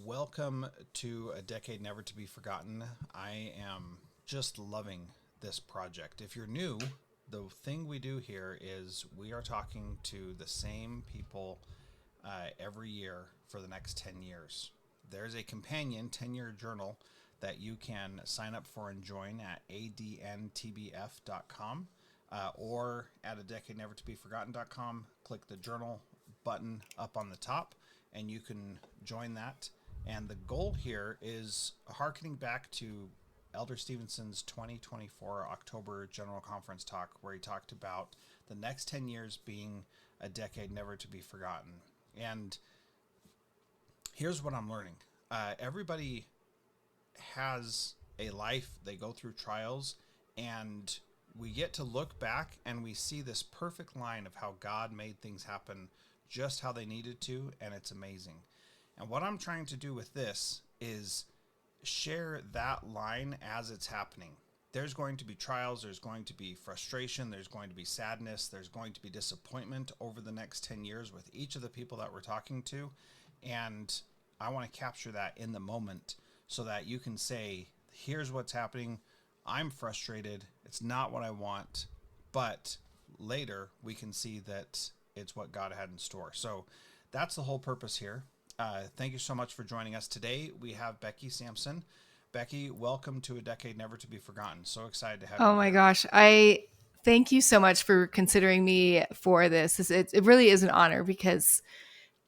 Welcome to A Decade Never to Be Forgotten. I am just loving this project. If you're new, the thing we do here is we are talking to the same people every year for the next 10 years. There's a companion 10-year journal that you can sign up for and join at adntbf.com or at adecadenevertobeforgotten.com. Click the journal button up on the top and you can join that. And the goal here is hearkening back to Elder Stevenson's 2024 October General Conference talk, where he talked about the next 10 years being a decade never to be forgotten. And here's what I'm learning. Everybody has a life, they go through trials, and we get to look back and we see this perfect line of how God made things happen just how they needed to, and it's amazing. And what I'm trying to do with this is share that line as it's happening. There's going to be trials, there's going to be frustration, there's going to be sadness, there's going to be disappointment over the next 10 years with each of the people that we're talking to. And I want to capture that in the moment so that you can say, here's what's happening. I'm frustrated. It's not what I want. But later we can see that it's what God had in store. So that's the whole purpose here. Thank you so much for joining us today. We have Becky Sampson. Becky, welcome to A Decade Never to Be Forgotten. So excited to have you. Oh my gosh. I thank you so much for considering me for this. It really is an honor because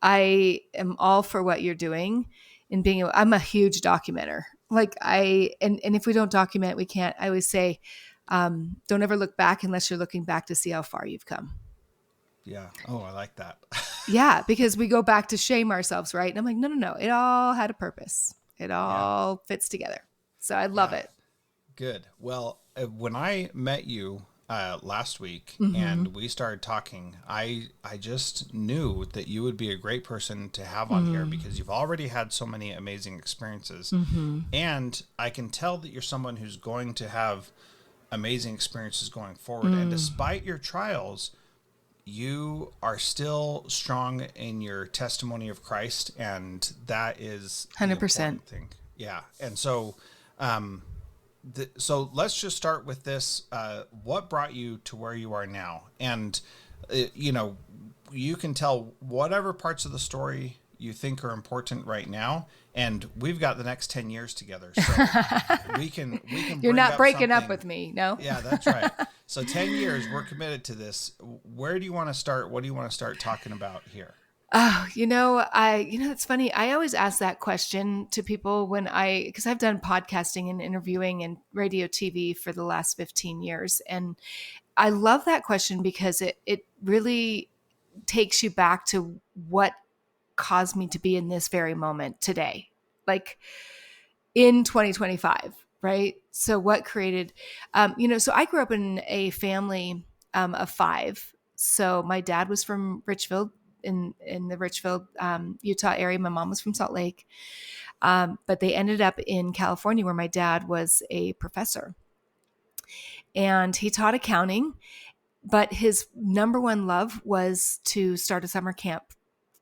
I am all for what you're doing and I'm a huge documenter. And if we don't document, we can't. I always say, don't ever look back unless you're looking back to see how far you've come. Yeah. Oh, I like that. Yeah, because we go back to shame ourselves, right? And I'm like, no. It all had a purpose. It all fits together. So I love it. Good. Well, when I met you last week and we started talking, I just knew that you would be a great person to have on here because you've already had so many amazing experiences. And I can tell that you're someone who's going to have amazing experiences going forward. And despite your trials, you are still strong in your testimony of Christ, and that is 100% thing. Yeah. And so, so let's just start with this. What brought you to where you are now? And, you can tell whatever parts of the story you think are important right now. And we've got the next 10 years together. So we can You're not breaking up with me. No. Yeah, that's right. So 10 years, we're committed to this. Where do you want to start? What do you want to start talking about here? Oh, it's funny. I always ask that question to people because I've done podcasting and interviewing and radio TV for the last 15 years. And I love that question because it really takes you back to what caused me to be in this very moment today, like in 2025. Right. So what created, so I grew up in a family of 5. So my dad was from Richfield in the Richfield, Utah area. My mom was from Salt Lake. But they ended up in California where my dad was a professor and he taught accounting, but his number one love was to start a summer camp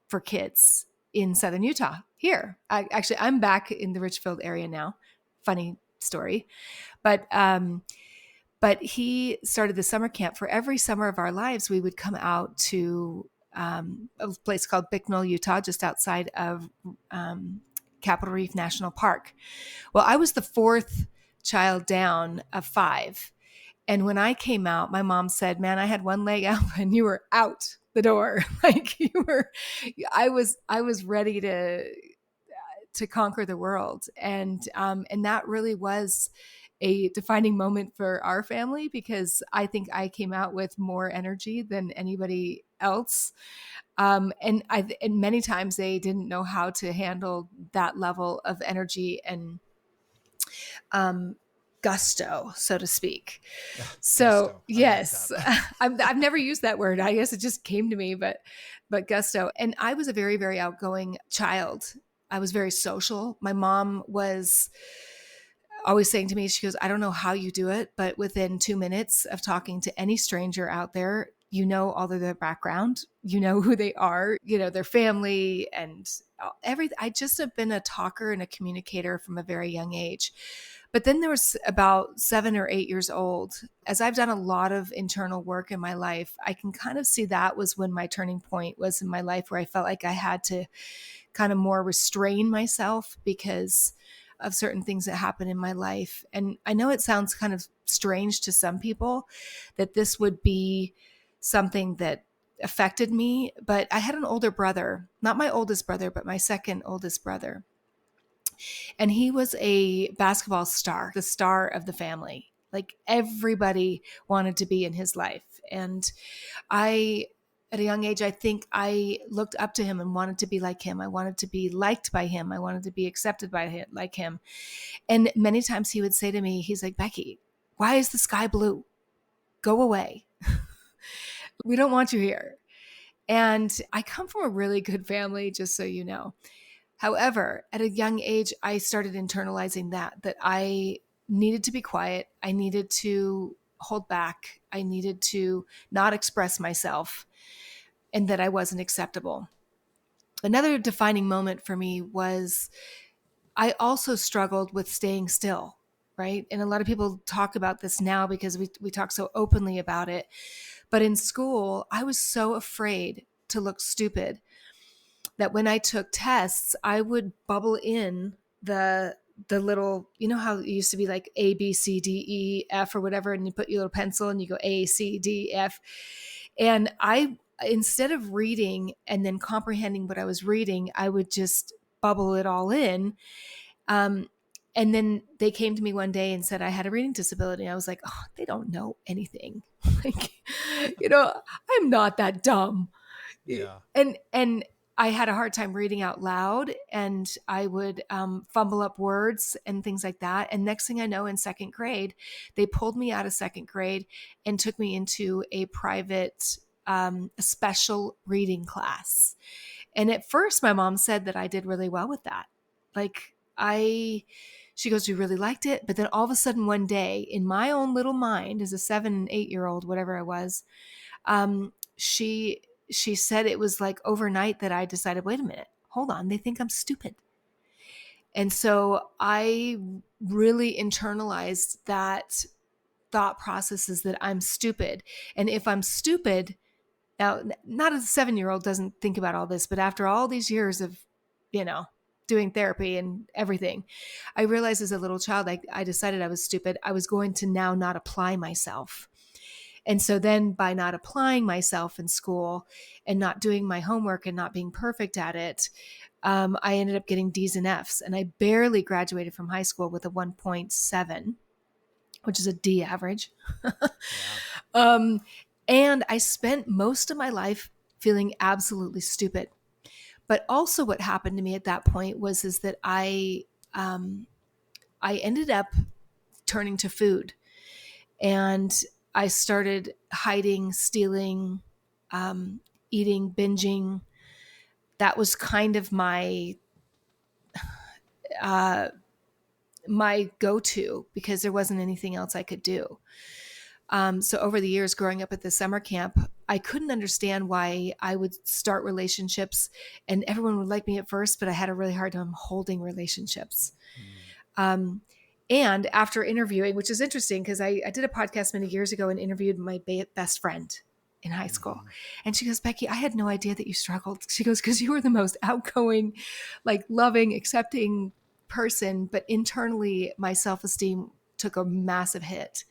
for kids in Southern Utah here. I'm back in the Richfield area now. Funny story. But he started the summer camp. For every summer of our lives, we would come out to a place called Bicknell, Utah, just outside of Capitol Reef National Park. Well, I was the 4th child down of 5. And when I came out, my mom said, man, I had one leg out and you were out the door. I was ready to conquer the world. And that really was a defining moment for our family because I think I came out with more energy than anybody else. And many times they didn't know how to handle that level of energy and, gusto, so to speak. So yes, I've never used that word. I guess it just came to me, but gusto. And I was a very, very outgoing child. I was very social. My mom was always saying to me, she goes, I don't know how you do it, but within 2 minutes of talking to any stranger out there, you know all of their background, you know who they are, you know, their family and everything. I just have been a talker and a communicator from a very young age. But then there was about 7 or 8 years old. As I've done a lot of internal work in my life, I can kind of see that was when my turning point was in my life, where I felt like I had to kind of more restrain myself because of certain things that happen in my life. And I know it sounds kind of strange to some people that this would be something that affected me, but I had an older brother, not my oldest brother, but my second oldest brother. And he was a basketball star, the star of the family. Like everybody wanted to be in his life. And at a young age, I think I looked up to him and wanted to be like him. I wanted to be liked by him. I wanted to be accepted by him, like him. And many times he would say to me, he's like, Becky, why is the sky blue? Go away. We don't want you here. And I come from a really good family, just so you know. However, at a young age, I started internalizing that I needed to be quiet. I needed to hold back. I needed to not express myself, and that I wasn't acceptable. Another defining moment for me was I also struggled with staying still, right? And a lot of people talk about this now because we talk so openly about it. But in school, I was so afraid to look stupid that when I took tests, I would bubble in the little, you know how it used to be like A, B, C, D, E, F or whatever, and you put your little pencil and you go A, C, D, F. And instead of reading and then comprehending what I was reading, I would just bubble it all in. And then they came to me one day and said I had a reading disability. I was like, oh, they don't know anything. Like, I'm not that dumb. Yeah. And I had a hard time reading out loud, and I would fumble up words and things like that. And next thing I know, in second grade, they pulled me out of second grade and took me into a private special reading class. And at first, my mom said that I did really well with that. She goes, we really liked it. But then all of a sudden one day, in my own little mind, as a 7-8-year-old, whatever I was, she said it was like overnight that I decided, wait a minute, hold on, they think I'm stupid. And so I really internalized that thought processes that I'm stupid. And if I'm stupid, now, not a 7-year-old doesn't think about all this, but after all these years of, doing therapy and everything, I realized as a little child, I decided I was stupid. I was going to now not apply myself. And so then by not applying myself in school and not doing my homework and not being perfect at it, I ended up getting D's and F's. And I barely graduated from high school with a 1.7, which is a D average. Yeah. And I spent most of my life feeling absolutely stupid. But also what happened to me at that point was that I ended up turning to food. And I started hiding, stealing, eating, binging. That was kind of my go-to because there wasn't anything else I could do. So over the years growing up at the summer camp, I couldn't understand why I would start relationships and everyone would like me at first, but I had a really hard time holding relationships. And after interviewing, which is interesting because I did a podcast many years ago and interviewed my best friend in high school. And she goes, Becky, I had no idea that you struggled. She goes, because you were the most outgoing, like loving, accepting person, but internally my self-esteem took a massive hit.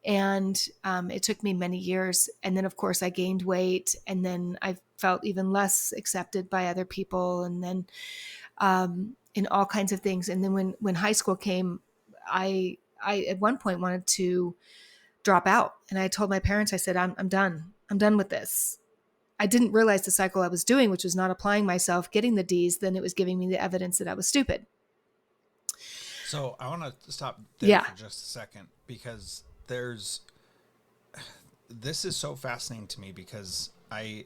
And it took me many years. And then, of course, I gained weight. And then I felt even less accepted by other people. And then in all kinds of things. And then when high school came, I at one point wanted to drop out. And I told my parents, I said, I'm done. I'm done with this. I didn't realize the cycle I was doing, which was not applying myself, getting the D's. Then it was giving me the evidence that I was stupid. So I want to stop there for just a second because this is so fascinating to me because I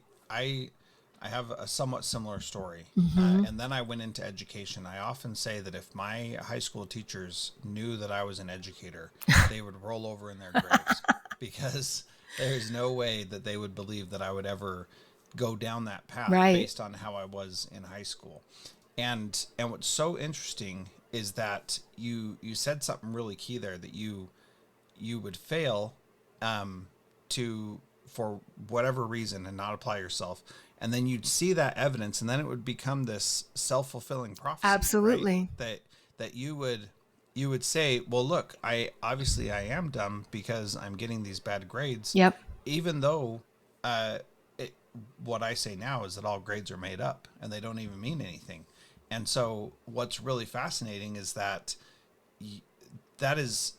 have a somewhat similar story. And then I went into education. I often say that if my high school teachers knew that I was an educator, they would roll over in their graves because There's no way that they would believe that I would ever go down that path Right. based on how I was in high school. And what's so interesting is that you said something really key there, that you would fail to, for whatever reason, and not apply yourself, and then you'd see that evidence, and then it would become this self-fulfilling prophecy, right? Absolutely. That you would say, well, look, I am dumb because I'm getting these bad grades, Yep. even though it, what I say now is that all grades are made up and they don't even mean anything. And so what's really fascinating is that that is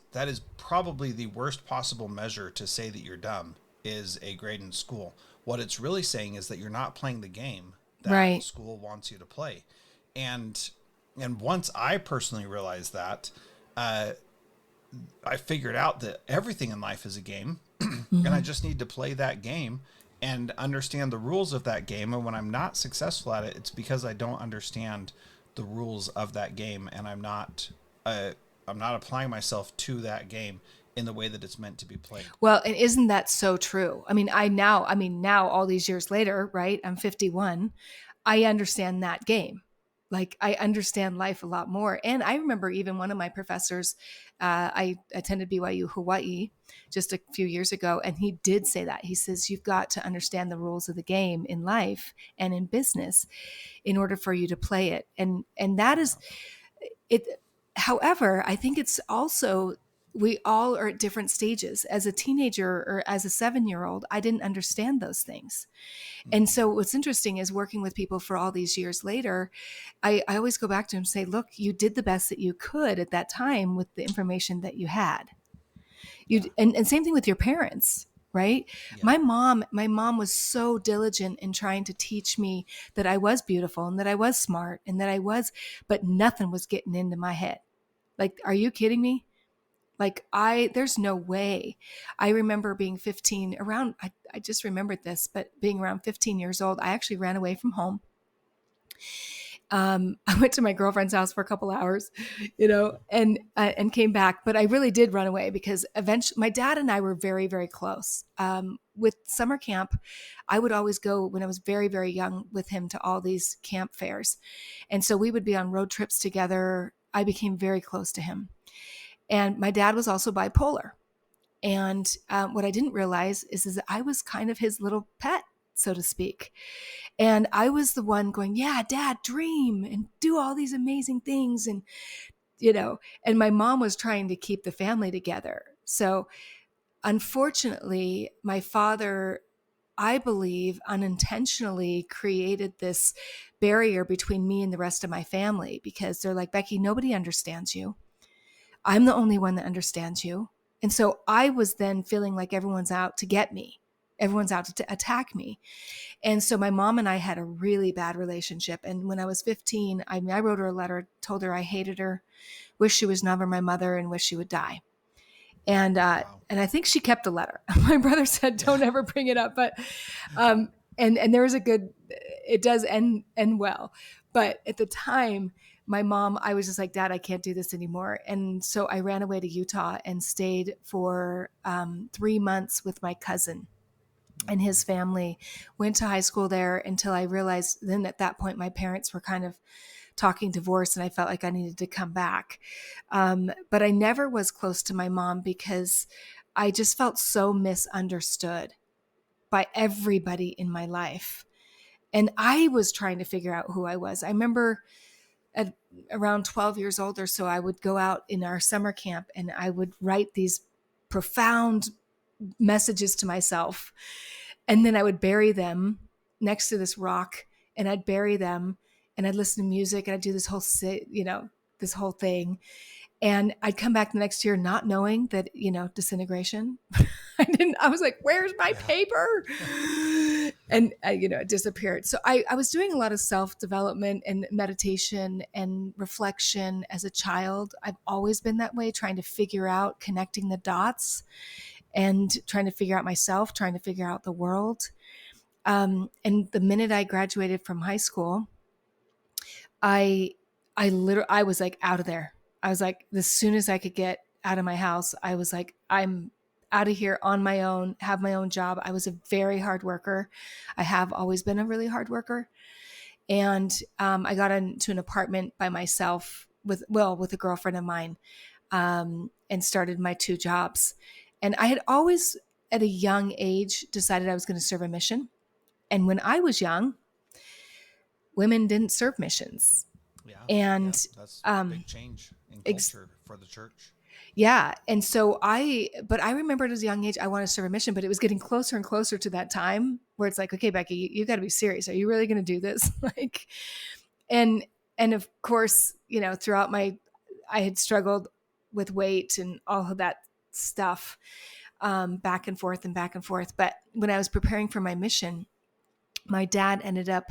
probably the worst possible measure to say that you're dumb, is a grade in school. What it's really saying is that you're not playing the game that Right. school wants you to play. And and once I personally realized that, uh, I figured out that everything in life is a game, and I Hmm. just need to play that game and understand the rules of that game. And when I'm not successful at it, it's because I don't understand the rules of that game, and uh, I'm not applying myself to that game in the way that it's meant to be played. Well, and isn't that so true? I mean, now all these years later, right? I'm 51. I understand that game. Like I understand life a lot more. And I remember even one of my professors, I attended BYU Hawaii just a few years ago, and he did say that. He says, you've got to understand the rules of the game in life and in business in order for you to play it. And that is Yeah. it. However, I think it's also, we all are at different stages. As a teenager or as a 7-year old, I didn't understand those things. And Mm-hmm. so what's interesting is working with people for all these years later, I always go back to them and say, look, you did the best that you could at that time with the information that you had. Yeah. And same thing with your parents, right? Yeah. My mom was so diligent in trying to teach me that I was beautiful and that I was smart and that I was, but nothing was getting into my head. Like, are you kidding me? Like, there's no way. I remember being 15, around, I just remembered this, but being around 15 years old, I actually ran away from home. I went to my girlfriend's house for a couple hours, and came back. But I really did run away because eventually my dad and I were very, very close. With summer camp, I would always go when I was very, very young with him to all these camp fairs. And so we would be on road trips together. I became very close to him. And my dad was also bipolar. And what I didn't realize is that I was kind of his little pet, so to speak. And I was the one going, yeah, dad, dream and do all these amazing things. And my mom was trying to keep the family together. So unfortunately, my father, I believe, unintentionally created this barrier between me and the rest of my family because they're like, Becky, nobody understands you. I'm the only one that understands you. And so I was then feeling like everyone's out to get me. Everyone's out to attack me. And so my mom and I had a really bad relationship. And when I was 15, I wrote her a letter, told her I hated her, wish she was never my mother, and wish she would die. And Wow. and I think she kept the letter. My brother said, "Don't ever bring it up," but um, and there was a good. It does end well, but at the time, my mom, I was just like, Dad, I can't do this anymore, and so I ran away to Utah and stayed for 3 months with my cousin and Mm-hmm. his family. Went to high school there until I realized then at that point my parents were kind of talking divorce and I felt like I needed to come back. But I never was close to my mom because I just felt so misunderstood by everybody in my life. And I was trying to figure out who I was. I remember at around 12 years old or so, I would go out in our summer camp and I would write these profound messages to myself. And then I would bury them next to this rock and I'd bury them and I'd listen to music and I'd do this whole thing. And I'd come back the next year not knowing that, disintegration. I was like, where's my Yeah. paper? And, it disappeared. So I was doing a lot of self development and meditation and reflection as a child. I've always been that way, trying to figure out, connecting the dots and trying to figure out myself, trying to figure out the world. And the minute I graduated from high school, I I was like out of there. I was like, as soon as I could get out of my house, I was like, out of here on my own, have my own job. I was a very hard worker. I have always been a really hard worker. And I got into an apartment by myself with a girlfriend of mine, and started my 2 jobs. And I had always, at a young age, decided I was going to serve a mission. And when I was young, women didn't serve missions. Yeah. And That's a big change in culture for the church. Yeah. And so I remembered as a young age, I want to serve a mission, but it was getting closer and closer to that time where it's like, okay, Becky, you got to be serious. Are you really going to do this? Like, and of course, throughout I had struggled with weight and all of that stuff, back and forth and back and forth. But when I was preparing for my mission, my dad ended up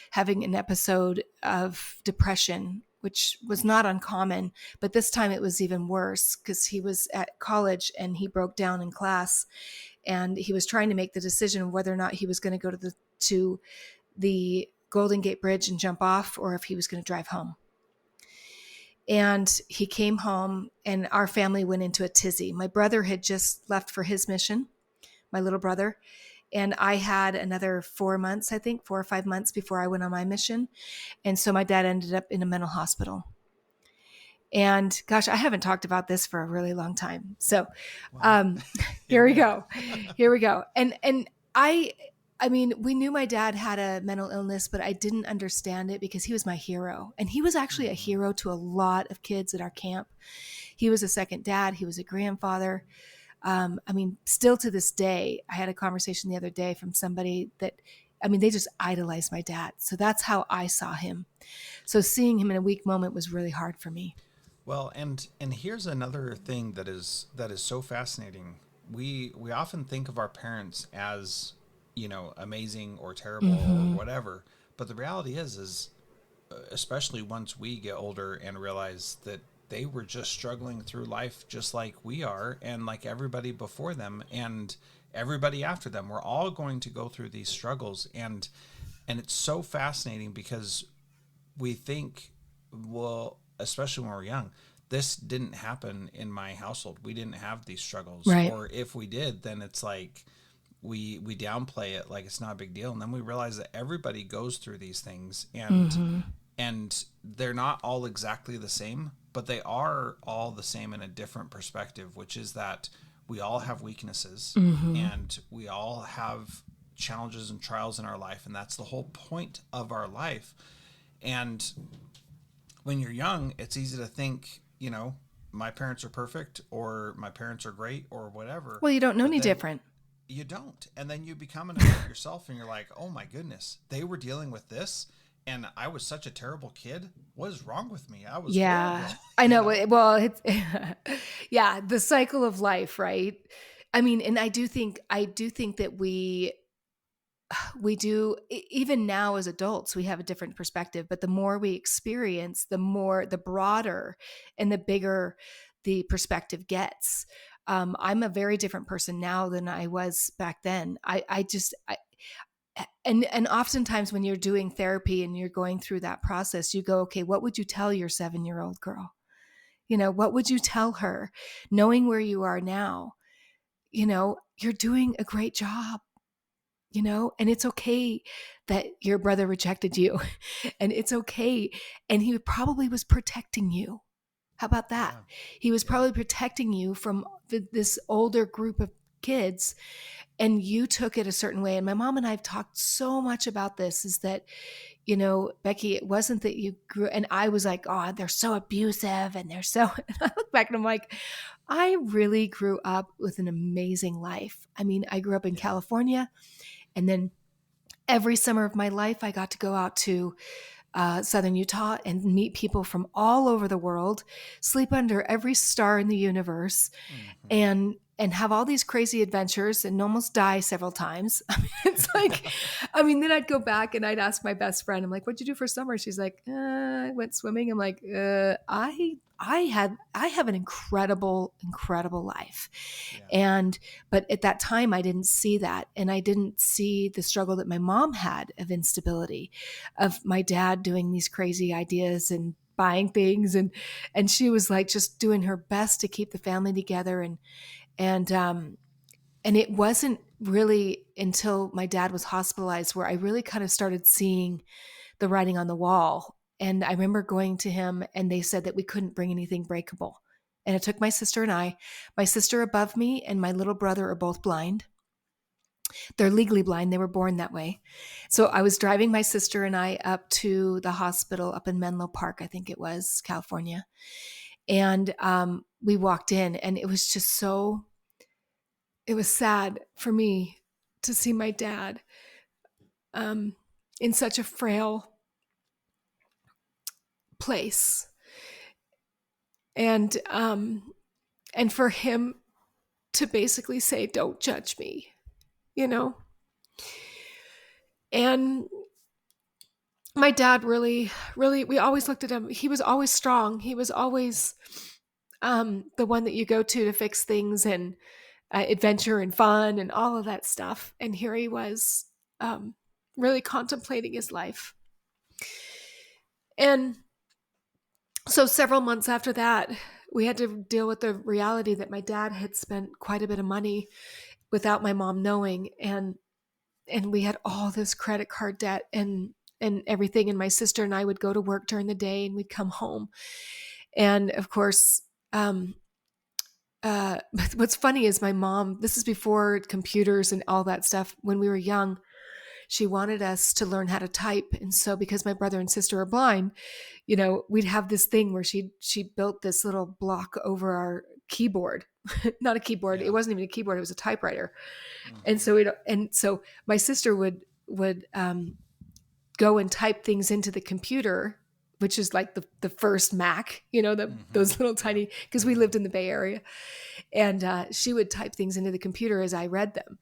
having an episode of depression, which was not uncommon, but this time it was even worse because he was at college and he broke down in class, and he was trying to make the decision of whether or not he was going to go to the Golden Gate Bridge and jump off, or if he was going to drive home. And he came home and our family went into a tizzy. My brother had just left for his mission, my little brother. And I had another 4 months, I think 4 or 5 months before I went on my mission. And so my dad ended up in a mental hospital. And gosh, I haven't talked about this for a really long time. So here we go. Here we go. And I mean, we knew my dad had a mental illness, but I didn't understand it because he was my hero. And he was actually a hero to a lot of kids at our camp. He was a second dad. He was a grandfather. I mean, still to this day, I had a conversation the other day from somebody that, they just idolized my dad. So that's how I saw him. So seeing him in a weak moment was really hard for me. Well, and here's another thing that is so fascinating. We often think of our parents as, amazing or terrible or whatever. But the reality is especially once we get older and realize that they were just struggling through life just like we are, and like everybody before them and everybody after them. We're all going to go through these struggles, and it's so fascinating because we think, well, especially when we're young, this didn't happen in my household. We didn't have these struggles. Right. Or if we did, then it's like we downplay it like it's not a big deal. And then we realize that everybody goes through these things, and they're not all exactly the same, but they are all the same in a different perspective, which is that we all have weaknesses and we all have challenges and trials in our life. And that's the whole point of our life. And when you're young, it's easy to think, my parents are perfect or my parents are great or whatever. Well, you don't know any different. You don't. And then you become an adult yourself and you're like, oh my goodness, they were dealing with this. And I was such a terrible kid. What is wrong with me? I was horrible. I know. Well, it's the cycle of life, right? I mean, and I do think that we do, even now as adults, we have a different perspective, but the more we experience, the broader and the bigger the perspective gets. I'm a very different person now than I was back then. And oftentimes when you're doing therapy and you're going through that process, you go, okay, what would you tell your 7-year-old girl? What would you tell her knowing where you are now? You're doing a great job, and it's okay that your brother rejected you and it's okay. And he probably was protecting you. How about that? Yeah. He was probably protecting you from this older group of kids, and you took it a certain way. And my mom and I have talked so much about this, is that, Becky, it wasn't that you grew, and I was like, oh, they're so abusive and they're so, and I look back and I'm like, I really grew up with an amazing life. I mean, I grew up in California, and then every summer of my life, I got to go out to Southern Utah and meet people from all over the world, sleep under every star in the universe, and have all these crazy adventures and almost die several times. I mean, it's like, then I'd go back and I'd ask my best friend, I'm like, what'd you do for summer? She's like, I went swimming. I'm like, I have an incredible life. Yeah. But at that time I didn't see that. And I didn't see the struggle that my mom had of instability, of my dad doing these crazy ideas and buying things. And she was like just doing her best to keep the family together. And it wasn't really until my dad was hospitalized where I really kind of started seeing the writing on the wall. And I remember going to him and they said that we couldn't bring anything breakable. And it took my sister and I. My sister above me and my little brother are both blind. They're legally blind. They were born that way. So I was driving my sister and I up to the hospital up in Menlo Park, I think it was, California. And we walked in and it was just it was sad for me to see my dad in such a frail place. And for him to basically say, "Don't judge me," you know? And my dad really, we always looked at him. He was always strong. He was always the one that you go to fix things and adventure and fun and all of that stuff. And here he was really contemplating his life. And so several months after that, we had to deal with the reality that my dad had spent quite a bit of money without my mom knowing. And we had all this credit card debt and everything. And my sister and I would go to work during the day and we'd come home. And of course, what's funny is my mom, this is before computers and all that stuff. When we were young, she wanted us to learn how to type. And so because my brother and sister are blind, we'd have this thing where she built this little block over our keyboard, not a keyboard. Yeah. It wasn't even a keyboard. It was a typewriter. Mm-hmm. And so my sister would go and type things into the computer, which is like the first Mac, mm-hmm. those little tiny, because we lived in the Bay Area. And she would type things into the computer as I read them.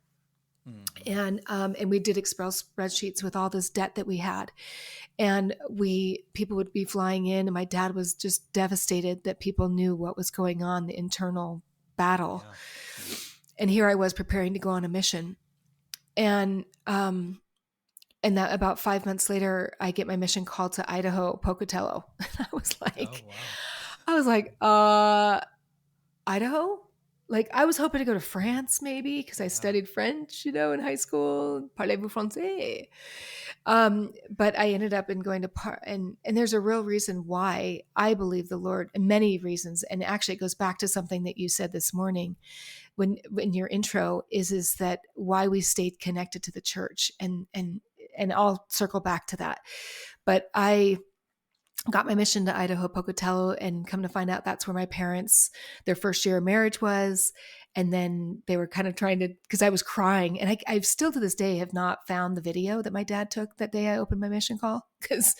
Mm-hmm. And we did Excel spreadsheets with all this debt that we had. And people would be flying in, and my dad was just devastated that people knew what was going on, the internal battle. Yeah. And here I was preparing to go on a mission. And that about 5 months later, I get my mission called to Idaho-Pocatello. And I was like, Idaho? Like, I was hoping to go to France maybe because I studied French, in high school. Parlez-vous français? But I ended up going to and there's a real reason why I believe the Lord, and many reasons. And actually it goes back to something that you said this morning when your intro is that why we stayed connected to the church. And I'll circle back to that. But I got my mission to Idaho-Pocatello, and come to find out that's where my parents, their first year of marriage was. And then they were kind of trying to, because I was crying, and I still to this day have not found the video that my dad took that day I opened my mission call, because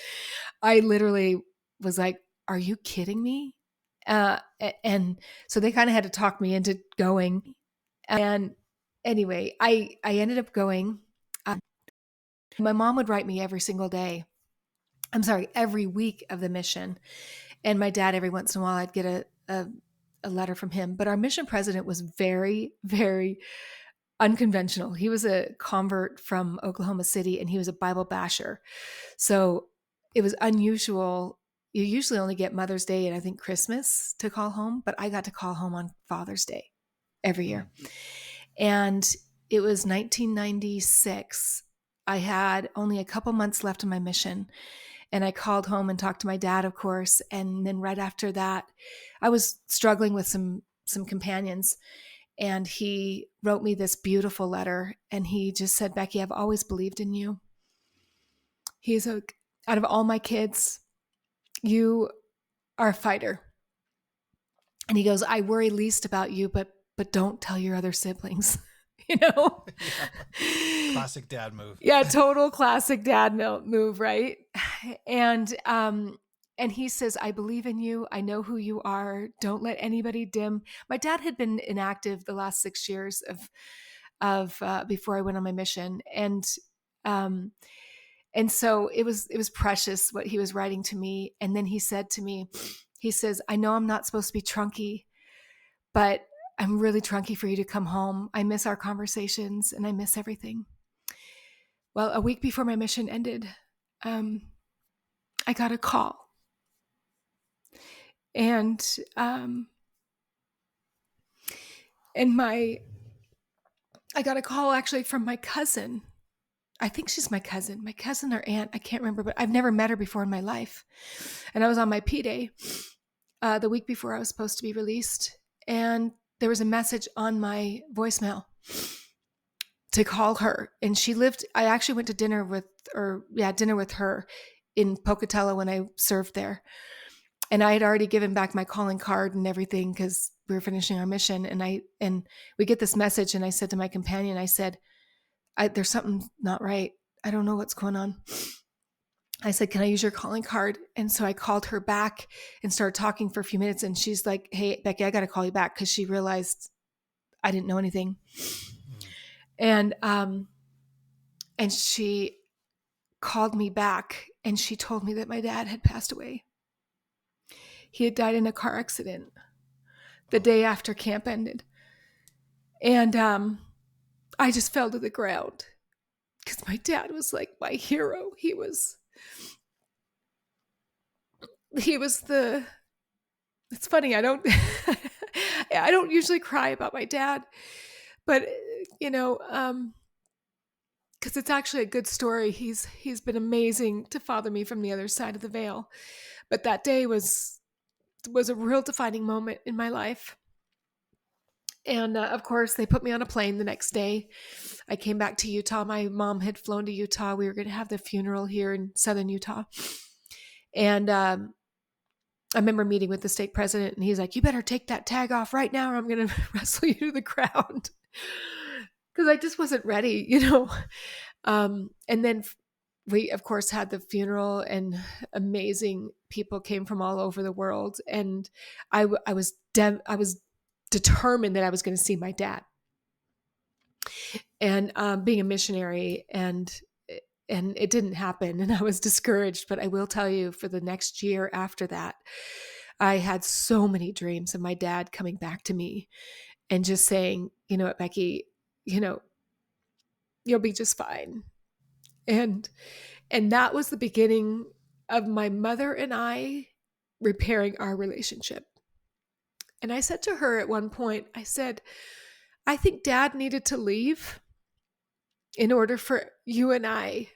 I literally was like, are you kidding me? And so they kind of had to talk me into going. And anyway, I ended up going. My mom would write me every single day. Every week of the mission. And my dad, every once in a while, I'd get a letter from him. But our mission president was very, very unconventional. He was a convert from Oklahoma City, and he was a Bible basher. So it was unusual. You usually only get Mother's Day and I think Christmas to call home, but I got to call home on Father's Day every year. And it was 1996. I had only a couple months left in my mission. And I called home and talked to my dad, of course. And then right after that, I was struggling with some companions. And he wrote me this beautiful letter. And he just said, Becky, I've always believed in you. He's out of all my kids, you are a fighter. And he goes, I worry least about you, but don't tell your other siblings. Yeah. Classic dad move. Yeah, total classic dad move, right? And he says, I believe in you. I know who you are. Don't let anybody dim. My dad had been inactive the last 6 years of before I went on my mission. And so it was precious what he was writing to me. And then he said to me, he says, I know I'm not supposed to be trunky, but I'm really trunky for you to come home. I miss our conversations and I miss everything. Well, a week before my mission ended, I got a call. And And I got a call actually from my cousin. I think she's my cousin or aunt. I can't remember, but I've never met her before in my life. And I was on my P day the week before I was supposed to be released. And there was a message on my voicemail to call her. And I actually went to dinner with her in Pocatello when I served there. And I had already given back my calling card and everything because we were finishing our mission. And we get this message, and I said to my companion, I said, there's something not right. I don't know what's going on. I said, can I use your calling card? And so I called her back and started talking for a few minutes. And she's like, hey, Becky, I got to call you back, because she realized I didn't know anything. And she called me back, and she told me that my dad had passed away. He had died in a car accident the day after camp ended. And I just fell to the ground, because my dad was like my hero. He was it's funny, I don't I don't usually cry about my dad, but because it's actually a good story. He's been amazing to father me from the other side of the veil. But that day was a real defining moment in my life. And of course, they put me on a plane the next day. I came back to Utah. My mom had flown to Utah. We were going to have the funeral here in southern Utah. And I remember meeting with the state president, and he's like, you better take that tag off right now, or I'm going to wrestle you to the ground. Because I just wasn't ready, And then we, of course, had the funeral, and amazing people came from all over the world. And I was determined that I was going to see my dad. And being a missionary, and it didn't happen, and I was discouraged. But I will tell you, for the next year after that, I had so many dreams of my dad coming back to me and just saying, you know what, Becky, you'll be just fine. And that was the beginning of my mother and I repairing our relationship. And I said to her at one point, I said, I think Dad needed to leave in order for you and I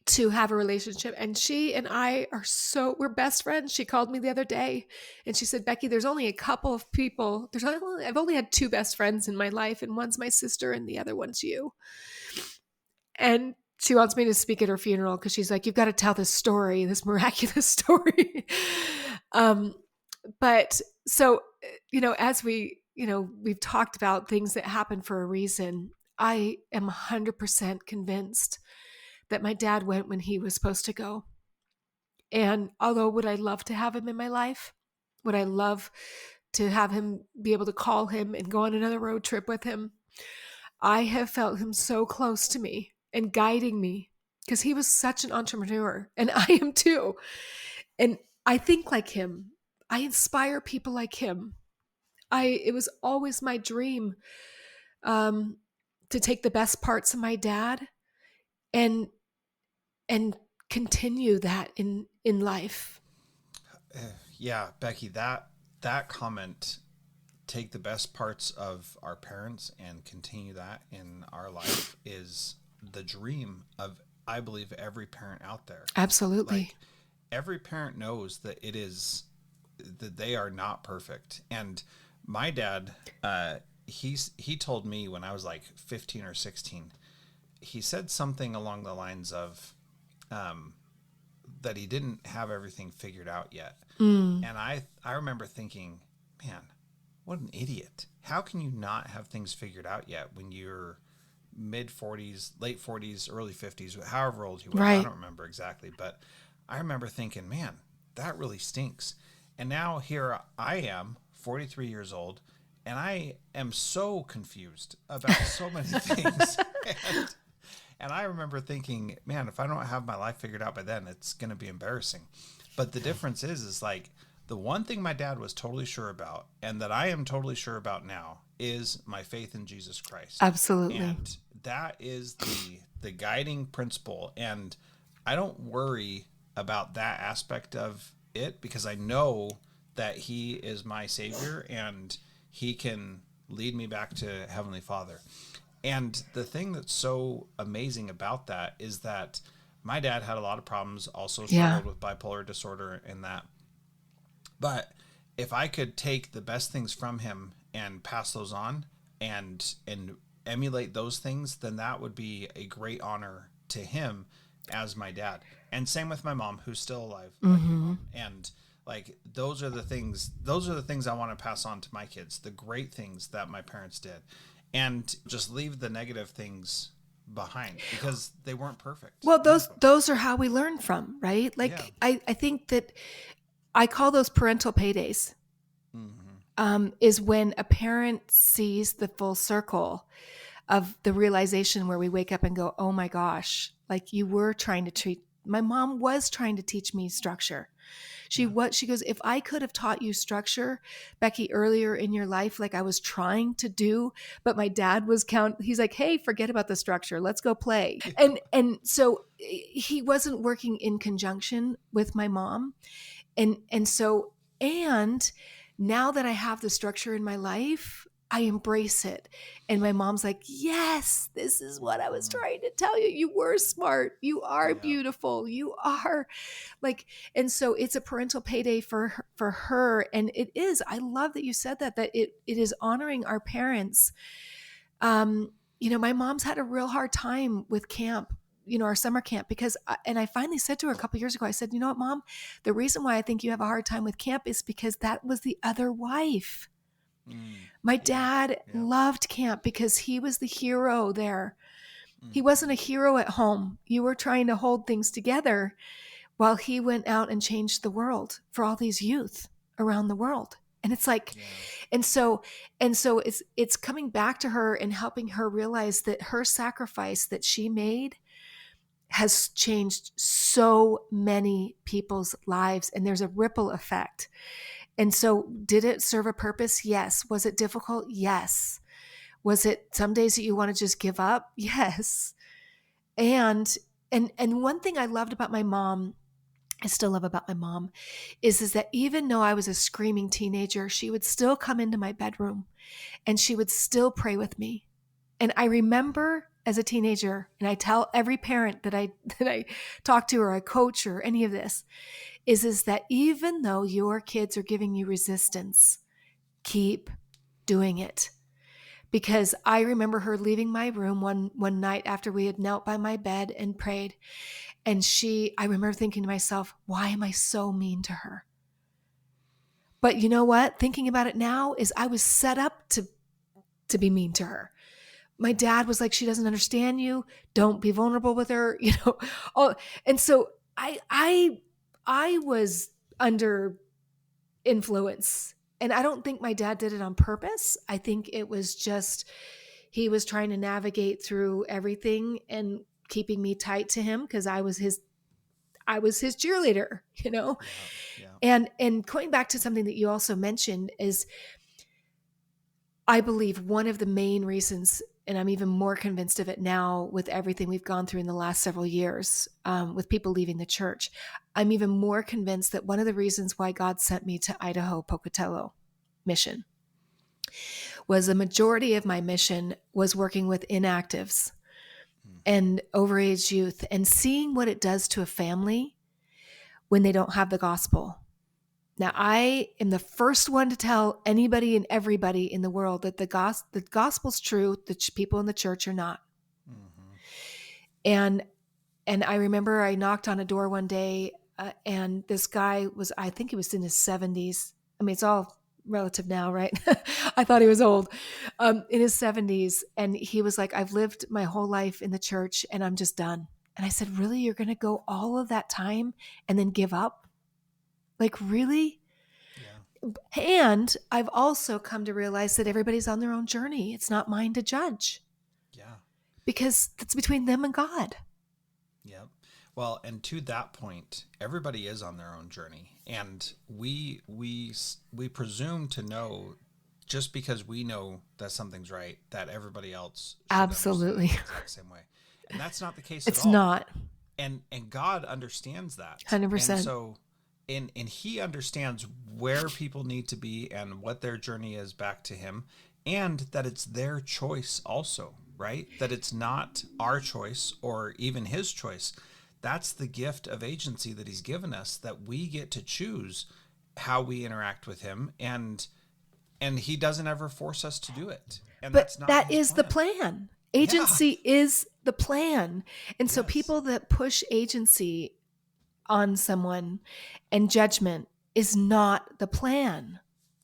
to have a relationship. And she and I we're best friends. She called me the other day, and she said, Becky, there's only a couple of people. I've only had two best friends in my life, and one's my sister and the other one's you. And she wants me to speak at her funeral, because she's like, you've got to tell this story, this miraculous story. But so, as we've talked about things that happen for a reason, I am 100% convinced that my dad went when he was supposed to go. And although would I love to have him in my life? Would I love to have him, be able to call him and go on another road trip with him? I have felt him so close to me and guiding me, because he was such an entrepreneur, and I am too. And I think like him. I inspire people like him. It was always my dream to take the best parts of my dad and continue that in life. Yeah, Becky, that comment, take the best parts of our parents and continue that in our life, is the dream of, I believe, every parent out there. Absolutely. Like, every parent knows that that they are not perfect. And my dad, he told me when I was like 15 or 16, he said something along the lines of that he didn't have everything figured out yet. And I remember thinking, man, what an idiot. How can you not have things figured out yet when you're mid 40s, late 40s, early 50s, however old he was? Right. I don't remember exactly, but I remember thinking, man, that really stinks. And now here I am, 43 years old, and I am so confused about so many things. And I remember thinking, man, if I don't have my life figured out by then, it's going to be embarrassing. But the difference is like, the one thing my dad was totally sure about, and that I am totally sure about now, is my faith in Jesus Christ. Absolutely. And that is the guiding principle. And I don't worry about that aspect of it, because I know that he is my savior, and he can lead me back to Heavenly Father. And the thing that's so amazing about that is that my dad had a lot of problems, also struggled with bipolar disorder and that. But if I could take the best things from him and pass those on and emulate those things, then that would be a great honor to him as my dad. And same with my mom, who's still alive. Like your mom. And like, those are the things I want to pass on to my kids, the great things that my parents did, and just leave the negative things behind because they weren't perfect. Well, those are how we learn from, right? Like, I think that I call those parental paydays. Is when a parent sees the full circle of the realization where we wake up and go, oh my gosh, like my mom was trying to teach me structure. She goes, if I could have taught you structure, Becky, earlier in your life, like I was trying to do, but my dad was he's like, hey, forget about the structure. Let's go play. And so he wasn't working in conjunction with my mom. And now that I have the structure in my life, I embrace it. And my mom's like, yes, this is what I was trying to tell you. You were smart. You are beautiful. You are like, and so it's a parental payday for her. And it is, I love that you said that it is honoring our parents. My mom's had a real hard time with camp, our summer camp, because, and I finally said to her a couple of years ago, I said, you know what, Mom, the reason why I think you have a hard time with camp is because that was the other wife. My dad loved camp because he was the hero there. He wasn't a hero at home. You were trying to hold things together while he went out and changed the world for all these youth around the world. And it's like, and so it's coming back to her and helping her realize that her sacrifice that she made has changed so many people's lives, and there's a ripple effect. And so did it serve a purpose? Yes. Was it difficult? Yes. Was it some days that you want to just give up? Yes. And one thing I loved about my mom, I still love about my mom, is that even though I was a screaming teenager, she would still come into my bedroom and she would still pray with me. And I remember as a teenager, and I tell every parent that I talk to or I coach or any of this, is that even though your kids are giving you resistance, keep doing it. Because I remember her leaving my room one night after we had knelt by my bed and prayed. And I remember thinking to myself, why am I so mean to her? But you know what? Thinking about it now is I was set up to be mean to her. My dad was like, she doesn't understand you. Don't be vulnerable with her, Oh, and so I was under influence, and I don't think my dad did it on purpose. I think it was just, he was trying to navigate through everything and keeping me tight to him because I was his cheerleader, And going back to something that you also mentioned is, I believe one of the main reasons, and I'm even more convinced of it now with everything we've gone through in the last several years, with people leaving the church, I'm even more convinced that one of the reasons why God sent me to Idaho-Pocatello Mission was the majority of my mission was working with inactives and overage youth and seeing what it does to a family when they don't have the gospel. Now, I am the first one to tell anybody and everybody in the world that the gospel's true, the people in the church are not. And I remember I knocked on a door one day, and this guy I think he was in his 70s. I mean, it's all relative now, right? I thought he was old, in his 70s. And he was like, I've lived my whole life in the church and I'm just done. And I said, really? You're going to go all of that time and then give up? Like, really? Yeah. And I've also come to realize that everybody's on their own journey. It's not mine to judge. Yeah. Because that's between them and God. Yep. Well, and to that point, everybody is on their own journey. And we presume to know, just because we know that something's right, that everybody else should absolutely understand the exact same way. And that's not the case at all. It's not. And God understands that. 100%. And so and he understands where people need to be and what their journey is back to him. and that it's their choice also, right? That it's not our choice or even his choice. That's the gift of agency that he's given us, that we get to choose how we interact with him, and he doesn't ever force us to do it. And But that's not that his is the plan. plan. Yeah. Agency is the plan. And so Yes. people that push agency on someone and judgment is not the plan.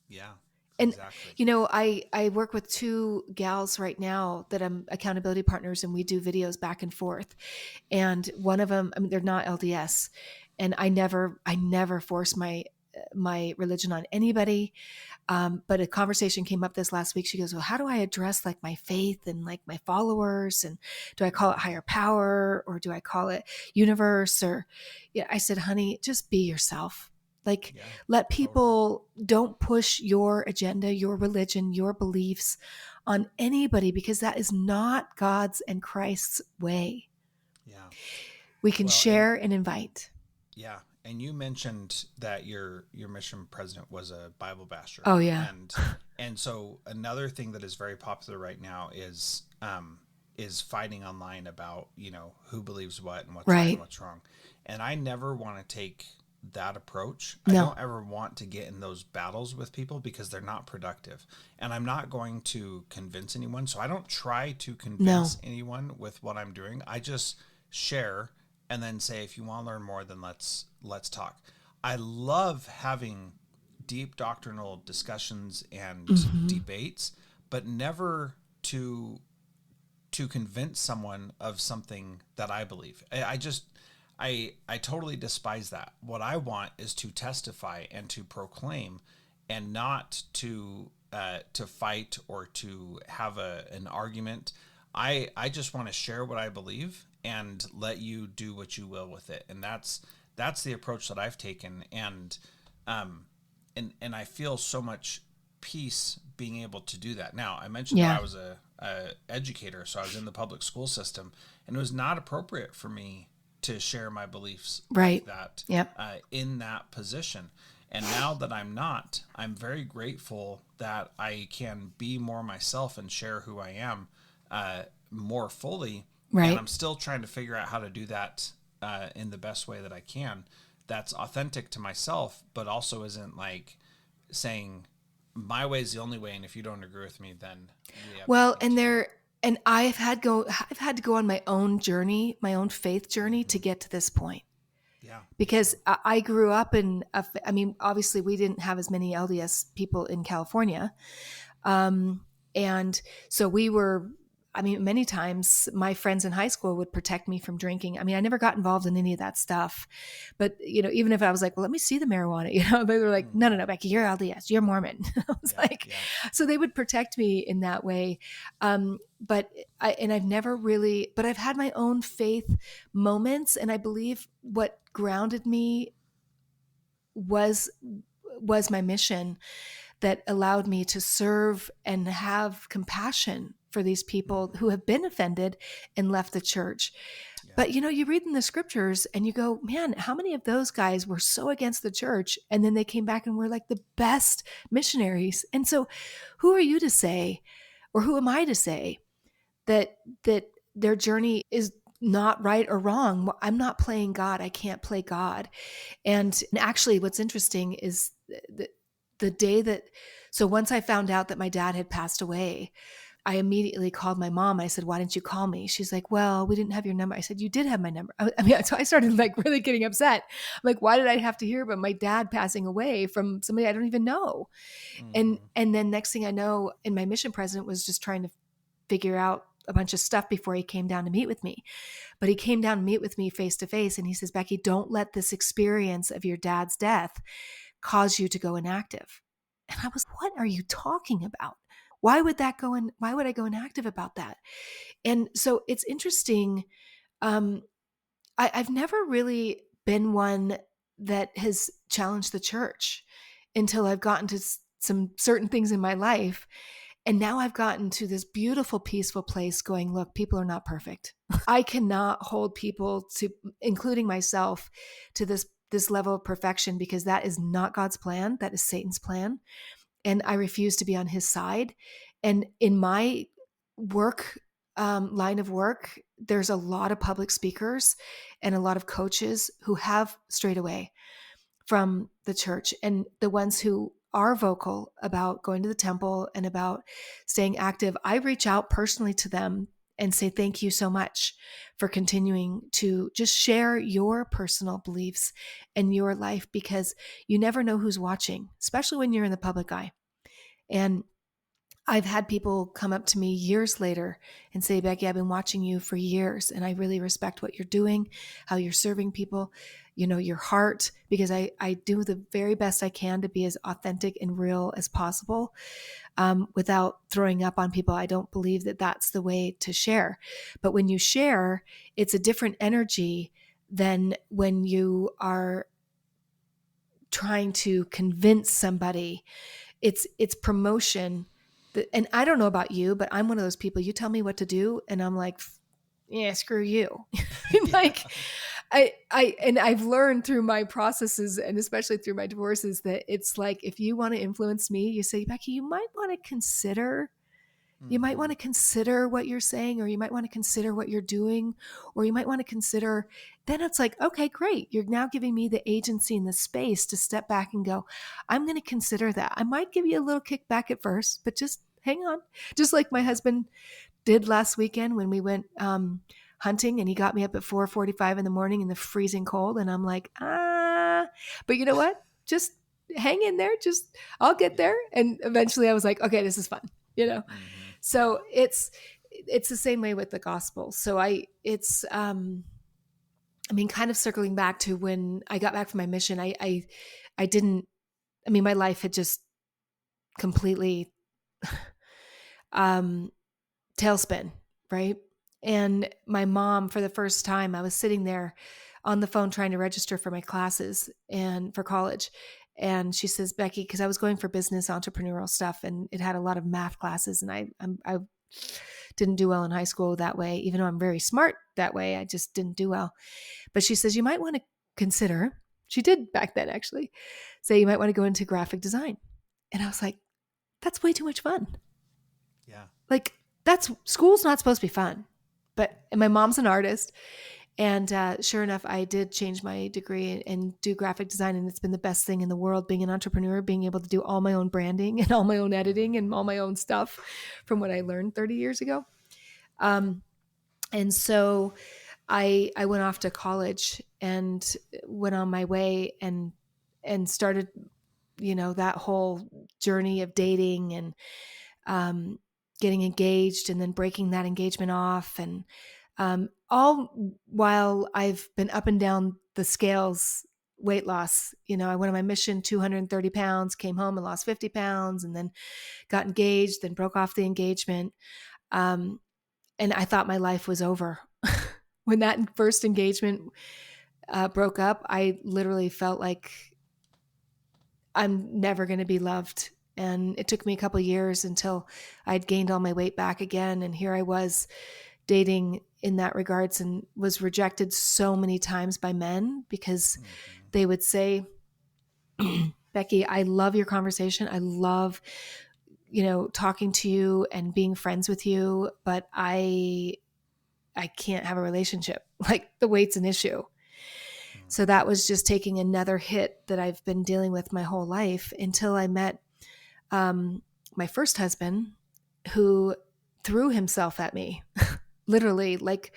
Yeah. And, Exactly. I work with two gals right now that I'm accountability partners, and we do videos back and forth. And one of them, I mean, they're not LDS, and I never force my religion on anybody. But a conversation came up this last week. She goes, well, how do I address like my faith and like my followers? And do I call it higher power, or do I call it universe? Or, yeah, I said, honey, just be yourself. Like, Yeah. let Totally. people, don't push your agenda, your religion, your beliefs on anybody, because that is not God's and Christ's way. Yeah. We can Well, share and invite. yeah, and you mentioned that your mission president was a Bible basher. Oh yeah. And so another thing that is very popular right now is fighting online about, who believes what and what's right and Right. what's wrong. And I never want to take that approach. No. I don't ever want to get in those battles with people, because they're not productive. And I'm not going to convince anyone. So I don't try to convince anyone with what I'm doing. I just share and then say, if you want to learn more, then let's talk. I love having deep doctrinal discussions and debates, but never to convince someone of something that I believe. I totally despise that. What I want is to testify and to proclaim, and not to fight or to have an argument. I just want to share what I believe and let you do what you will with it. And that's the approach that I've taken. And I feel so much peace being able to do that. Now, I mentioned that I was a educator, so I was in the public school system, and it was not appropriate for me to share my beliefs Right. like that Yep. In that position. And now that I'm not, I'm very grateful that I can be more myself and share who I am more fully. Right. And I'm still trying to figure out how to do that in the best way that I can. That's authentic to myself, but also isn't like saying my way is the only way, and if you don't agree with me, then we have nothing to do. And I've had to go on my own journey, my own faith journey to get to this point. Yeah. Because I grew up I mean, obviously we didn't have as many LDS people in California. And so many times my friends in high school would protect me from drinking. I mean, I never got involved in any of that stuff, but even if I was like, well, let me see the marijuana, they were like, no, Becky, you're LDS, you're Mormon. I was so they would protect me in that way. But I've never really, but I've had my own faith moments. And I believe what grounded me was my mission, that allowed me to serve and have compassion for these people who have been offended and left the church. Yeah. But you read in the scriptures and you go, man, how many of those guys were so against the church, and then they came back and were like the best missionaries? And so who are you to say, or who am I to say that their journey is not right or wrong? I'm not playing God. I can't play God. And actually what's interesting is the day so once I found out that my dad had passed away, I immediately called my mom. I said, why didn't you call me? She's like, well, we didn't have your number. I said, you did have my number. So I started like really getting upset. I'm like, why did I have to hear about my dad passing away from somebody I don't even know? And then next thing I know, and my mission president was just trying to figure out a bunch of stuff before he came down to meet with me. But he came down to meet with me face to face. And he says, Becky, don't let this experience of your dad's death cause you to go inactive. And I was, what are you talking about? Why would I go inactive about that? And so it's interesting. I've never really been one that has challenged the church until I've gotten to some certain things in my life. And now I've gotten to this beautiful, peaceful place going, look, people are not perfect. I cannot hold people to, including myself, to this level of perfection, because that is not God's plan. That is Satan's plan. and I refuse to be on his side. And in my work, line of work, there's a lot of public speakers and a lot of coaches who have strayed away from the church, and the ones who are vocal about going to the temple and about staying active, I reach out personally to them and say, thank you so much for continuing to just share your personal beliefs and your life, because you never know who's watching, especially when you're in the public eye. And I've had people come up to me years later and say, Becky, I've been watching you for years, and I really respect what you're doing, how you're serving people, your heart, because I do the very best I can to be as authentic and real as possible, without throwing up on people. I don't believe that that's the way to share. But when you share, it's a different energy than when you are trying to convince somebody. It's promotion. And I don't know about you, but I'm one of those people, you tell me what to do and I'm like, yeah, screw you. Like, and I've learned through my processes, and especially through my divorces, that it's like, if you want to influence me, you say, Becky, you might want to consider what you're saying, or you might want to consider what you're doing, or you might want to consider, then it's like, okay, great. You're now giving me the agency and the space to step back and go, I'm going to consider that. I might give you a little kickback at first, but just hang on. Just like my husband did last weekend when we went hunting, and he got me up at 4:45 in the morning in the freezing cold. And I'm like, but you know what? Just hang in there. I'll get there. And eventually I was like, okay, this is fun, So it's the same way with the gospel. So kind of circling back to when I got back from my mission, my life had just completely tailspin, right? And my mom, for the first time, I was sitting there on the phone trying to register for my classes and for college. And she says, Becky, because I was going for business entrepreneurial stuff, and it had a lot of math classes, and I didn't do well in high school that way, even though I'm very smart that way. I just didn't do well. But she says, you might want to consider, she did back then actually, say you might want to go into graphic design. And I was like, that's way too much fun. Yeah. Like, school's not supposed to be fun. And my mom's an artist. And sure enough, I did change my degree and do graphic design. And it's been the best thing in the world, being an entrepreneur, being able to do all my own branding and all my own editing and all my own stuff from what I learned 30 years ago. And so I went off to college and went on my way and started, that whole journey of dating and getting engaged, and then breaking that engagement off, and all while I've been up and down the scales, weight loss. I went on my mission, 230 pounds, came home and lost 50 pounds, and then got engaged, then broke off the engagement. And I thought my life was over. When that first engagement broke up, I literally felt like I'm never going to be loved. And it took me a couple of years until I'd gained all my weight back again. And here I was dating in that regards, and was rejected so many times by men because they would say, Becky, I love your conversation. I love, talking to you and being friends with you, but I can't have a relationship. Like, the weight's an issue. So that was just taking another hit that I've been dealing with my whole life, until I met my first husband, who threw himself at me. Literally, like,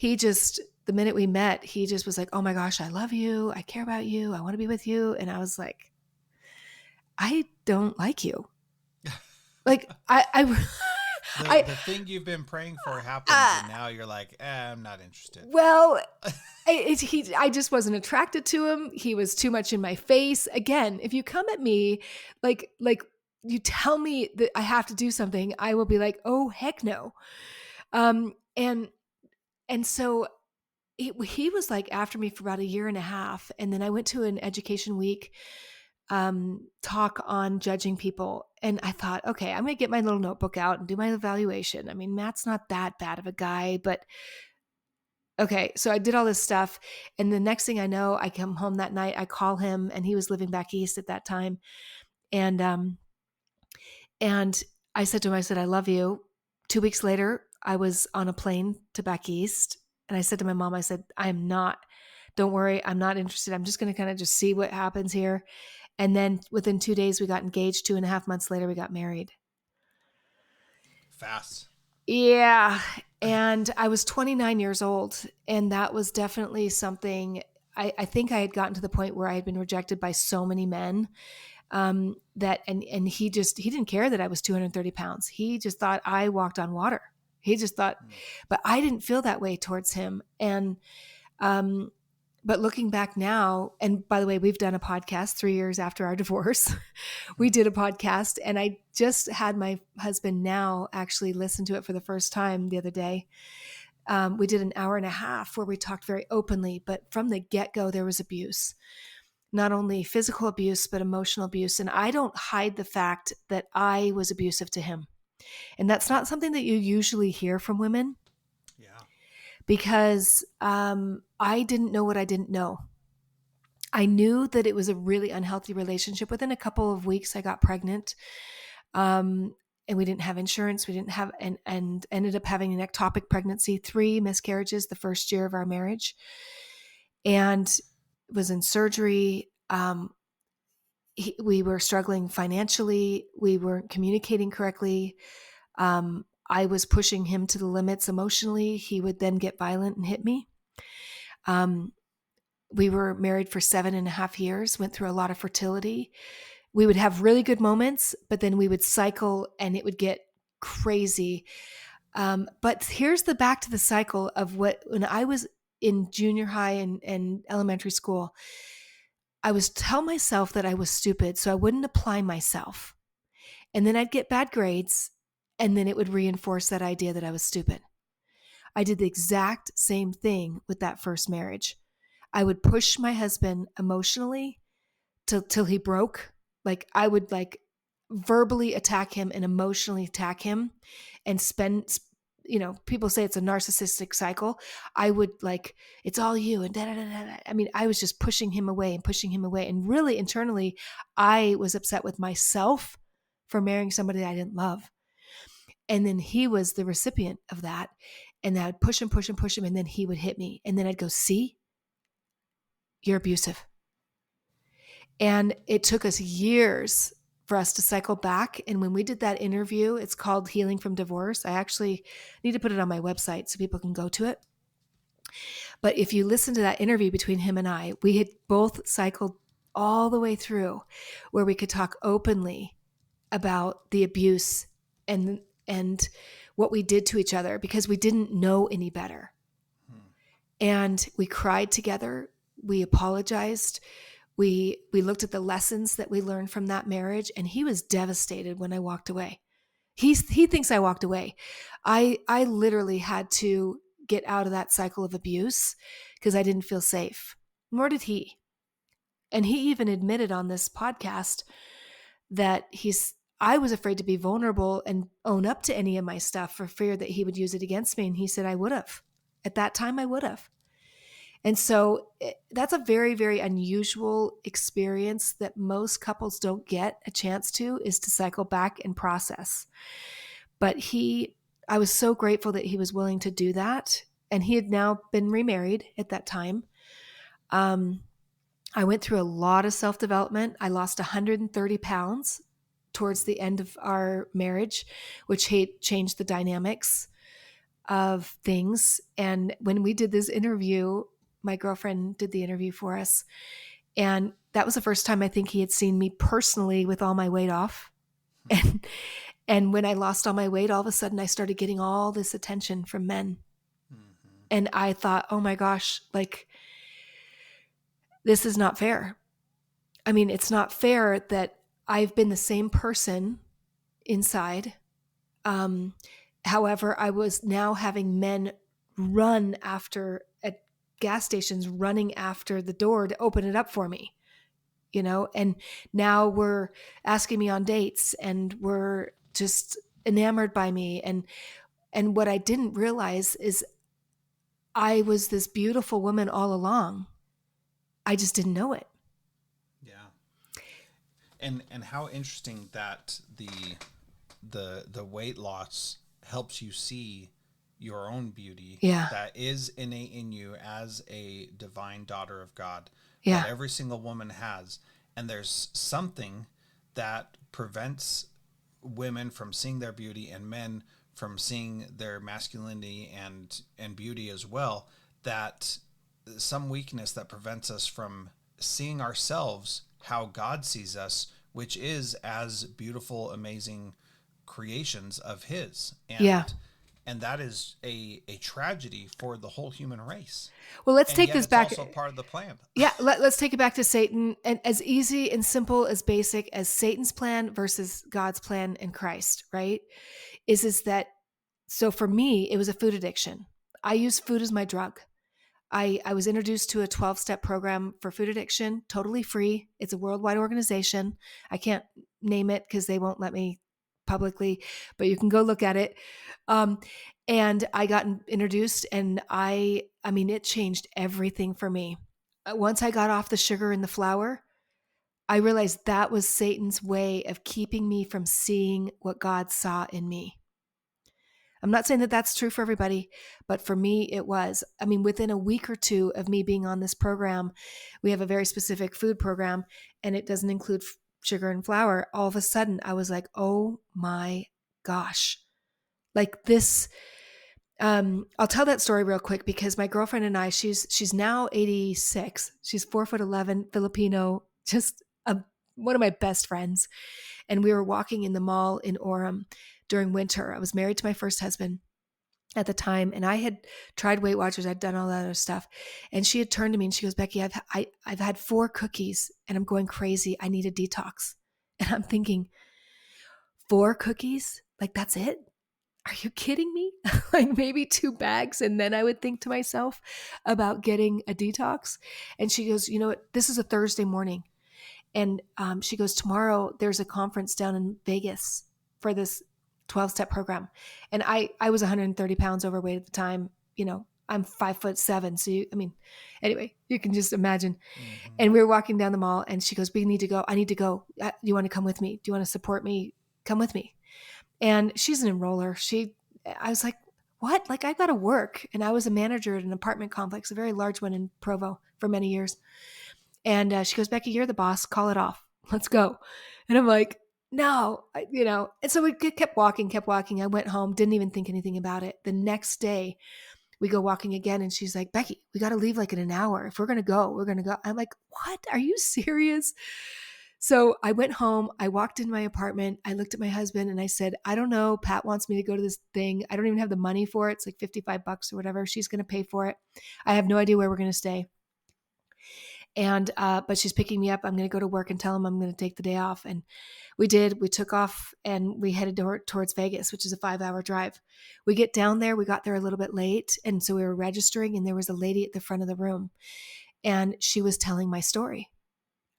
the minute we met, he just was like, oh my gosh, I love you. I care about you. I want to be with you. And I was like, I don't like you. Like, the thing you've been praying for happened, and now you're like, I'm not interested. Well, I just wasn't attracted to him. He was too much in my face. Again, if you come at me, like you tell me that I have to do something, I will be like, oh, heck no. And so he was like after me for about a year and a half. And then I went to an education week talk on judging people. And I thought, okay, I'm going to get my little notebook out and do my evaluation. I mean, Matt's not that bad of a guy, but okay. So I did all this stuff. And the next thing I know, I come home that night, I call him, and he was living back east at that time. And And I said to him, I said, I love you. 2 weeks later, I was on a plane to back east. And I said to my mom, I said, don't worry, I'm not interested. I'm just going to kind of just see what happens here. And then within 2 days, we got engaged. 2.5 months later, we got married. Fast. Yeah. And I was 29 years old. And that was definitely something. I think I had gotten to the point where I had been rejected by so many men that he didn't care that I was 230 pounds. He just thought I walked on water. He just thought, but I didn't feel that way towards him. And but looking back now, and by the way, we've done a podcast 3 years after our divorce. We did a podcast, and I just had my husband now actually listen to it for the first time the other day. We did an hour and a half where we talked very openly, but from the get-go, there was abuse. Not only physical abuse, but emotional abuse. And I don't hide the fact that I was abusive to him. And that's not something that you usually hear from women. Yeah. Because I didn't know what I didn't know. I knew that it was a really unhealthy relationship. Within a couple of weeks, I got pregnant. And we didn't have insurance. We didn't have, and ended up having an ectopic pregnancy, 3 miscarriages the first year of our marriage. And was in surgery. We were struggling financially. We weren't communicating correctly. I was pushing him to the limits emotionally. He would then get violent and hit me. We were married for 7.5 years, went through a lot of fertility. We would have really good moments, but then we would cycle and it would get crazy. But here's the back to the cycle of when I was in junior high and elementary school, I was tell myself that I was stupid, so I wouldn't apply myself. And then I'd get bad grades, and then it would reinforce that idea that I was stupid. I did the exact same thing with that first marriage. I would push my husband emotionally till he broke. Like I would verbally attack him and emotionally attack him and spend, people say it's a narcissistic cycle. I would it's all you and da da da da. I mean, I was just pushing him away. And really internally, I was upset with myself for marrying somebody I didn't love. And then he was the recipient of that. And I would push him. And then he would hit me. And then I'd go, see, you're abusive. And it took us years for us to cycle back. And when we did that interview, it's called Healing from Divorce. I actually need to put it on my website so people can go to it. But if you listen to that interview between him and I, we had both cycled all the way through where we could talk openly about the abuse and what we did to each other because we didn't know any better. And we cried together. We apologized. We looked at the lessons that we learned from that marriage, and he was devastated when I walked away. He thinks I walked away. I literally had to get out of that cycle of abuse because I didn't feel safe. Nor did he. And he even admitted on this podcast that I was afraid to be vulnerable and own up to any of my stuff for fear that he would use it against me. And he said, I would have. At that time, I would have. And so that's a very, very unusual experience that most couples don't get a chance to, is to cycle back and process. But I was so grateful that he was willing to do that. And he had now been remarried at that time. I went through a lot of self-development. I lost 130 pounds towards the end of our marriage, which changed the dynamics of things. And when we did this interview, my girlfriend did the interview for us. And that was the first time I think he had seen me personally with all my weight off. And when I lost all my weight, all of a sudden I started getting all this attention from men. Mm-hmm. And I thought, oh my gosh, this is not fair. I mean, it's not fair that I've been the same person inside. However, I was now having men run after at gas stations, running after the door to open it up for me, and now we're asking me on dates and we're just enamored by me. And what I didn't realize is I was this beautiful woman all along. I just didn't know it. Yeah. And how interesting that the the weight loss helps you see your own beauty Yeah. that is innate in you as a divine daughter of God that Yeah. every single woman has. And there's something that prevents women from seeing their beauty and men from seeing their masculinity and beauty as well, that some weakness that prevents us from seeing ourselves how God sees us, which is as beautiful, amazing creations of his. Yeah. And that is a tragedy for the whole human race. Well, let's And take yet this it's back. also part of the plan. Yeah, let's take it back to Satan. And as easy and simple, as basic as Satan's plan versus God's plan in Christ, right? Is that, so for me, it was a food addiction. I use food as my drug. I was introduced to a 12-step program for food addiction, totally free. It's a worldwide organization. I can't name it because they won't let me publicly, but you can go look at it. And I got introduced, and I mean, it changed everything for me. Once I got off the sugar and the flour, I realized that was Satan's way of keeping me from seeing what God saw in me. I'm not saying that that's true for everybody, but for me, it was. I mean, within a week or two of me being on this program, we have a very specific food program, and it doesn't include sugar and flour. All of a sudden, I was like, oh my gosh. Like this, I'll tell that story real quick because my girlfriend and I, she's now 86. She's 4'11", Filipino, just one of my best friends. And we were walking in the mall in Orem during winter. I was married to my first husband at the time, and I had tried Weight Watchers. I'd done all that other stuff. And she had turned to me and she goes, Becky, I've had 4 cookies and I'm going crazy. I need a detox. And I'm thinking, 4 cookies? Like, that's it? Are you kidding me? Like maybe 2 bags. And then I would think to myself about getting a detox. And she goes, you know what? This is a Thursday morning. And she goes, tomorrow there's a conference down in Vegas for this 12-step program. And I was 130 pounds overweight at the time. You know, I'm 5'7". So anyway, you can just imagine. Mm-hmm. And we were walking down the mall and she goes, we need to go. I need to go. Do you want to come with me? Do you want to support me? Come with me. And she's an enroller. I was like, what? Like, I got to work. And I was a manager at an apartment complex, a very large one in Provo for many years. And she goes, Becky, you're the boss. Call it off. Let's go. And I'm like, no, And so we kept walking. I went home, didn't even think anything about it. The next day, we go walking again. And she's like, Becky, we got to leave like in an hour. If we're going to go, we're going to go. I'm like, what? Are you serious? So I went home. I walked in my apartment. I looked at my husband and I said, I don't know. Pat wants me to go to this thing. I don't even have the money for it. It's like $55 or whatever. She's going to pay for it. I have no idea where we're going to stay. And, but she's picking me up. I'm going to go to work and tell him I'm going to take the day off. And we did. We took off and we headed towards Vegas, which is a 5-hour drive. We get down there. We got there a little bit late. And so we were registering and there was a lady at the front of the room and she was telling my story.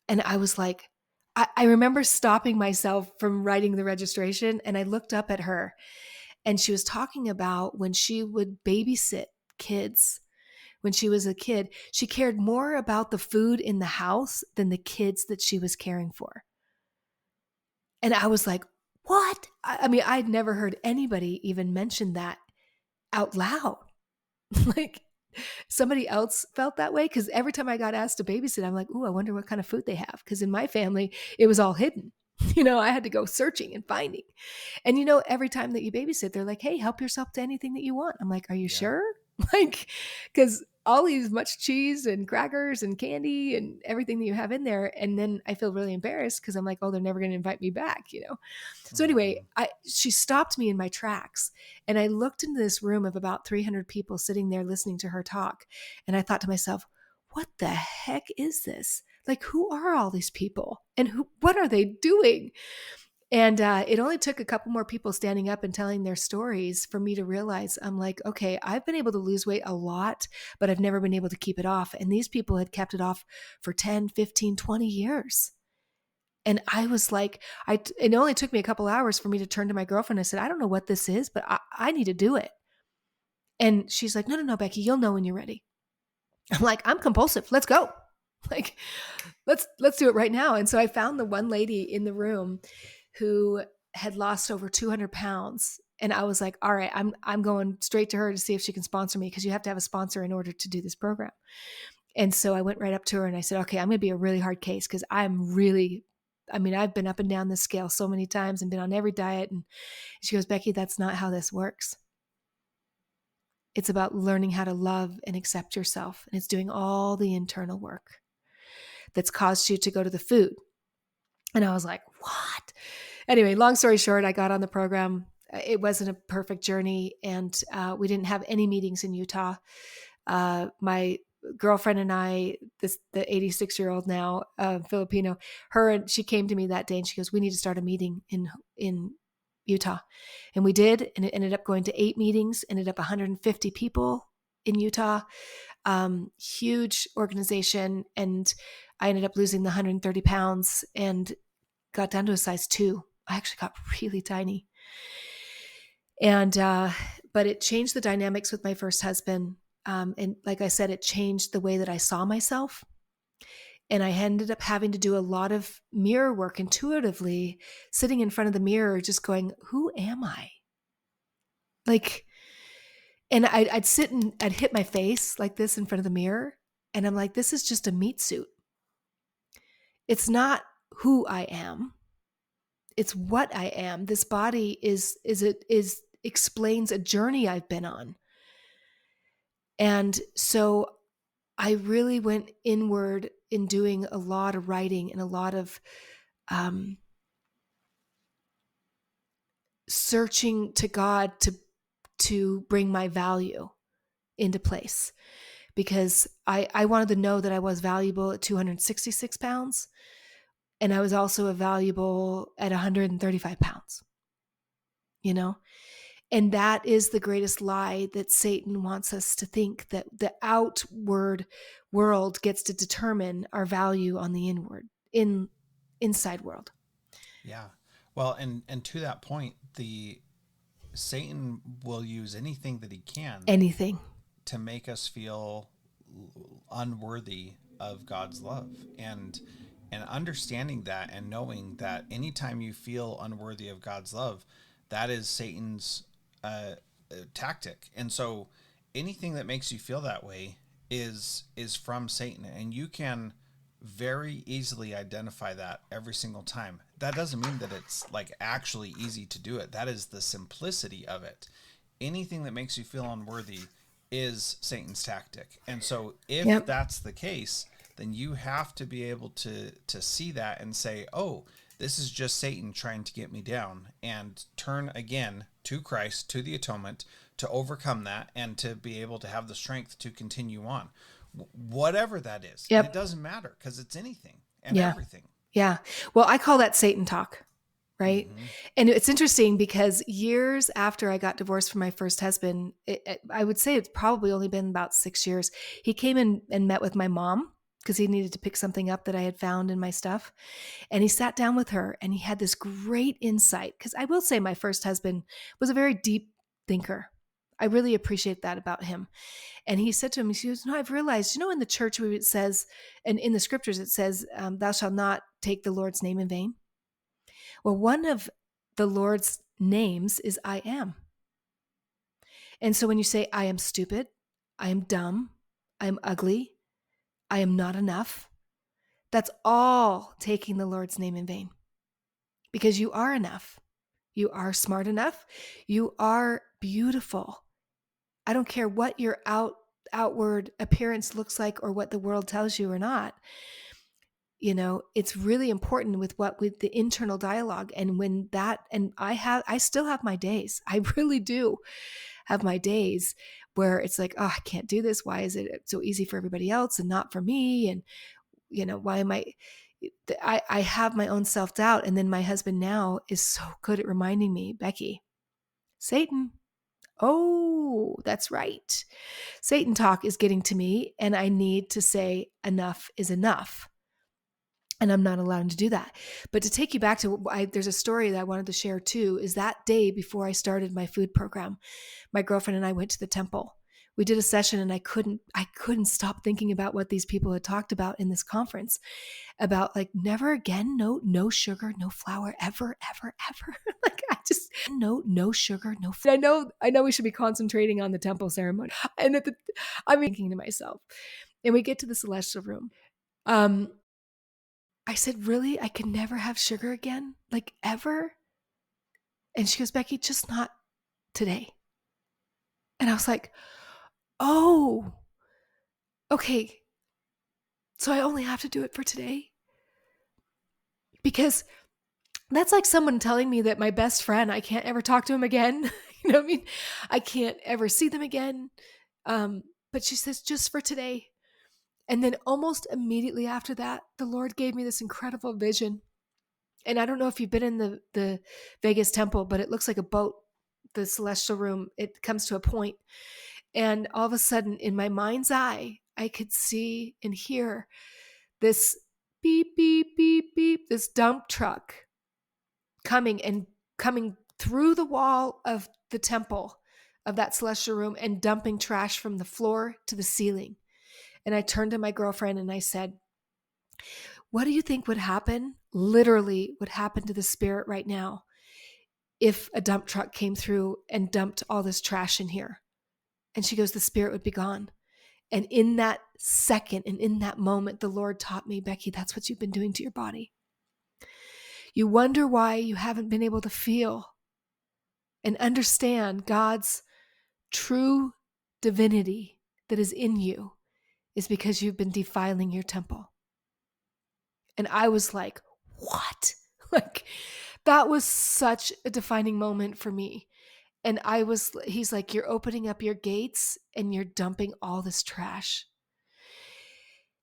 And I was like, I remember stopping myself from writing the registration and I looked up at her and she was talking about when she would babysit kids. When she was a kid, she cared more about the food in the house than the kids that she was caring for. And I was like, what? I mean, I'd never heard anybody even mention that out loud. Like somebody else felt that way. Because every time I got asked to babysit, I'm like, ooh, I wonder what kind of food they have. Because in my family, it was all hidden. I had to go searching and finding. And every time that you babysit, they're like, hey, help yourself to anything that you want. I'm like, are you sure? Like, because I'll eat as much cheese and crackers and candy and everything that you have in there. And then I feel really embarrassed because I'm like, oh, they're never going to invite me back, So anyway, she stopped me in my tracks and I looked into this room of about 300 people sitting there listening to her talk. And I thought to myself, what the heck is this? Like, who are all these people and what are they doing? And it only took a couple more people standing up and telling their stories for me to realize, I'm like, okay, I've been able to lose weight a lot, but I've never been able to keep it off. And these people had kept it off for 10, 15, 20 years. And I was like, it only took me a couple hours for me to turn to my girlfriend. I said, I don't know what this is, but I need to do it. And she's like, no, Becky, you'll know when you're ready. I'm like, I'm compulsive. Let's go. Like, let's do it right now. And so I found the one lady in the room who had lost over 200 pounds. And I was like, all right, I'm going straight to her to see if she can sponsor me, because you have to have a sponsor in order to do this program. And so I went right up to her and I said, okay, I'm going to be a really hard case, because I've been up and down this scale so many times and been on every diet. And she goes, Becky, that's not how this works. It's about learning how to love and accept yourself. And it's doing all the internal work that's caused you to go to the food. And I was like, what? Anyway, long story short, I got on the program. It wasn't a perfect journey, and we didn't have any meetings in Utah. My girlfriend and I, the 86-year-old now, Filipino, she came to me that day and she goes, we need to start a meeting in Utah. And we did, and it ended up going to 8 meetings, ended up 150 people in Utah, huge organization. And I ended up losing the 130 pounds and got down to a size 2. I actually got really tiny. And, but it changed the dynamics with my first husband. And like I said, it changed the way that I saw myself. And I ended up having to do a lot of mirror work intuitively, sitting in front of the mirror, just going, who am I? Like, and I'd sit and I'd hit my face like this in front of the mirror. And I'm like, this is just a meat suit. It's not who I am. It's what I am. This body explains a journey I've been on. And so I really went inward in doing a lot of writing and a lot of searching to God to bring my value into place, because I wanted to know that I was valuable at 266 pounds. And I was also valuable at 135 pounds, And that is the greatest lie that Satan wants us to think, that the outward world gets to determine our value on the inside world. Yeah. Well, and to that point, Satan will use anything that he can. Anything. To make us feel unworthy of God's love. And understanding that and knowing that anytime you feel unworthy of God's love, that is Satan's tactic. And so anything that makes you feel that way is from Satan, and you can very easily identify that every single time. That doesn't mean that it's like actually easy to do it. That is the simplicity of it. Anything that makes you feel unworthy is Satan's tactic. And so if that's the case, then you have to be able to see that and say, oh, this is just Satan trying to get me down, and turn again to Christ, to the atonement, to overcome that and to be able to have the strength to continue on. Whatever that is. It doesn't matter, because it's anything and everything. Yeah. Well, I call that Satan talk, right? Mm-hmm. And it's interesting because years after I got divorced from my first husband, I would say it's probably only been about 6 years, he came in and met with my mom, because he needed to pick something up that I had found in my stuff. And he sat down with her and he had this great insight. Because I will say my first husband was a very deep thinker. I really appreciate that about him. And he said to him, he goes, no, I've realized, in the church it says, and in the scriptures it says, thou shalt not take the Lord's name in vain. Well, one of the Lord's names is I am. And so when you say, I am stupid, I am dumb, I am ugly, I am not enough, that's all taking the Lord's name in vain. Because you are enough. You are smart enough. You are beautiful. I don't care what your outward appearance looks like or what the world tells you or not. It's really important with the internal dialogue. And when that, and I still have my days. I really do have my days where it's like, oh, I can't do this. Why is it so easy for everybody else and not for me? And, why am I have my own self-doubt. And then my husband now is so good at reminding me, Becky, Satan. Oh, that's right. Satan talk is getting to me, and I need to say enough is enough. And I'm not allowed to do that. But to take you back to, there's a story that I wanted to share too, is that day before I started my food program, my girlfriend and I went to the temple. We did a session and I couldn't stop thinking about what these people had talked about in this conference about like never again, no sugar, no flour, ever, ever, ever. Like I just no sugar, no. I know we should be concentrating on the temple ceremony, and I'm thinking to myself, and we get to the celestial room. I said, really, I can never have sugar again, like ever. And she goes, Becky, just not today. And I was like, oh, okay. So I only have to do it for today? Because that's like someone telling me that my best friend, I can't ever talk to him again. You know what I mean? I can't ever see them again. But she says, just for today. And then almost immediately after that, the Lord gave me this incredible vision. And I don't know if you've been in the Vegas temple, but it looks like a boat, the celestial room. It comes to a point. And all of a sudden, in my mind's eye, I could see and hear this beep, beep, beep, beep, this dump truck coming through the wall of the temple of that celestial room and dumping trash from the floor to the ceiling. And I turned to my girlfriend and I said, what do you think would happen? Literally would happen to the spirit right now if a dump truck came through and dumped all this trash in here? And she goes, the spirit would be gone. And in that second and in that moment, the Lord taught me, Becky, that's what you've been doing to your body. You wonder why you haven't been able to feel and understand God's true divinity that is in you is because you've been defiling your temple. And I was like, what? Like, that was such a defining moment for me. And he's like, you're opening up your gates and you're dumping all this trash.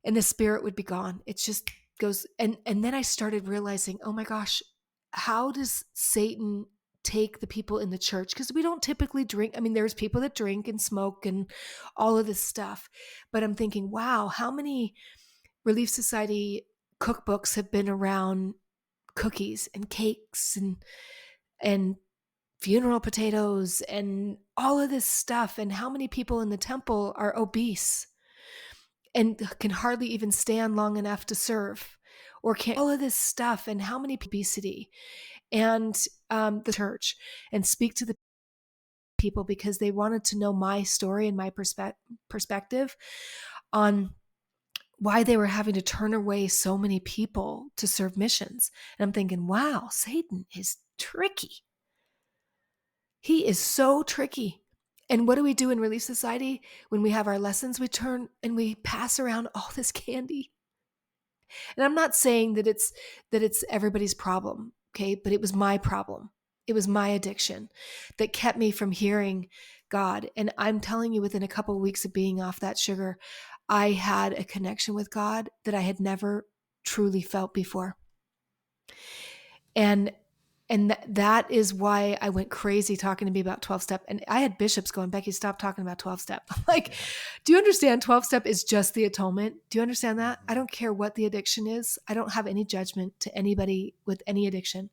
And the spirit would be gone. It just goes. And then I started realizing, oh my gosh, how does Satan take the people in the church? Because we don't typically drink. I mean, there's people that drink and smoke and all of this stuff. But I'm thinking, wow, how many Relief Society cookbooks have been around cookies and cakes and funeral potatoes and all of this stuff, and how many people in the temple are obese and can hardly even stand long enough to serve, or can't, all of this stuff, and how many obesity, and the church, and speak to the people because they wanted to know my story and my perspective on why they were having to turn away so many people to serve missions. And I'm thinking, wow, Satan is tricky. He is so tricky. And what do we do in Relief Society? When we have our lessons, we turn and we pass around all this candy. And I'm not saying that it's everybody's problem, okay? But it was my problem. It was my addiction that kept me from hearing God. And I'm telling you, within a couple of weeks of being off that sugar, I had a connection with God that I had never truly felt before. And that is why I went crazy talking to me about 12-step. And I had bishops going, Becky, stop talking about 12-step. I'm like, do you understand 12-step is just the atonement? Do you understand that? I don't care what the addiction is. I don't have any judgment to anybody with any addiction,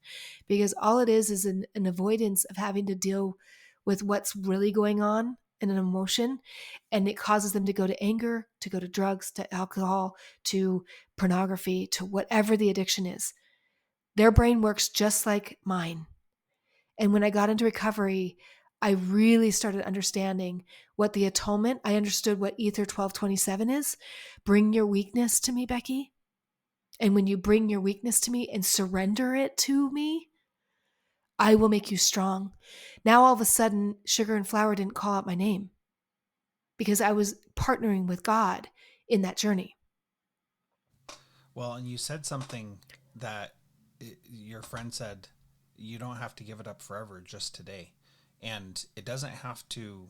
because all it is an avoidance of having to deal with what's really going on in an emotion. And it causes them to go to anger, to go to drugs, to alcohol, to pornography, to whatever the addiction is. Their brain works just like mine. And when I got into recovery, I really started understanding what the atonement, I understood what Ether 1227 is. Bring your weakness to me, Becky. And when you bring your weakness to me and surrender it to me, I will make you strong. Now, all of a sudden, sugar and flour didn't call out my name because I was partnering with God in that journey. Well, and you said something that your friend said, you don't have to give it up forever, just today. And it doesn't have to,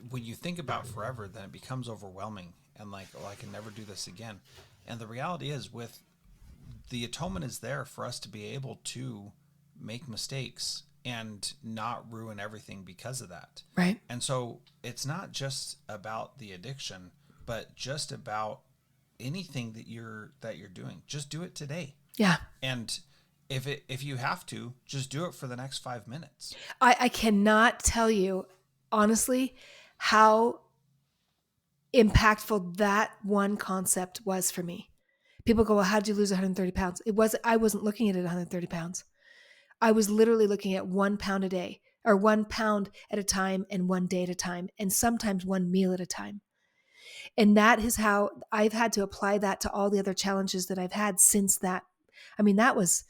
when you think about forever, then it becomes overwhelming and like, oh, I can never do this again. And the reality is, with the atonement is there for us to be able to make mistakes and not ruin everything because of that. Right. And so it's not just about the addiction, but just about anything that you're doing. Just do it today. Yeah. And if you have to, just do it for the next 5 minutes. I cannot tell you honestly how impactful that one concept was for me. People go, well, how did you lose 130 pounds? I wasn't looking at it 130 pounds. I was literally looking at 1 pound a day, or 1 pound at a time, and 1 day at a time, and sometimes 1 meal at a time. And that is how I've had to apply that to all the other challenges that I've had since that. I mean, that was,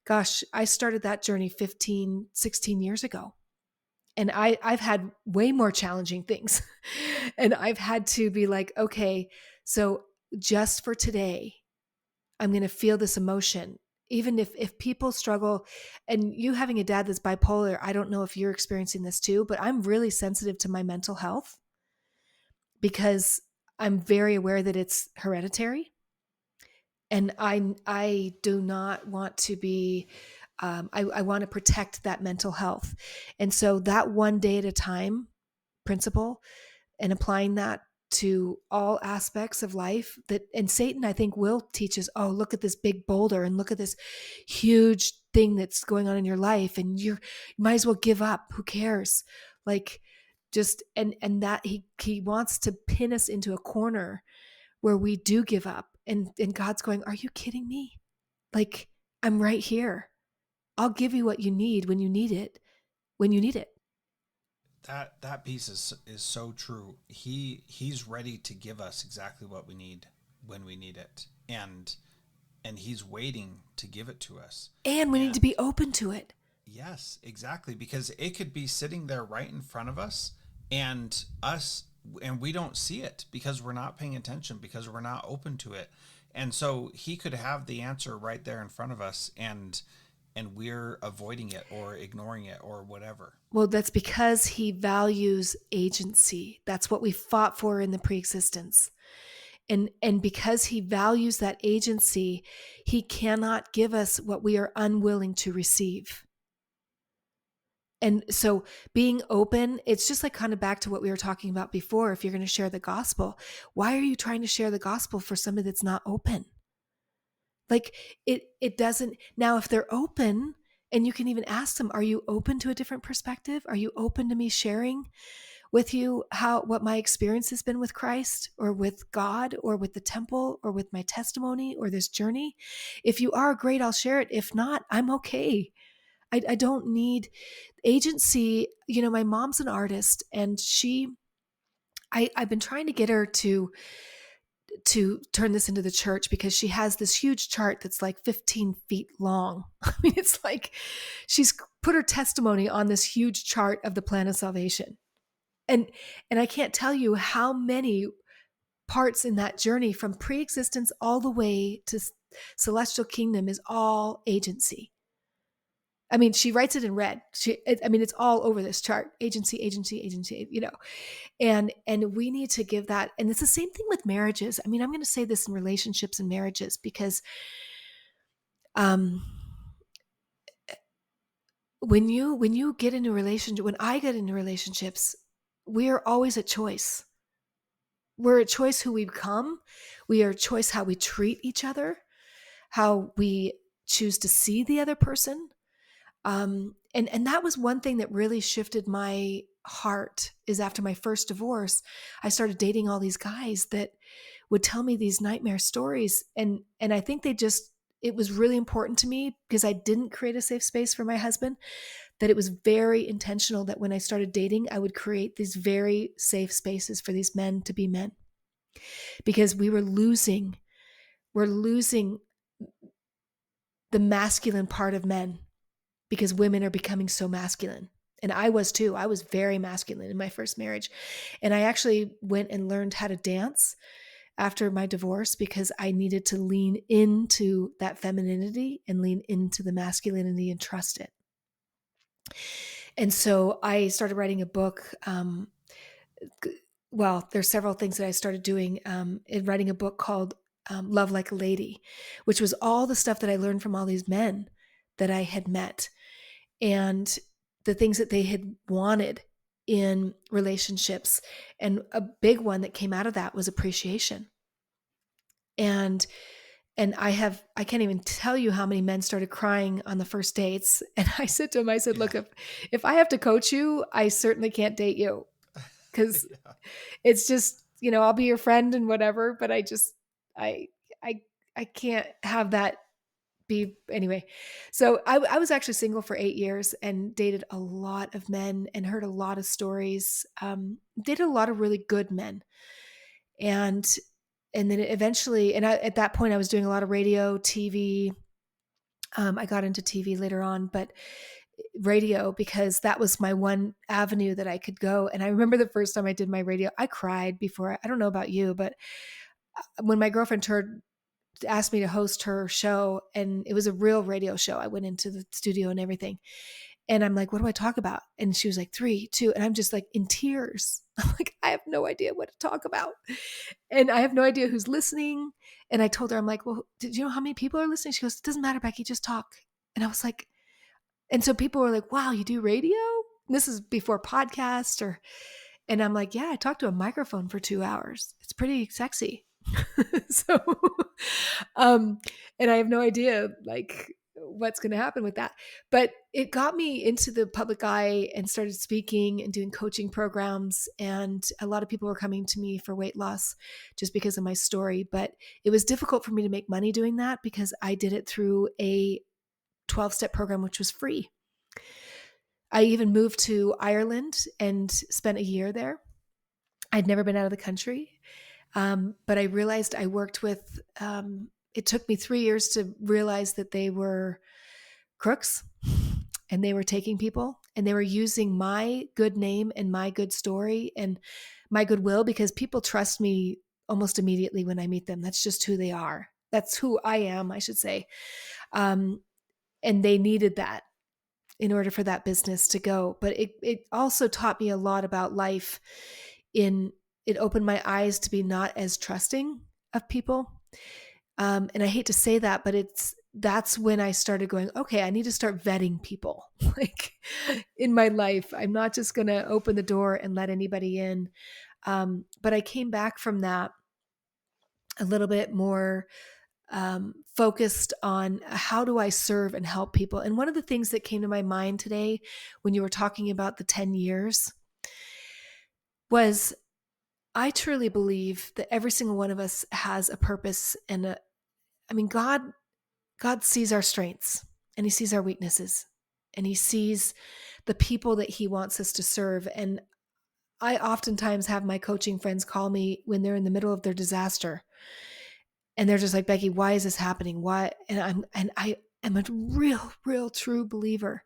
gosh, I started that journey 15, 16 years ago. And I've had way more challenging things. And I've had to be like, okay, so just for today, I'm going to feel this emotion. Even if people struggle, and you having a dad that's bipolar, I don't know if you're experiencing this too, but I'm really sensitive to my mental health because I'm very aware that it's hereditary. And I do not want to be, I want to protect that mental health. And so that 1 day at a time principle and applying that to all aspects of life, that, and Satan, I think, will teach us, oh, look at this big boulder and look at this huge thing that's going on in your life. And you might as well give up. Who cares? Like, just, and that he wants to pin us into a corner where we do give up. And God's going, are you kidding me? Like, I'm right here. I'll give you what you need when you need it, when you need it. That piece is so true. He's ready to give us exactly what we need when we need it, and he's waiting to give it to us. And we need to be open to it. Yes, exactly, because it could be sitting there right in front of us, and we don't see it because we're not paying attention, because we're not open to it. And so he could have the answer right there in front of us, and we're avoiding it or ignoring it or whatever. Well, that's because he values agency. That's what we fought for in the preexistence. And because he values that agency, he cannot give us what we are unwilling to receive. And so being open, it's just like kind of back to what we were talking about before. If you're going to share the gospel, why are you trying to share the gospel for somebody that's not open? Like, it doesn't. Now, if they're open, and you can even ask them, are you open to a different perspective? Are you open to me sharing with you what my experience has been with Christ, or with God, or with the temple, or with my testimony, or this journey? If you are, great, I'll share it. If not, I'm okay. I don't need agency. You know, my mom's an artist, and I've been trying to get her to turn this into the church, because she has this huge chart that's like 15 feet long. I mean, it's like she's put her testimony on this huge chart of the plan of salvation. And I can't tell you how many parts in that journey from pre-existence all the way to celestial kingdom is all agency. I mean, she writes it in red. It's all over this chart. Agency, agency, agency, you know. And we need to give that. And it's the same thing with marriages. I mean, I'm going to say this in relationships and marriages, because when you get into a relationship, when I get into relationships, we are always a choice. We're a choice who we become. We are a choice how we treat each other, how we choose to see the other person. And that was one thing that really shifted my heart, is after my first divorce, I started dating all these guys that would tell me these nightmare stories. And I think it was really important to me, because I didn't create a safe space for my husband, that it was very intentional that when I started dating, I would create these very safe spaces for these men to be men, because we're losing the masculine part of men, because women are becoming so masculine. And I was too. I was very masculine in my first marriage. And I actually went and learned how to dance after my divorce, because I needed to lean into that femininity and lean into the masculinity and trust it. And so I started writing a book. Well, there's several things that I started doing, in writing a book called Love Like a Lady, which was all the stuff that I learned from all these men that I had met, and the things that they had wanted in relationships. And a big one that came out of that was appreciation. And And I can't even tell you how many men started crying on the first dates. And I said to him, I said, Yeah. look, if I have to coach you, I certainly can't date you, because Yeah. it's just, I'll be your friend and whatever, but I, I, I can't have that be anyway. So I was actually single for 8 years and dated a lot of men and heard a lot of stories. Dated a lot of really good men. And then eventually, at that point I was doing a lot of radio, TV. I got into TV later on, but radio, because that was my one avenue that I could go. And I remember the first time I did my radio, I cried before. I don't know about you, but when my girlfriend asked me to host her show, and it was a real radio show, I went into the studio and everything. And I'm like, what do I talk about? And she was like, 3, 2. And I'm just like in tears. I'm like, I have no idea what to talk about. And I have no idea who's listening. And I told her, I'm like, well, did you know how many people are listening? She goes, it doesn't matter, Becky, just talk. And I was like, and so people were like, wow, you do radio? And this is before podcast and I'm like, yeah, I talked to a microphone for 2 hours. It's pretty sexy. So, um, and I have no idea like what's going to happen with that, but it got me into the public eye and started speaking and doing coaching programs. And a lot of people were coming to me for weight loss just because of my story. But it was difficult for me to make money doing that because I did it through a 12-step program, which was free. I even moved to Ireland and spent a year there. I'd never been out of the country. But I realized I worked with, it took me 3 years to realize that they were crooks and they were taking people and they were using my good name and my good story and my goodwill, because people trust me almost immediately when I meet them. That's just who they are. That's who I am, I should say. And they needed that in order for that business to go. But it also taught me a lot about life. It opened my eyes to be not as trusting of people. And I hate to say that, but that's when I started going, okay, I need to start vetting people like in my life. I'm not just going to open the door and let anybody in. But I came back from that a little bit more focused on how do I serve and help people. And one of the things that came to my mind today when you were talking about the 10 years was, I truly believe that every single one of us has a purpose and God sees our strengths and he sees our weaknesses and he sees the people that he wants us to serve. And I oftentimes have my coaching friends call me when they're in the middle of their disaster and they're just like, Becky, why is this happening? Why? And I am a real true believer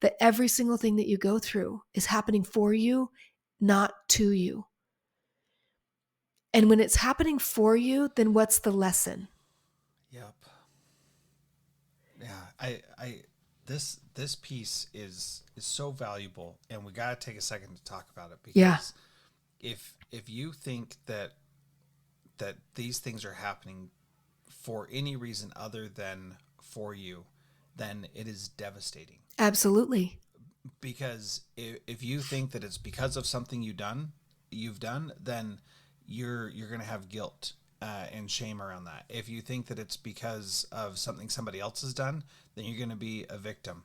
that every single thing that you go through is happening for you, not to you. And when it's happening for you, then what's the lesson? Yep. Yeah. This piece is so valuable, and we got to take a second to talk about it, Yeah, because if you think that these things are happening for any reason other than for you, then it is devastating. absolutely. Because if you think that it's because of something you've done, then you're going to have guilt and shame around that. If you think that it's because of something somebody else has done, then you're going to be a victim.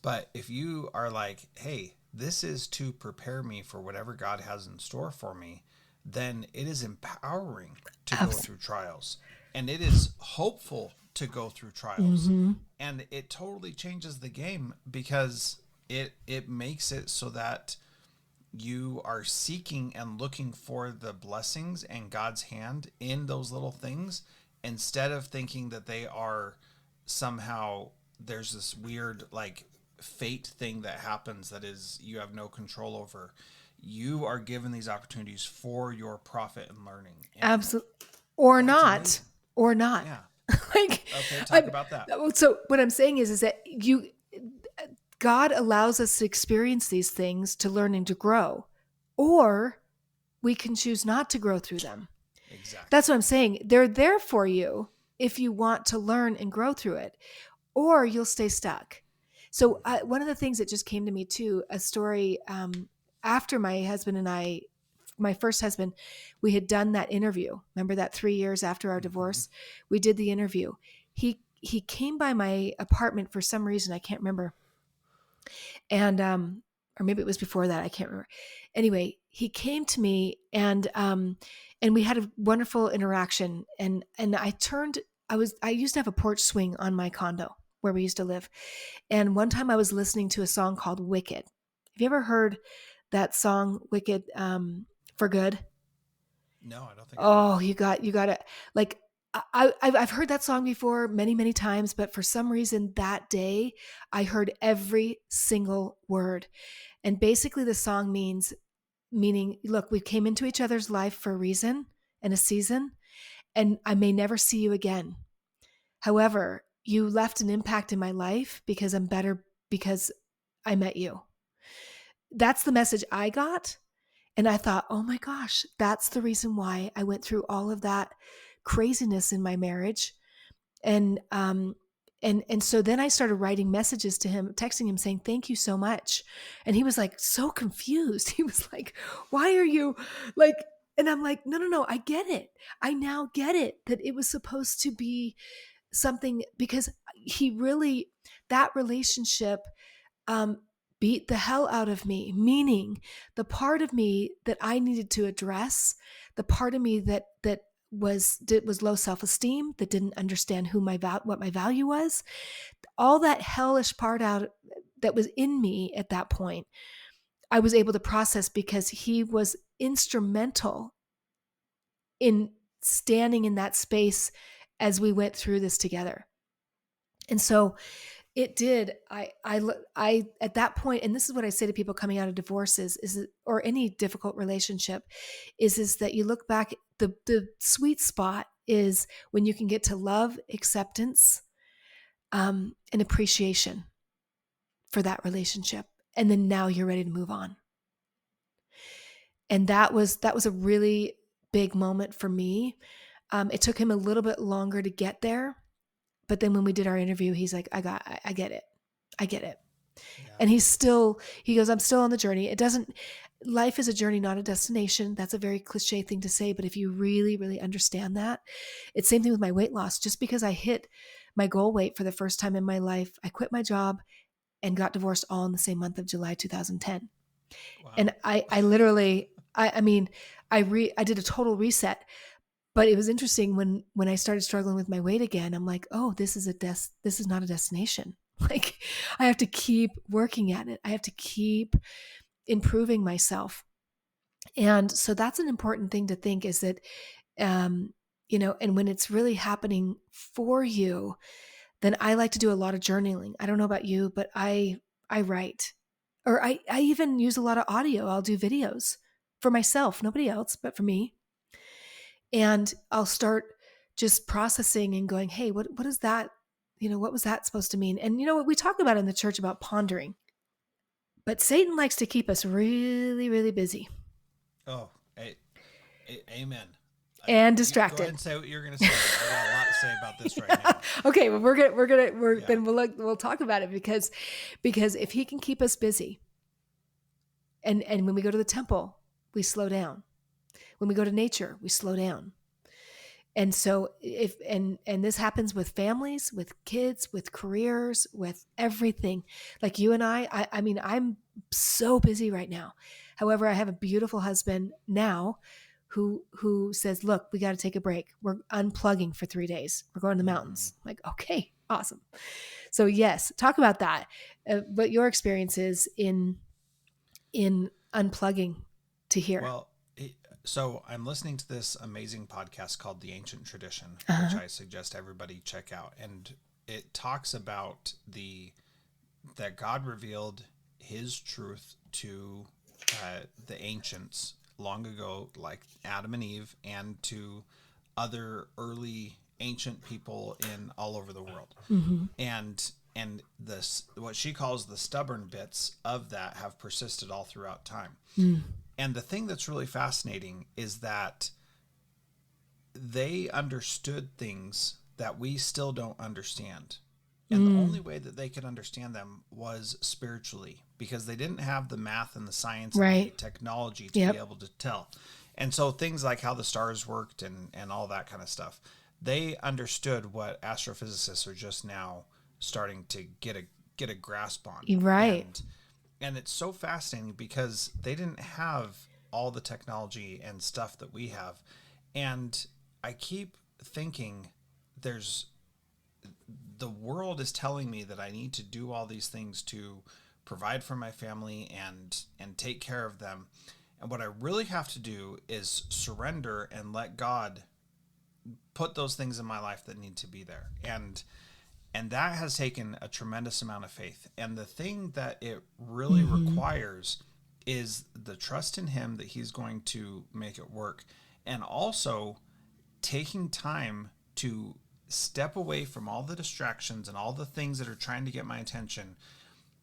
But if you are like, hey, this is to prepare me for whatever God has in store for me, then it is empowering to go through trials. And it is hopeful to go through trials. Mm-hmm. And it totally changes the game, because it makes it so that you are seeking and looking for the blessings and God's hand in those little things, instead of thinking that they are somehow, there's this weird like fate thing that happens that is you have no control over. You are given these opportunities for your profit and learning. And Absolutely. Or that's not. amazing. Or not. Yeah. Like, Okay, talk about that. So what I'm saying is that God allows us to experience these things to learn and to grow, or we can choose not to grow through them. Exactly. That's what I'm saying. They're there for you if you want to learn and grow through it, or you'll stay stuck. So one of the things that just came to me too, a story after my husband and I my first husband, we had done that interview. Remember that 3 years after our divorce, we did the interview. He came by my apartment for some reason. I can't remember. And, or maybe it was before that. I can't remember. Anyway, he came to me and we had a wonderful interaction, and I used to have a porch swing on my condo where we used to live. And one time I was listening to a song called Wicked. Have you ever heard that song, Wicked, for Good? No, I don't think. Oh, you got it. Like, I've heard that song before many, many times, but for some reason that day I heard every single word. And basically the song meaning, look, we came into each other's life for a reason and a season, and I may never see you again. However, you left an impact in my life because I'm better because I met you. That's the message I got. And I thought, oh my gosh, that's the reason why I went through all of that craziness in my marriage. And so then I started writing messages to him, texting him saying, thank you so much. And he was like, so confused. He was like, why are you like, and I'm like, no, I get it. I now get it, that it was supposed to be something, because that relationship, beat the hell out of me, meaning the part of me that I needed to address, the part of me that was low self-esteem, that didn't understand what my value was, all that hellish part out that was in me at that point, I was able to process because he was instrumental in standing in that space as we went through this together. And so it did. I at that point, and this is what I say to people coming out of divorces, or any difficult relationship, is that you look back. The sweet spot is when you can get to love, acceptance, and appreciation for that relationship, and then now you're ready to move on. And that was a really big moment for me. It took him a little bit longer to get there. But then when we did our interview, he's like, I get it. Yeah. And he goes, I'm still on the journey. Life is a journey, not a destination. That's a very cliche thing to say. But if you really, really understand that, it's the same thing with my weight loss. Just because I hit my goal weight for the first time in my life, I quit my job and got divorced all in the same month of July, 2010. Wow. And I literally, I did a total reset. But it was interesting when I started struggling with my weight again, I'm like, oh, this is not a destination. Like, I have to keep working at it. I have to keep improving myself. And so that's an important thing to think, is that, and when it's really happening for you, then I like to do a lot of journaling. I don't know about you, but I write, or I even use a lot of audio. I'll do videos for myself, nobody else, but for me. And I'll start just processing and going, hey, what is that? What was that supposed to mean? And we talk about in the church about pondering, but Satan likes to keep us really, really busy. Oh, amen. And distracted. Go ahead and say what you're going to say. I got a lot to say about this right now. Okay, well, then we'll talk about it, because if he can keep us busy, and when we go to the temple, we slow down. When we go to nature, we slow down. And so and this happens with families, with kids, with careers, with everything. Like you and I mean, I'm so busy right now. However, I have a beautiful husband now who says, look, we got to take a break. We're unplugging for 3 days. We're going to the mountains. I'm like, okay, awesome. So yes, talk about that. What your experience is in unplugging to hear. Well, so I'm listening to this amazing podcast called The Ancient Tradition, which I suggest everybody check out. And it talks about that God revealed his truth to the ancients long ago, like Adam and Eve, and to other early ancient people in all over the world. Mm-hmm. And this, what she calls the stubborn bits of that, have persisted all throughout time. Mm. And the thing that's really fascinating is that they understood things that we still don't understand. And the only way that they could understand them was spiritually, because they didn't have the math and the science and the technology to be able to tell. And so things like how the stars worked and all that kind of stuff, they understood what astrophysicists are just now starting to get a grasp on. Right. And it's so fascinating because they didn't have all the technology and stuff that we have. And I keep thinking the world is telling me that I need to do all these things to provide for my family and take care of them. And what I really have to do is surrender and let God put those things in my life that need to be there. And that has taken a tremendous amount of faith. And the thing that it really requires is the trust in him that he's going to make it work. And also taking time to step away from all the distractions and all the things that are trying to get my attention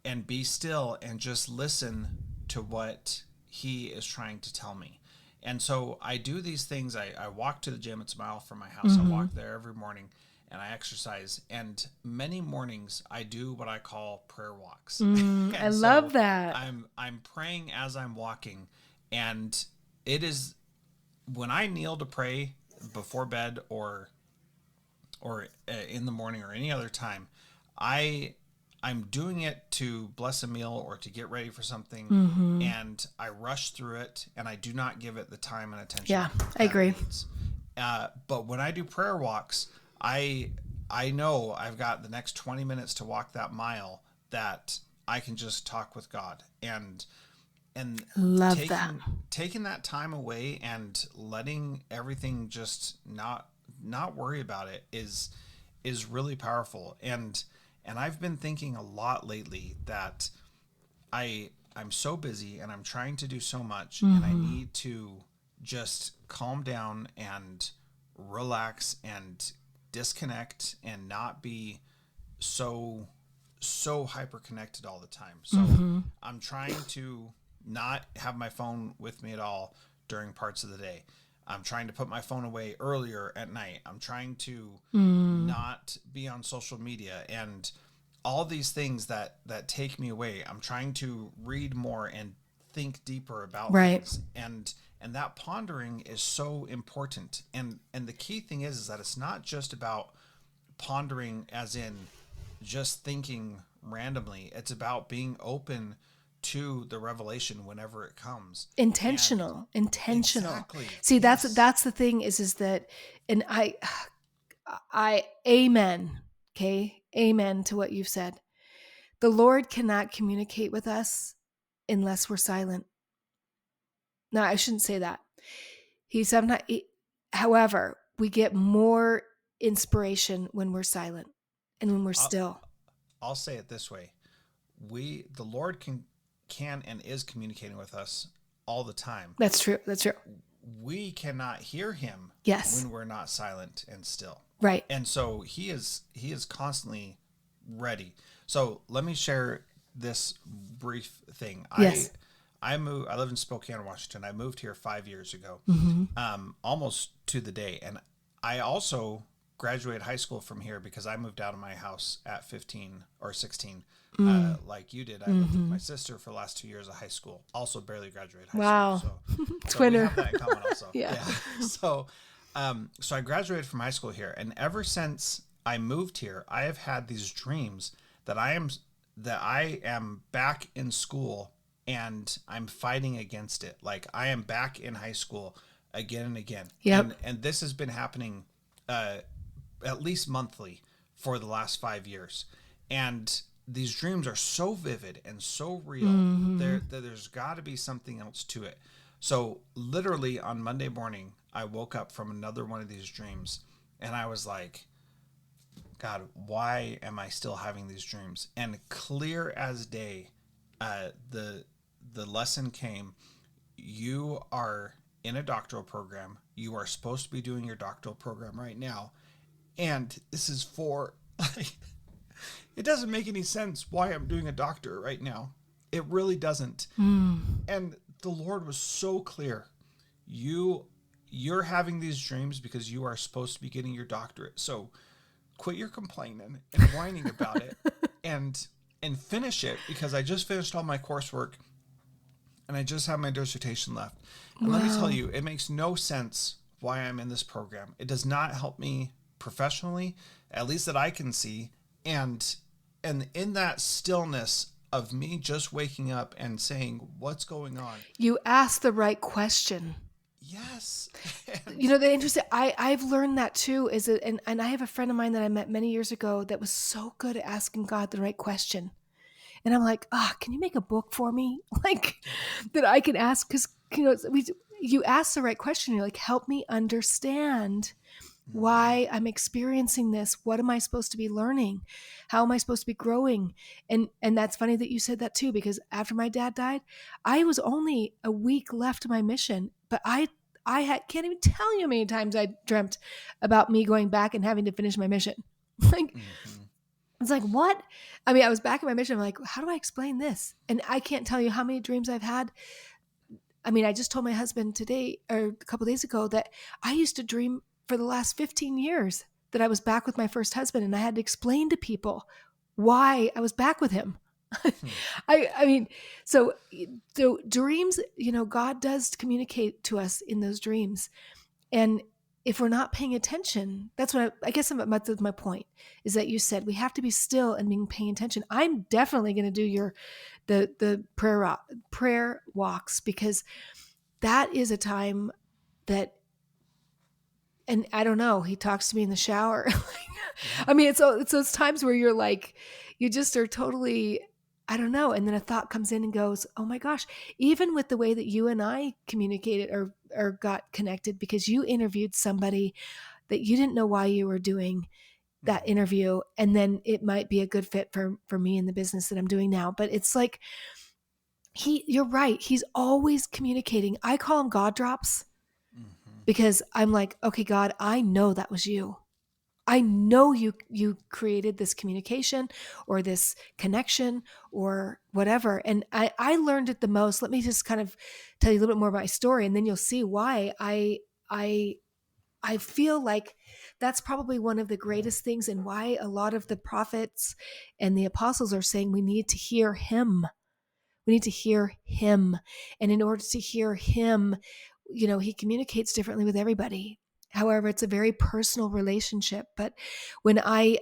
and be still and just listen to what he is trying to tell me. And so I do these things. I walk to the gym. It's a mile from my house. I walk there every morning and I exercise. And many mornings I do what I call prayer walks. I love that. I'm praying as I'm walking. And it is when I kneel to pray before bed or in the morning or any other time, I'm doing it to bless a meal or to get ready for something, and I rush through it and I do not give it the time and attention. Yeah, I agree. But when I do prayer walks, I know I've got the next 20 minutes to walk that mile that I can just talk with God and love taking that time away and letting everything just not worry about it is really powerful. And I've been thinking a lot lately that I'm so busy and I'm trying to do so much and I need to just calm down and relax and disconnect and not be so hyper connected all the time. So I'm trying to not have my phone with me at all during parts of the day. I'm trying to put my phone away earlier at night. I'm trying to not be on social media and all these things that take me away. I'm trying to read more and think deeper about things. And that pondering is so important. And the key thing is that it's not just about pondering as in just thinking randomly. It's about being open to the revelation whenever it comes. Intentional. Exactly. See, that's the thing is that, and I amen. Okay. Amen to what you've said. The Lord cannot communicate with us unless we're silent. No, I shouldn't say that. However, we get more inspiration when we're silent and when we're still. I'll say it this way. The Lord can and is communicating with us all the time. That's true. We cannot hear him when we're not silent and still. Right. And so he is constantly ready. So let me share this brief thing. Yes. I live in Spokane, Washington. I moved here 5 years ago, almost to the day. And I also graduated high school from here because I moved out of my house at 15 or 16, like you did. I lived with my sister for the last 2 years of high school. Also barely graduated high school. So we have that in common also. Yeah. So I graduated from high school here. And ever since I moved here, I have had these dreams that I am back in school and I'm fighting against it. Like I am back in high school again and again. Yep. And this has been happening at least monthly for the last 5 years. And these dreams are so vivid and so real. There's got to be something else to it. So literally on Monday morning, I woke up from another one of these dreams and I was like, God, why am I still having these dreams? And clear as day, the lesson came. You are in a doctoral program. You are supposed to be doing your doctoral program right now. And this is for, it doesn't make any sense why I'm doing a doctorate right now. It really doesn't. And the Lord was so clear. You're having these dreams because you are supposed to be getting your doctorate. So quit your complaining and whining about it and finish it, because I just finished all my coursework and I just have my dissertation left. And let me tell you, it makes no sense why I'm in this program. It does not help me professionally, at least that I can see. And in that stillness of me just waking up and saying, what's going on? You asked the right question. Yes. The interesting, I've learned that too, and I have a friend of mine that I met many years ago that was so good at asking God the right question. And I'm like, can you make a book for me? Like that I can ask, because, you ask the right question. You're like, help me understand why I'm experiencing this. What am I supposed to be learning? How am I supposed to be growing? And that's funny that you said that too, because after my dad died, I was only a week left of my mission, but I can't even tell you how many times I dreamt about me going back and having to finish my mission. Like, it's like, what? I mean, I was back in my mission. I'm like, how do I explain this? And I can't tell you how many dreams I've had. I mean, I just told my husband today, or a couple of days ago, that I used to dream for the last 15 years that I was back with my first husband, and I had to explain to people why I was back with him. I mean, so dreams, God does communicate to us in those dreams. And if we're not paying attention, that's what I guess that's my point, is that you said we have to be still and being paying attention. I'm definitely going to do the prayer walks, because that is a time that, and I don't know, he talks to me in the shower. I mean, it's those times where you're like, you just are totally, I don't know. And then a thought comes in and goes, oh my gosh, even with the way that you and I communicated or got connected, because you interviewed somebody that you didn't know why you were doing that interview. And then it might be a good fit for me in the business that I'm doing now. But it's like, you're right. He's always communicating. I call him God drops, because I'm like, okay, God, I know that was you. I know you created this communication or this connection or whatever. And I learned it the most. Let me just kind of tell you a little bit more about my story, and then you'll see why I feel like that's probably one of the greatest things, and why a lot of the prophets and the apostles are saying we need to hear him. We need to hear him. And in order to hear him, he communicates differently with everybody. However, it's a very personal relationship. But when I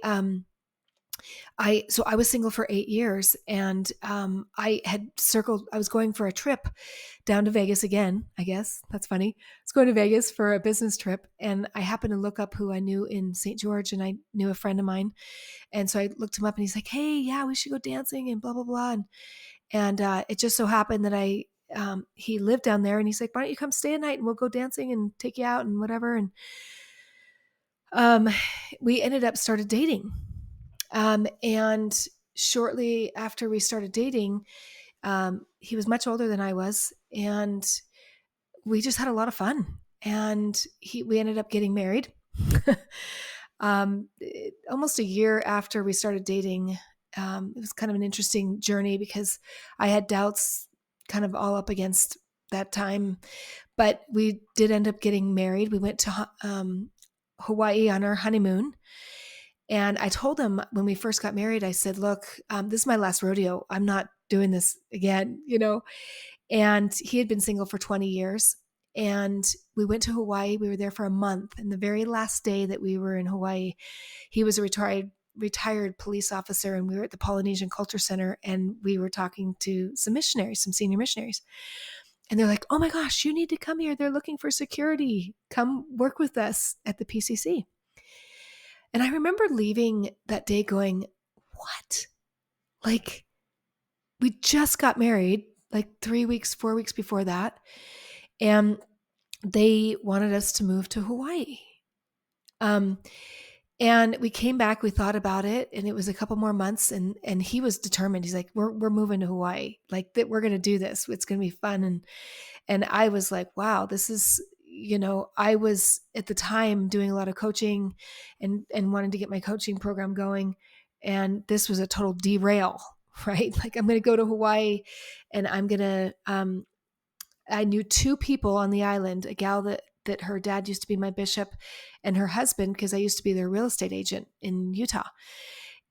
was single for 8 years, and I was going for a trip down to Vegas again, I guess. That's funny. I was going to Vegas for a business trip, and I happened to look up who I knew in St. George, and I knew a friend of mine. And so I looked him up, and he's like, hey, yeah, we should go dancing and blah, blah, blah. And it just so happened that he lived down there, and he's like, why don't you come stay a night and we'll go dancing and take you out and whatever. And we ended up started dating. And shortly after we started dating, he was much older than I was, and we just had a lot of fun. And we ended up getting married. Almost a year after we started dating. It was kind of an interesting journey, because I had doubts kind of all up against that time, but we did end up getting married. We went to Hawaii on our honeymoon. And I told him when we first got married, I said, look, this is my last rodeo. I'm not doing this again, And he had been single for 20 years. And we went to Hawaii. We were there for a month. And the very last day that we were in Hawaii, he was a retired police officer, and we were at the Polynesian Culture Center, and we were talking to some senior missionaries. And they're like, oh my gosh, you need to come here. They're looking for security. Come work with us at the PCC. And I remember leaving that day going, what? Like, we just got married like 4 weeks before that. And they wanted us to move to Hawaii. And we came back, we thought about it, and it was a couple more months, and he was determined. He's like, we're moving to Hawaii, like that. We're going to do this. It's going to be fun. And I was like, wow, this is, I was at the time doing a lot of coaching and wanted to get my coaching program going. And this was a total derail, right? Like, I'm going to go to Hawaii, and I'm going to, I knew 2 people on the island, a gal that that her dad used to be my bishop and her husband, because I used to be their real estate agent in Utah.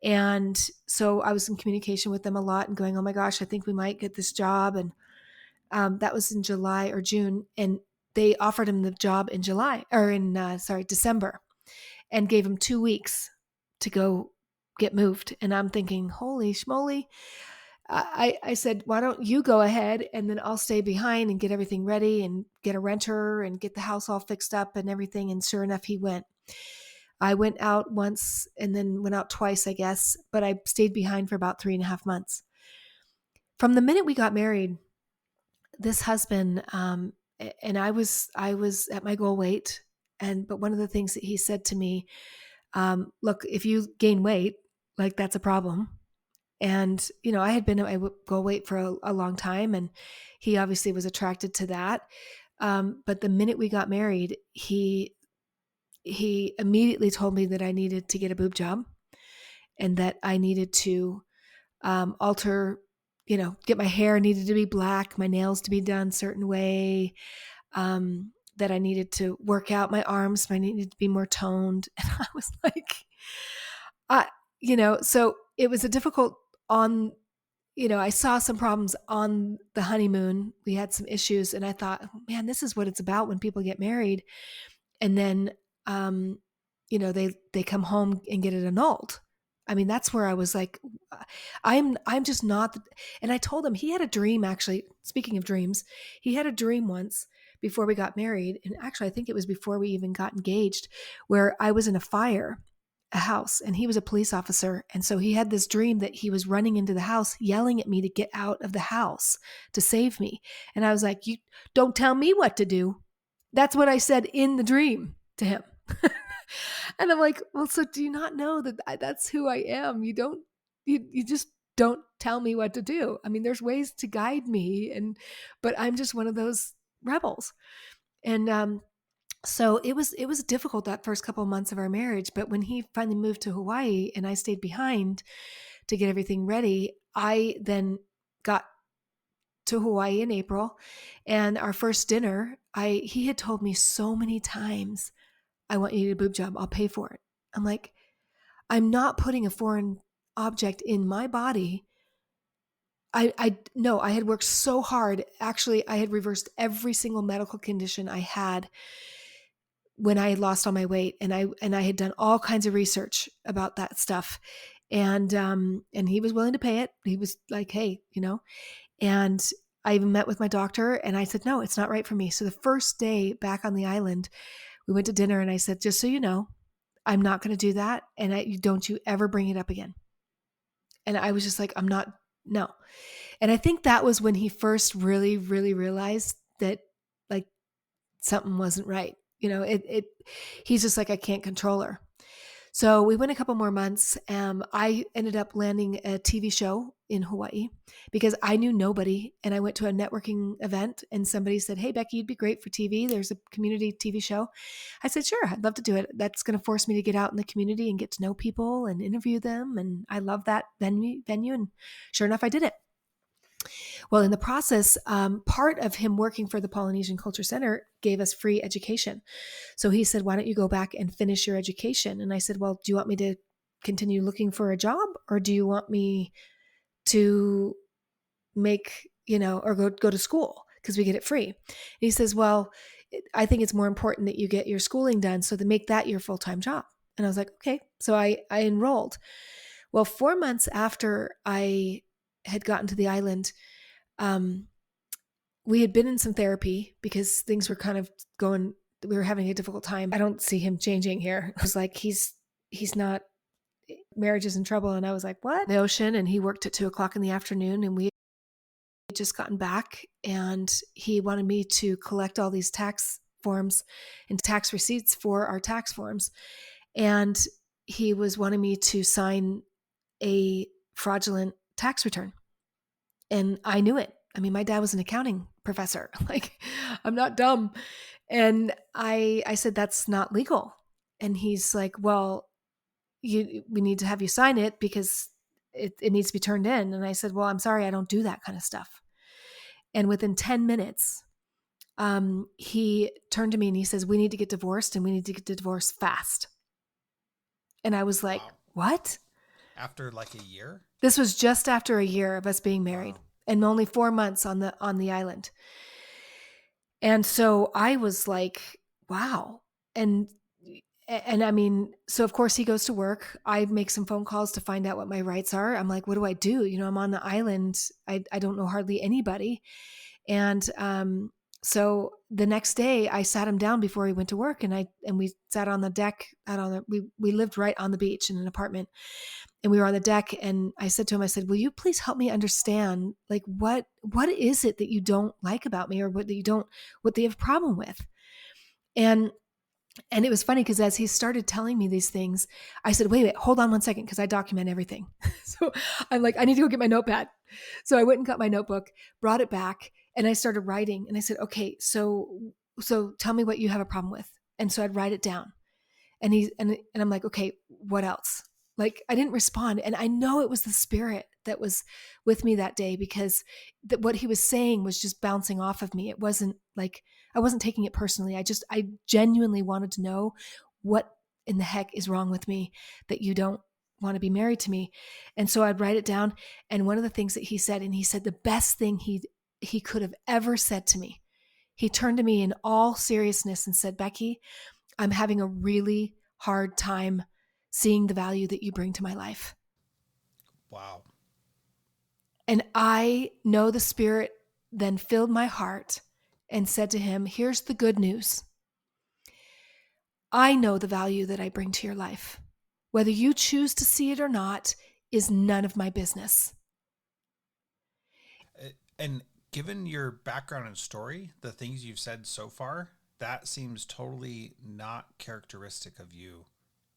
And so I was in communication with them a lot and going, oh my gosh, I think we might get this job. And that was in July or June. And they offered him the job in December, and gave him 2 weeks to go get moved. And I'm thinking, holy schmoly. I said, why don't you go ahead and then I'll stay behind and get everything ready and get a renter and get the house all fixed up and everything. And sure enough, he went. I went out once and then went out twice, I guess, but I stayed behind for about 3.5 months. From the minute we got married, this husband, and I was at my goal weight. But one of the things that he said to me, look, if you gain weight, like that's a problem. And, I had been at my goal weight for a long time, and he obviously was attracted to that. But the minute we got married, he immediately told me that I needed to get a boob job and that I needed to alter, get my hair needed to be black, my nails to be done a certain way, that I needed to work out my arms, I needed to be more toned. And I was like, so it was a difficult I saw some problems on the honeymoon. We had some issues, and I thought, oh, man, this is what it's about when people get married. And then, they come home and get it annulled. I mean, that's where I was like, I'm just not. And I told him he had a dream, actually, speaking of dreams, he had a dream once before we got married. And actually, I think it was before we even got engaged, where I was in a house, and he was a police officer. And so he had this dream that he was running into the house, yelling at me to get out of the house to save me. And I was like, you don't tell me what to do. That's what I said in the dream to him. And I'm like, well, so do you not know that that's who I am? You just don't tell me what to do. I mean, there's ways to guide me, but I'm just one of those rebels. And, so it was difficult that first couple of months of our marriage. But when he finally moved to Hawaii and I stayed behind to get everything ready, I then got to Hawaii in April. And our first dinner, he had told me so many times, I want you to get a boob job. I'll pay for it. I'm like, I'm not putting a foreign object in my body. No, I had worked so hard. Actually, I had reversed every single medical condition I had when I had lost all my weight, and I had done all kinds of research about that stuff. And he was willing to pay it. He was like, hey, and I even met with my doctor, and I said, no, it's not right for me. So the first day back on the island, we went to dinner, and I said, just so you know, I'm not going to do that. And don't you ever bring it up again. And I was just like, no. And I think that was when he first really, really realized that like something wasn't right. He's just like, I can't control her. So we went a couple more months. I ended up landing a TV show in Hawaii because I knew nobody. And I went to a networking event and somebody said, hey, Becky, you'd be great for TV. There's a community TV show. I said, sure, I'd love to do it. That's going to force me to get out in the community and get to know people and interview them. And I love that venue. And sure enough, I did it. Well, in the process, part of him working for the Polynesian Culture Center gave us free education. So he said, why don't you go back and finish your education? And I said, well, do you want me to continue looking for a job, or do you want me to or go to school because we get it free? And he says, well, I think it's more important that you get your schooling done so to make that your full-time job. And I was like, okay. So I enrolled. Well, 4 months after I had gotten to the island, we had been in some therapy because things were kind of we were having a difficult time. I don't see him changing here. I was like, he's not, marriage is in trouble. And I was like, what? The ocean. And he worked at 2:00 in the afternoon, and we had just gotten back, and he wanted me to collect all these tax forms and tax receipts for our tax forms. And he was wanting me to sign a fraudulent tax return. And I knew it. I mean, my dad was an accounting professor. Like, I'm not dumb. And I said, that's not legal. And he's like, well, we need to have you sign it because it needs to be turned in. And I said, well, I'm sorry, I don't do that kind of stuff. And within 10 minutes, he turned to me and he says, we need to get divorced, and we need to get divorced fast. And I was like, Wow. what? After like a year? This was just after a year of us being married, Wow. and only 4 months on the island. And so I was like, wow. And I mean, so of course he goes to work. I make some phone calls to find out what my rights are. I'm like, what do I do? You know, I'm on the island. I don't know hardly anybody. And so the next day I sat him down before he went to work, and we sat on the deck out on we lived right on the beach in an apartment, and we were on the deck, and I said to him, I said, will you please help me understand, like, what is it that you don't like about me, or what they have a problem with? And it was funny because as he started telling me these things, I said, wait, hold on one second, because I document everything. So I'm like, I need to go get my notepad. So I went and got my notebook, brought it back, and I started writing. And I said, okay, so tell me what you have a problem with. And so I'd write it down. And I'm like, okay, what else? Like, I didn't respond. And I know it was the Spirit that was with me that day, because what he was saying was just bouncing off of me. It wasn't like, I wasn't taking it personally. I genuinely wanted to know what in the heck is wrong with me that you don't want to be married to me. And so I'd write it down. And one of the things that he said the best thing he could have ever said to me, he turned to me in all seriousness and said, Becky, I'm having a really hard time seeing the value that you bring to my life. Wow. And I know the Spirit then filled my heart and said to him, here's the good news. I know the value that I bring to your life. Whether you choose to see it or not is none of my business. And given your background and story, the things you've said so far, that seems totally not characteristic of you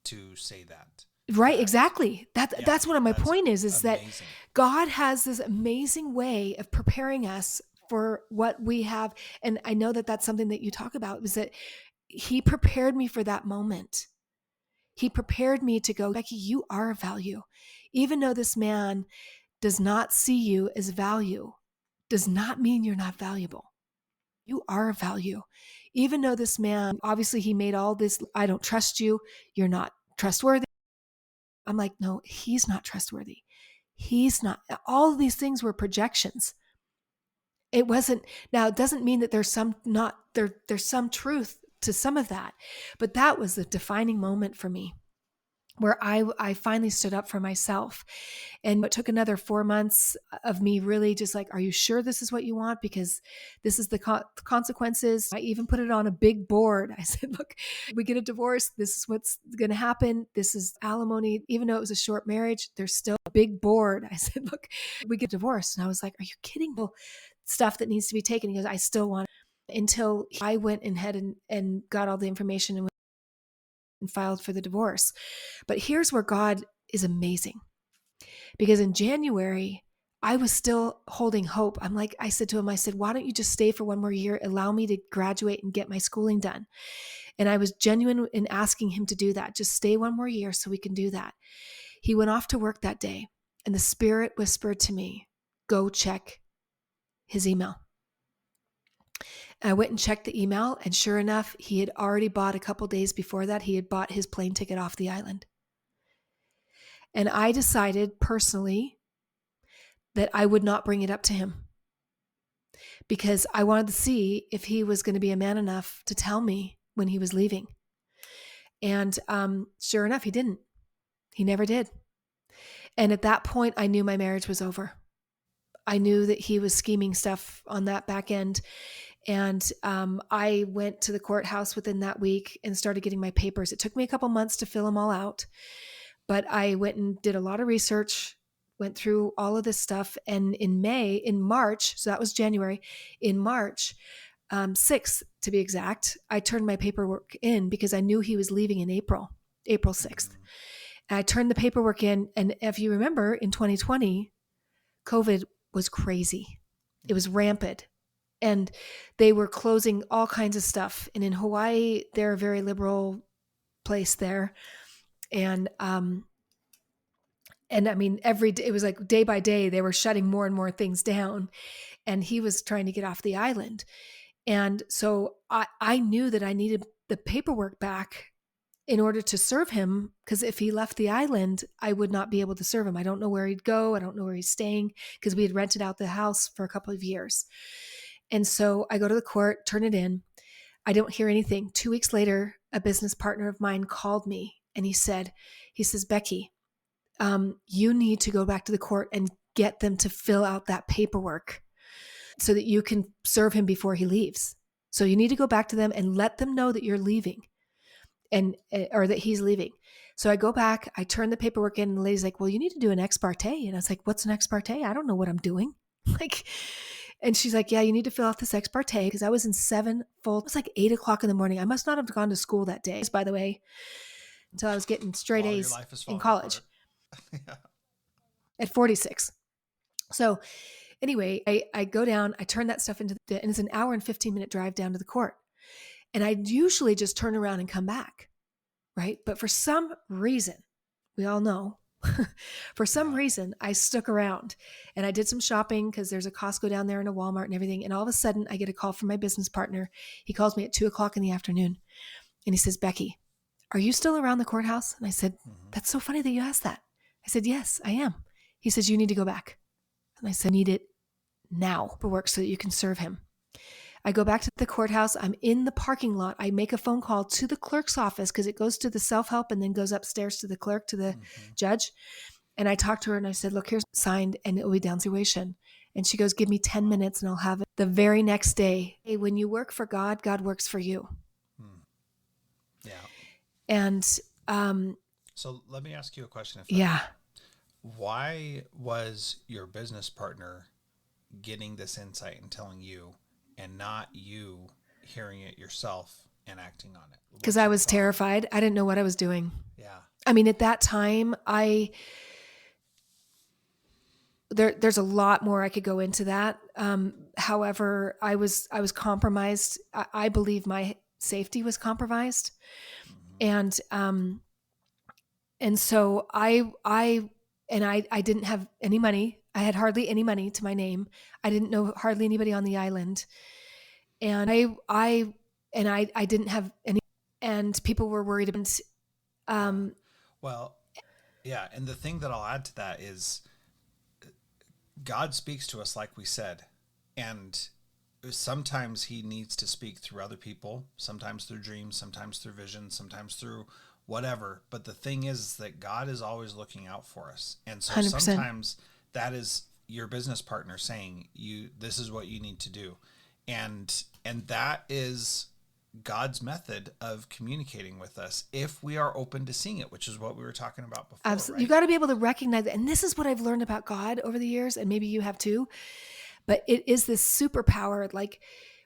to say that. Right, exactly. That's what my point is amazing. That God has this amazing way of preparing us for what we have. And I know that that's something that you talk about, is that he prepared me for that moment. He prepared me to go, Becky, you are of value. Even though this man does not see you as value, does not mean you're not valuable. You are of value. Even though this man, obviously he made all this, I don't trust you, you're not trustworthy. I'm like, no, he's not trustworthy. He's not. All of these things were projections. It wasn't. Now, it doesn't mean that there's some truth to some of that, but that was the defining moment for me, where I finally stood up for myself. And it took another 4 months of me really just like, are you sure this is what you want? Because this is the consequences. I even put it on a big board. I said, look, we get a divorce. This is what's going to happen. This is alimony. Even though it was a short marriage, there's still a big board. I said, look, we get divorced. And I was like, are you kidding? Well, stuff that needs to be taken. He goes, I still want it. Until I went ahead and got all the information and filed for the divorce. But here's where God is amazing. Because in January, I was still holding hope. I said to him, I said, why don't you just stay for one more year? Allow me to graduate and get my schooling done. And I was genuine in asking him to do that. Just stay one more year so we can do that. He went off to work that day, and the Spirit whispered to me, go check his email. I went and checked the email, and sure enough, he had already bought a couple days before that, he had bought his plane ticket off the island. And I decided personally that I would not bring it up to him, because I wanted to see if he was going to be a man enough to tell me when he was leaving. And sure enough, he didn't. He never did. And at that point, I knew my marriage was over. I knew that he was scheming stuff on that back end. And I went to the courthouse within that week and started getting my papers. It took me a couple months to fill them all out, but I went and did a lot of research, went through all of this stuff. And in March, so that was January, in March 6th to be exact, I turned my paperwork in because I knew he was leaving in April 6th. And I turned the paperwork in. And if you remember, in 2020, COVID was crazy. It was rampant. And they were closing all kinds of stuff. And in Hawaii, they're a very liberal place there. And I mean, every day, it was like day by day, they were shutting more and more things down. And he was trying to get off the island. And so I knew that I needed the paperwork back in order to serve him, because if he left the island, I would not be able to serve him. I don't know where he'd go. I don't know where he's staying, because we had rented out the house for a couple of years. And so I go to the court, turn it in. I don't hear anything. 2 weeks later, a business partner of mine called me and he says, Becky, you need to go back to the court and get them to fill out that paperwork so that you can serve him before he leaves. So you need to go back to them and let them know that you're leaving or that he's leaving. So I go back, I turn the paperwork in, and the lady's like, well, you need to do an ex parte. And I was like, what's an ex parte? I don't know what I'm doing. And she's like, yeah, you need to fill out this ex parte, because I was in it was like 8:00 in the morning. I must not have gone to school that day, by the way, until I was getting straight A's in college Yeah. at 46. So anyway, I go down, I turn that stuff and it's an hour and 15-minute drive down to the court. And I usually just turn around and come back, right? But for some reason, we all know, for some reason, I stuck around and I did some shopping, because there's a Costco down there and a Walmart and everything. And all of a sudden, I get a call from my business partner. He calls me at 2:00 in the afternoon and he says, Becky, are you still around the courthouse? And I said, that's so funny that you asked that. I said, yes, I am. He says, you need to go back. And I said, I need it now for work so that you can serve him. I go back to the courthouse. I'm in the parking lot. I make a phone call to the clerk's office, because it goes to the self-help and then goes upstairs to the clerk, to the judge. And I talked to her and I said, look, here's signed and it will be down situation. And she goes, give me 10 minutes and I'll have it. The very next day, hey, when you work for God, God works for you. Yeah. And so let me ask you a question. Why was your business partner getting this insight and telling you, and not you hearing it yourself and acting on it? Because I was terrified. I didn't know what I was doing. Yeah. I mean, at that time, there's a lot more I could go into that. However, I was compromised. I believe my safety was compromised. And so I didn't have any money. I had hardly any money to my name. I didn't know hardly anybody on the island. And I didn't have any, and people were worried about, well, yeah. And the thing that I'll add to that is God speaks to us, like we said, and sometimes he needs to speak through other people, sometimes through dreams, sometimes through visions, sometimes through whatever. But the thing is that God is always looking out for us. And so 100%. Sometimes that is your business partner saying, this is what you need to do. And that is God's method of communicating with us if we are open to seeing it, which is what we were talking about before. Absolutely. Right? You got to be able to recognize it. And this is what I've learned about God over the years, and maybe you have too. But it is this superpower. Like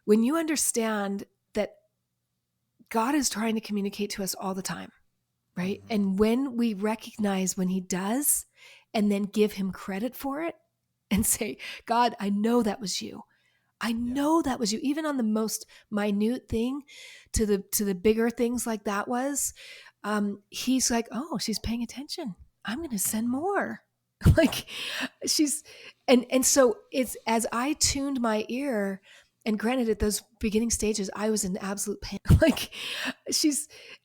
when you understand that God is trying to communicate to us all the time, right? And when we recognize when he does, and then give him credit for it and say, God, I know that was you. I know that was you. Even on the most minute thing to the bigger things like that was, he's like, oh, she's paying attention. I'm going to send more. Like and so it's, as I tuned my ear, and granted at those beginning stages, I was in absolute pain. Like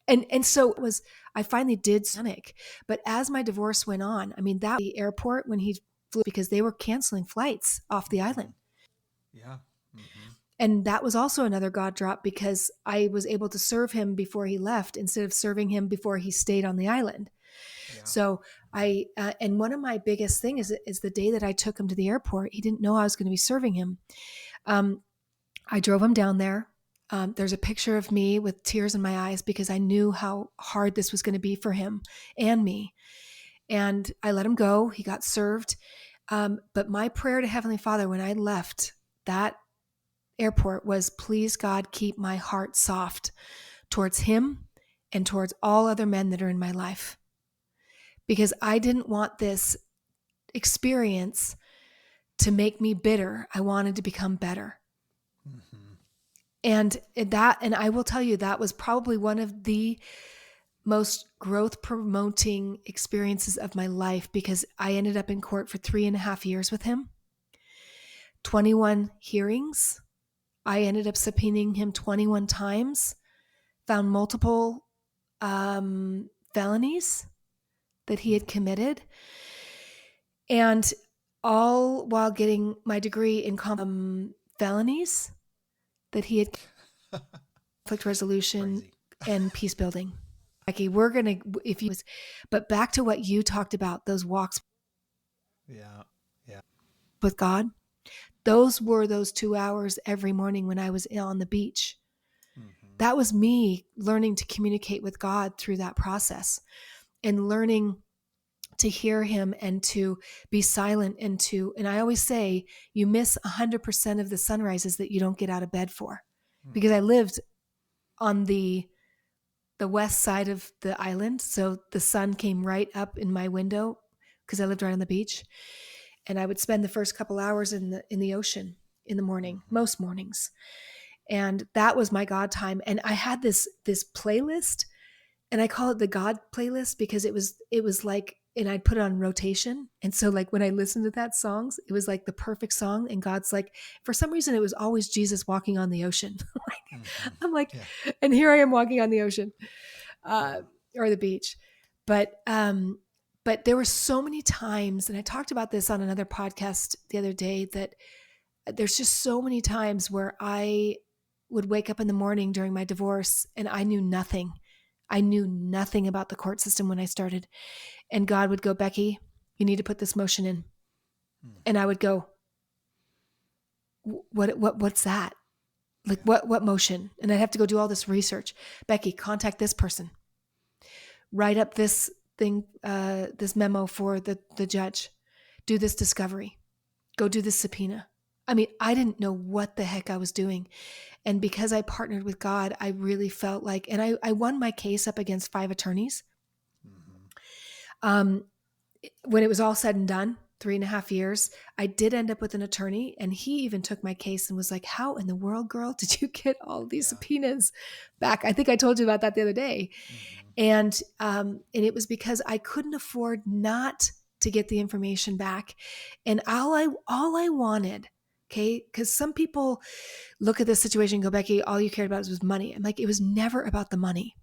and so it was, I finally did panic. But as my divorce went on, I mean, that the airport when he flew, because they were canceling flights off the island. Yeah. And that was also another God drop, because I was able to serve him before he left instead of serving him before he stayed on the island. Yeah. So and one of my biggest thing is the day that I took him to the airport, he didn't know I was going to be serving him. I drove him down there. There's a picture of me with tears in my eyes, because I knew how hard this was going to be for him and me. And I let him go. He got served. But my prayer to Heavenly Father when I left that airport was, please God, keep my heart soft towards him and towards all other men that are in my life. Because I didn't want this experience to make me bitter. I wanted to become better. And I will tell you, that was probably one of the most growth promoting experiences of my life, because I ended up in court for 3.5 years with him, 21 hearings. I ended up subpoenaing him 21 times, found multiple felonies that he had committed, and all while getting my degree in felonies that he had conflict resolution and peace building. Becky, we're going to, if you, but back to what you talked about, those walks with God, those were those 2 hours every morning when I was on the beach. That was me learning to communicate with God through that process and learning to hear him and to be silent and I always say, you miss 100% of the sunrises that you don't get out of bed for, because I lived on the west side of the island. So the sun came right up in my window because I lived right on the beach. And I would spend the first couple hours in the ocean in the morning, most mornings. And that was my God time. And I had this playlist, and I call it the God playlist because it was like, and I'd put it on rotation. And so like when I listened to that songs, it was like the perfect song. And God's like, for some reason, it was always Jesus walking on the ocean. I'm like, and here I am walking on the ocean or the beach. But there were so many times, and I talked about this on another podcast the other day, that there's just so many times where I would wake up in the morning during my divorce and I knew nothing. I knew nothing about the court system when I started. And God would go, Becky, you need to put this motion in. And I would go, what's that? Like what motion? And I'd have to go do all this research. Becky, contact this person. Write up this thing, this memo for the judge. Do this discovery. Go do this subpoena. I mean, I didn't know what the heck I was doing. And because I partnered with God, I really felt like, and I won my case up against 5 attorneys. When it was all said and done, 3.5 years, I did end up with an attorney, and he even took my case and was like, how in the world, girl, did you get all these subpoenas back? I think I told you about that the other day. And it was because I couldn't afford not to get the information back. And all I wanted, okay, because some people look at this situation and go, Becky, all you cared about was money. I'm like, it was never about the money.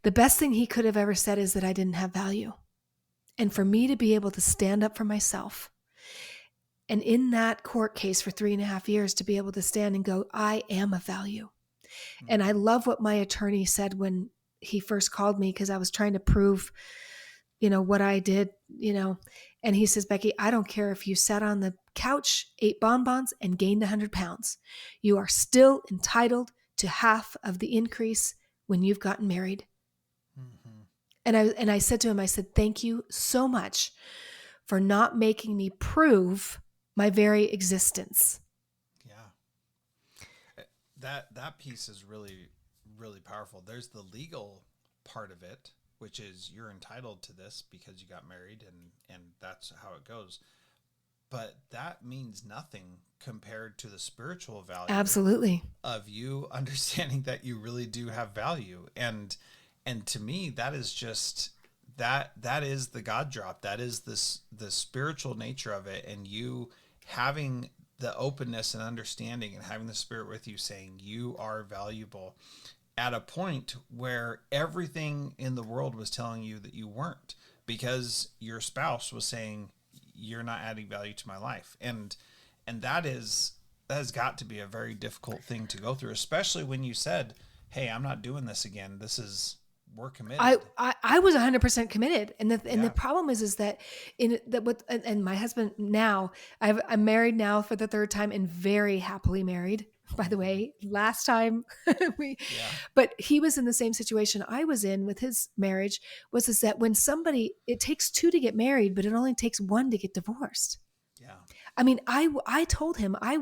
The best thing he could have ever said is that I didn't have value. And for me to be able to stand up for myself, and in that court case for 3.5 years, to be able to stand and go, I am of value. And I love what my attorney said when he first called me, because I was trying to prove, what I did, and he says, Becky, I don't care if you sat on the couch, ate bonbons, and gained 100 pounds. You are still entitled to half of the increase when you've gotten married. And I said to him, I said, thank you so much for not making me prove my very existence. Yeah. That piece is really, really powerful. There's the legal part of it, which is you're entitled to this because you got married and that's how it goes. But that means nothing compared to the spiritual value. Absolutely. Of you understanding that you really do have value. And to me, that is just that is the God drop. That is the spiritual nature of it. And you having the openness and understanding and having the Spirit with you saying you are valuable at a point where everything in the world was telling you that you weren't, because your spouse was saying you're not adding value to my life. And that has got to be a very difficult thing to go through, especially when you said, hey, I'm not doing this again. We're committed. I was 100% committed. And the problem is that and my husband now, I'm married now for the 3rd time and very happily married, by the way. Last time but he was in the same situation I was in with his marriage, was that when it takes 2 to get married, but it only takes 1 to get divorced. Yeah. I mean, I told him I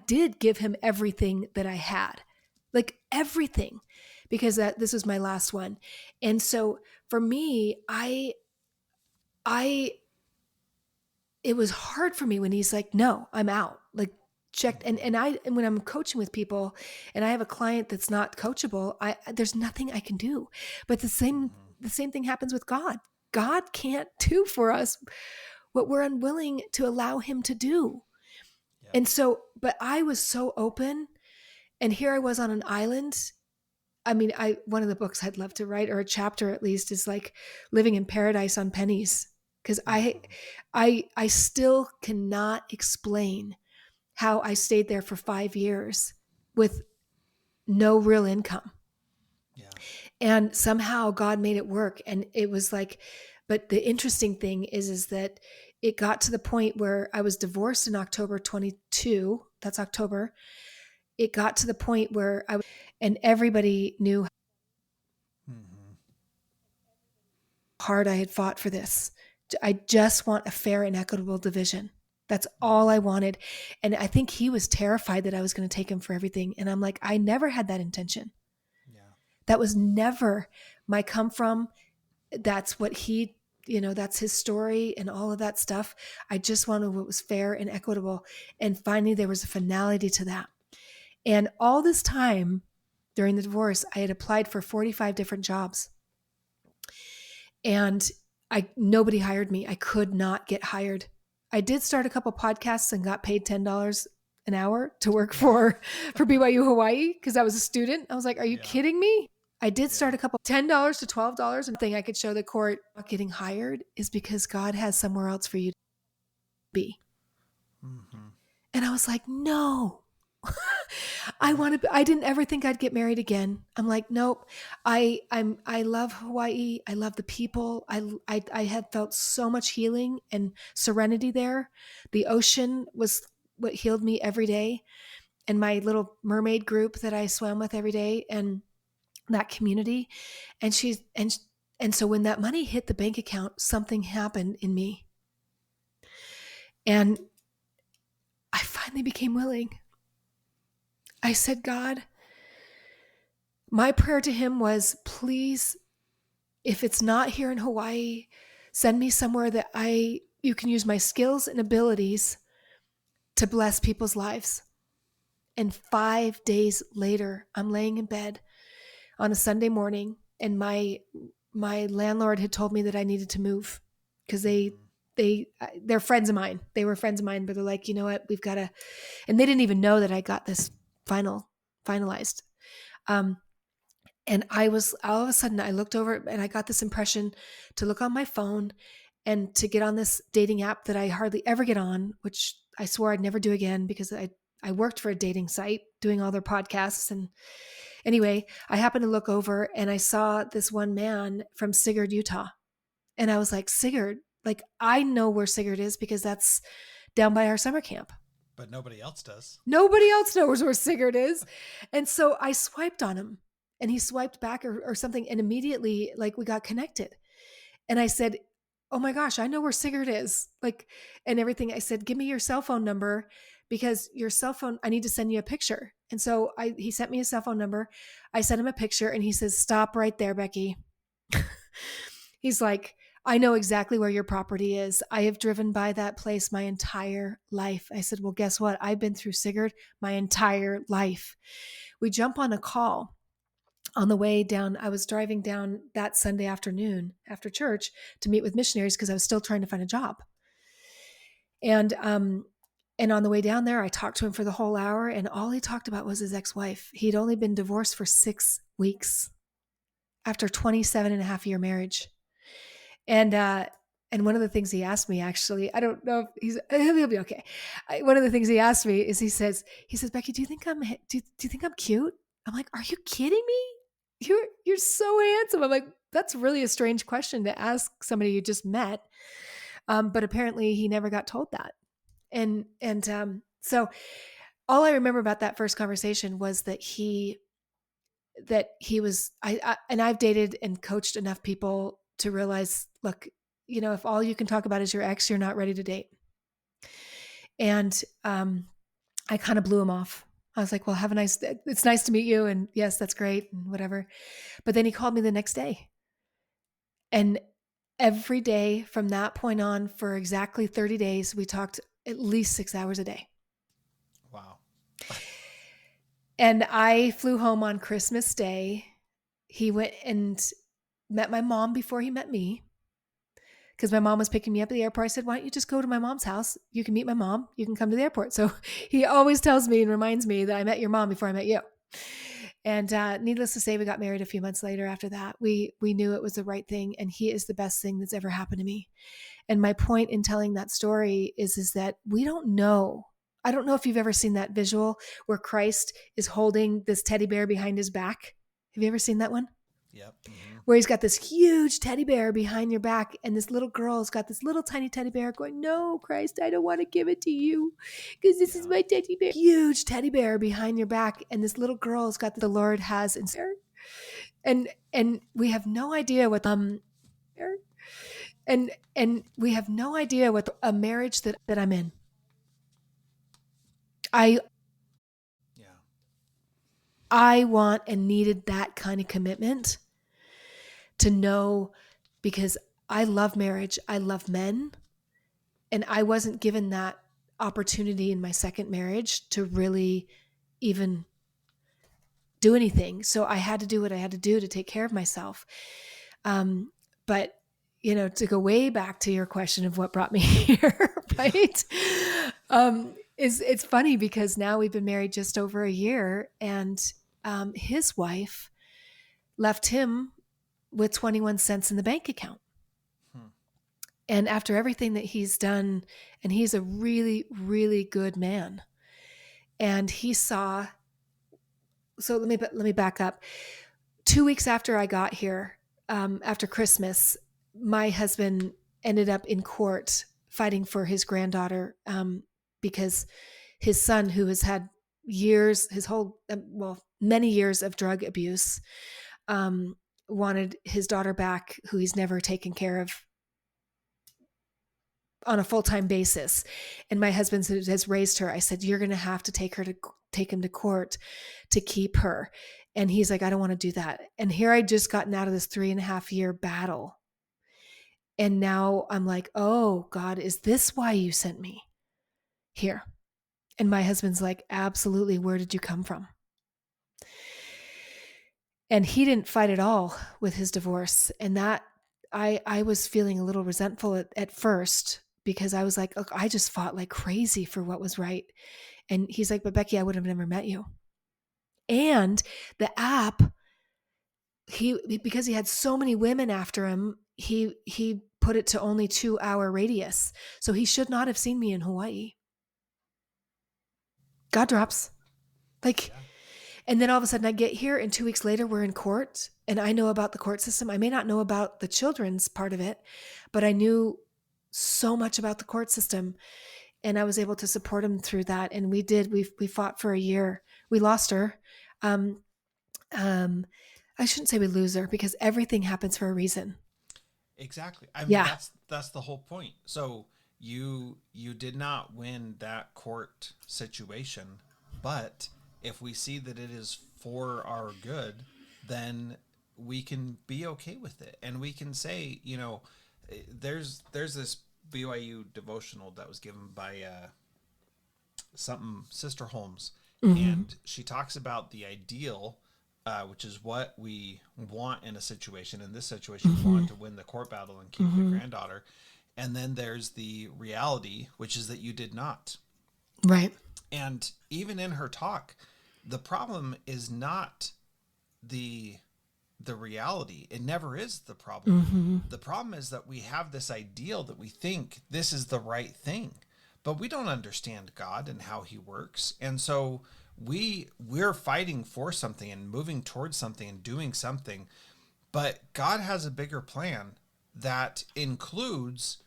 did give him everything that I had, like everything, because this was my last one. And so for me, it was hard for me when he's like, no, I'm out. Like, checked. And when I'm coaching with people and I have a client that's not coachable, there's nothing I can do. But the same thing happens with God. God can't do for us what we're unwilling to allow him to do. And so, but I was so open, and here I was on an island. I mean, one of the books I'd love to write, or a chapter at least, is like living in paradise on pennies. Because I still cannot explain how I stayed there for 5 years with no real income. Yeah. And somehow God made it work. And it was like, but the interesting thing is that it got to the point where I was divorced in October 22. That's October. It got to the point where and everybody knew how hard I had fought for this. I just want a fair and equitable division. That's all I wanted. And I think he was terrified that I was going to take him for everything. And I'm like, I never had that intention. Yeah. That was never my come from. That's what he, that's his story and all of that stuff. I just wanted what was fair and equitable. And finally, there was a finality to that. And all this time during the divorce, I had applied for 45 different jobs. And nobody hired me. I could not get hired. I did start a couple podcasts and got paid $10 an hour to work for BYU Hawaii because I was a student. I was like, are you kidding me? I did start a couple $10 to $12. And the thing I could show the court not getting hired is because God has somewhere else for you to be. Mm-hmm. And I was like, no. I didn't ever think I'd get married again. I'm like, nope. I love Hawaii. I love the people. I had felt so much healing and serenity there. The ocean was what healed me every day. And my little mermaid group that I swam with every day and that community. And so when that money hit the bank account, something happened in me. And I finally became willing. I said, God, my prayer to him was, please, if it's not here in Hawaii, send me somewhere that you can use my skills and abilities to bless people's lives. And 5 days later, I'm laying in bed on a Sunday morning, and my landlord had told me that I needed to move because they're friends of mine. They were friends of mine, but they're like, you know what, we've got to, and they didn't even know that I got this finalized. And I was, all of a sudden I looked over and I got this impression to look on my phone and to get on this dating app that I hardly ever get on, which I swore I'd never do again because I worked for a dating site doing all their podcasts. And anyway, I happened to look over and I saw this one man from Sigurd, Utah. And I was like, Sigurd, like I know where Sigurd is because that's down by our summer camp. But nobody else does. Nobody else knows where Sigurd is. And so I swiped on him and he swiped back or something. And immediately like we got connected. And I said, oh my gosh, I know where Sigurd is. Like, and everything. I said, give me your cell phone number because your cell phone, I need to send you a picture. And so he sent me a cell phone number. I sent him a picture and he says, stop right there, Becky. He's like, I know exactly where your property is. I have driven by that place my entire life. I said, well, guess what? I've been through Sigurd my entire life. We jump on a call on the way down. I was driving down that Sunday afternoon after church to meet with missionaries because I was still trying to find a job. And on the way down there, I talked to him for the whole hour and all he talked about was his ex-wife. He'd only been divorced for 6 weeks after 27 and a half year marriage. And one of the things he asked me, actually, I don't know if he'll be okay. One of the things he asked me is he says, Becky, do you think I'm cute? I'm like, are you kidding me? You're so handsome. I'm like, that's really a strange question to ask somebody you just met. But apparently he never got told that. And so all I remember about that first conversation was that he was, and I've dated and coached enough people to realize, look, if all you can talk about is your ex, you're not ready to date. And I kind of blew him off. I was like, well, it's nice to meet you. And yes, that's great and whatever. But then he called me the next day. And every day from that point on for exactly 30 days, we talked at least 6 hours a day. Wow. And I flew home on Christmas Day. He went and met my mom before he met me, because my mom was picking me up at the airport. I said, why don't you just go to my mom's house? You can meet my mom. You can come to the airport. So he always tells me and reminds me that I met your mom before I met you. And needless to say, we got married a few months later after that. We knew it was the right thing, and he is the best thing that's ever happened to me. And my point in telling that story is that we don't know. I don't know if you've ever seen that visual where Christ is holding this teddy bear behind his back. Have you ever seen that one? Yep. Mm-hmm. Where he's got this huge teddy bear behind your back, and this little girl's got this little tiny teddy bear going, no, Christ, I don't want to give it to you because this is my teddy bear. Huge teddy bear behind your back, and this little girl's got the Lord has in there. And we have no idea what and we have no idea what a marriage that I'm in. I want and needed that kind of commitment to know, because I love marriage. I love men. And I wasn't given that opportunity in my second marriage to really even do anything. So I had to do what I had to do to take care of myself. But, to go way back to your question of what brought me here, right? It's funny because now we've been married just over a year, and his wife left him with 21 cents in the bank account. And after everything that he's done, and he's a really, really good man, and he saw, so let me back up. 2 weeks after I got here, after Christmas, my husband ended up in court fighting for his granddaughter, because his son, who has had many years of drug abuse, wanted his daughter back, who he's never taken care of on a full-time basis. And my husband has raised her. I said, you're going to have to take him to court to keep her. And he's like, I don't want to do that. And here I'd just gotten out of this 3.5 year battle. And now I'm like, oh God, is this why you sent me here? And my husband's like, absolutely. Where did you come from? And he didn't fight at all with his divorce. And that I was feeling a little resentful at first, because I was like, look, I just fought like crazy for what was right. And he's like, but Becky, I would have never met you. And the app, because he had so many women after him, he put it to only 2-hour radius. So he should not have seen me in Hawaii. God drops. And then all of a sudden I get here, and 2 weeks later we're in court, and I know about the court system. I may not know about the children's part of it, but I knew so much about the court system, and I was able to support him through that. And we fought for a year. We lost her. I shouldn't say we lose her, because everything happens for a reason. Exactly. I mean, that's the whole point. So you did not win that court situation, but if we see that it is for our good, then we can be okay with it. And we can say, there's this BYU devotional that was given by Sister Holmes. Mm-hmm. And she talks about the ideal, which is what we want in a situation. In this situation, we wanted to win the court battle and keep the granddaughter. And then there's the reality, which is that you did not. Right. And even in her talk, the problem is not the reality. It never is the problem. Mm-hmm. The problem is that we have this ideal that we think this is the right thing, but we don't understand God and how he works. And so we're fighting for something and moving towards something and doing something, but God has a bigger plan that includes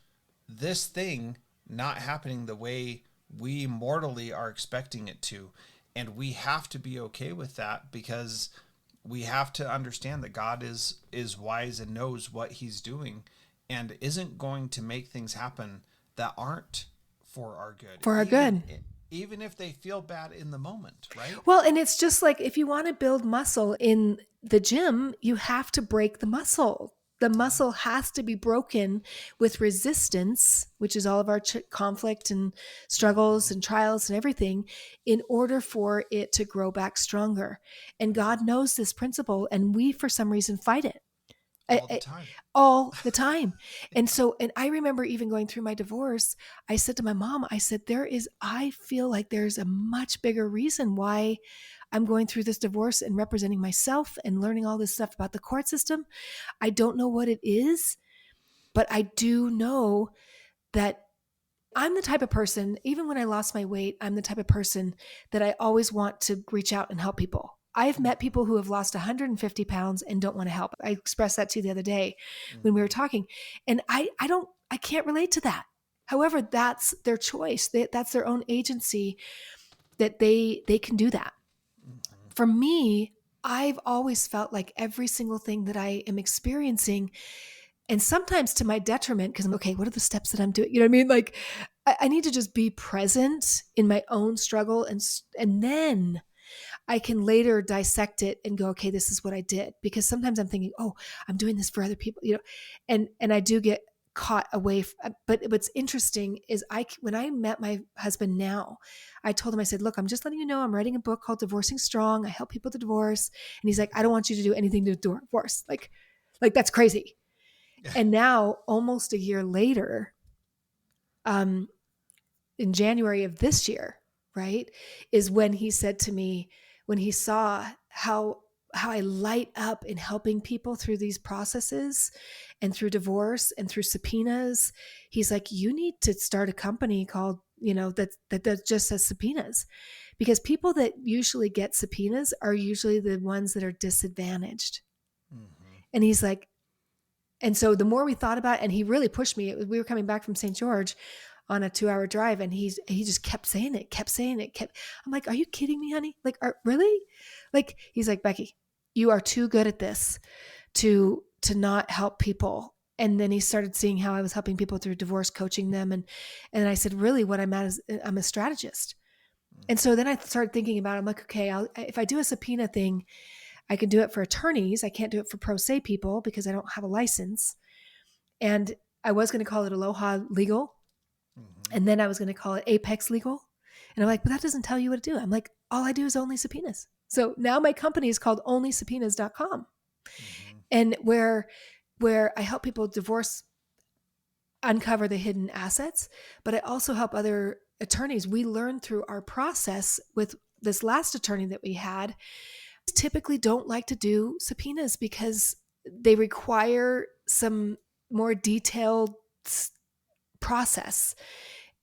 this thing not happening the way we mortally are expecting it to. And we have to be okay with that, because we have to understand that God is wise and knows what he's doing, and isn't going to make things happen that aren't for our good. For our good. Even if they feel bad in the moment, right? Well, and it's just like, if you want to build muscle in the gym, you have to break the muscle. The muscle has to be broken with resistance, which is all of our conflict and struggles and trials and everything, in order for it to grow back stronger. And God knows this principle, and we, for some reason, fight it. all the time. All the time. And so, and I remember even going through my divorce, I said to my mom, I said, I feel like there's a much bigger reason why I'm going through this divorce and representing myself and learning all this stuff about the court system. I don't know what it is, but I do know that I'm the type of person, even when I lost my weight, I'm the type of person that I always want to reach out and help people. I've met people who have lost 150 pounds and don't want to help. I expressed that to you the other day when we were talking. And I can't relate to that. However, that's their choice. That's their own agency that they can do that. For me, I've always felt like every single thing that I am experiencing, and sometimes to my detriment, because I'm okay, what are the steps that I'm doing? You know what I mean? Like I need to just be present in my own struggle. And then I can later dissect it and go, okay, this is what I did. Because sometimes I'm thinking, oh, I'm doing this for other people, you know, and I do get caught away. But what's interesting is when I met my husband now, I told him, I said, look, I'm just letting you know, I'm writing a book called Divorcing Strong. I help people to divorce. And he's like, I don't want you to do anything to divorce. Like that's crazy. And now almost a year later, in January of this year, right, is when he said to me, when he saw how I light up in helping people through these processes and through divorce and through subpoenas, he's like, you need to start a company called, you know, that just says subpoenas, because people that usually get subpoenas are usually the ones that are disadvantaged. And he's like, and so the more we thought about it, and he really pushed me, we were coming back from St. George on a 2-hour drive, and he just kept saying it. I'm like, are you kidding me, honey? Like, really? Like, he's like, Becky, you are too good at this to not help people. And then he started seeing how I was helping people through divorce, coaching them. And I said, really what I'm at is I'm a strategist. And so then I started thinking about it. I'm like, okay, if I do a subpoena thing, I can do it for attorneys. I can't do it for pro se people because I don't have a license. And I was going to call it Aloha Legal. And then I was going to call it Apex Legal. And I'm like, but that doesn't tell you what to do. I'm like, all I do is only subpoenas. So now my company is called onlysubpoenas.com. And where I help people divorce, uncover the hidden assets, but I also help other attorneys. We learned through our process with this last attorney that we had, typically don't like to do subpoenas because they require some more detailed process,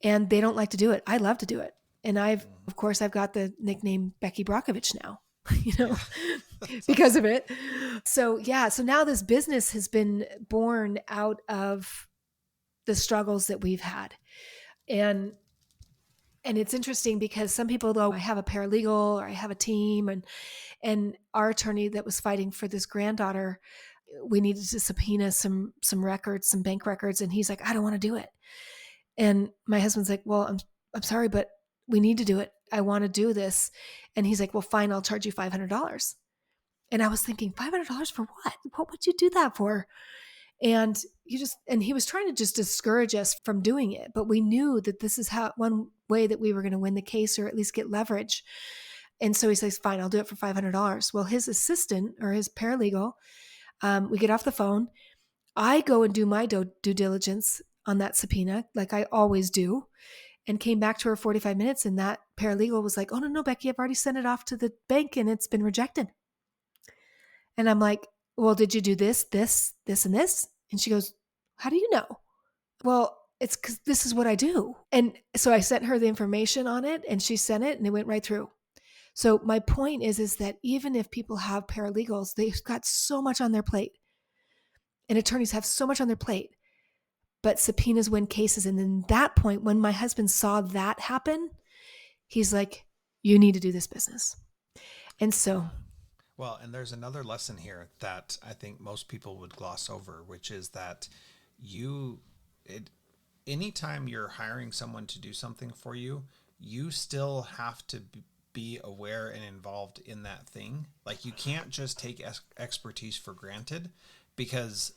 and they don't like to do it. I love to do it. And of course, I've got the nickname Becky Brockovich now, you know, because of it. So yeah, so now this business has been born out of the struggles that we've had. And it's interesting because some people, though, I have a paralegal or I have a team, and our attorney that was fighting for this granddaughter, we needed to subpoena some records, some bank records. And he's like, I don't want to do it. And my husband's like, well, I'm sorry, but we need to do it. I want to do this. And he's like, well, fine, I'll charge you $500. And I was thinking, $500 for what? What would you do that for? And he was trying to just discourage us from doing it. But we knew that this is one way that we were going to win the case, or at least get leverage. And so he says, fine, I'll do it for $500. Well, his assistant or his paralegal, we get off the phone. I go and do my due diligence on that subpoena, like I always do, and came back to her 45 minutes. And that paralegal was like, oh, no, Becky, I've already sent it off to the bank and it's been rejected. And I'm like, well, did you do this, and this? And she goes, how do you know? Well, it's because this is what I do. And so I sent her the information on it, and she sent it, and it went right through. So my point is that even if people have paralegals, they've got so much on their plate, and attorneys have so much on their plate, but subpoenas win cases. And then that point, when my husband saw that happen, he's like, you need to do this business. And so... Well, and there's another lesson here that I think most people would gloss over, which is that anytime you're hiring someone to do something for you, you still have to be aware and involved in that thing. Like, you can't just take expertise for granted, because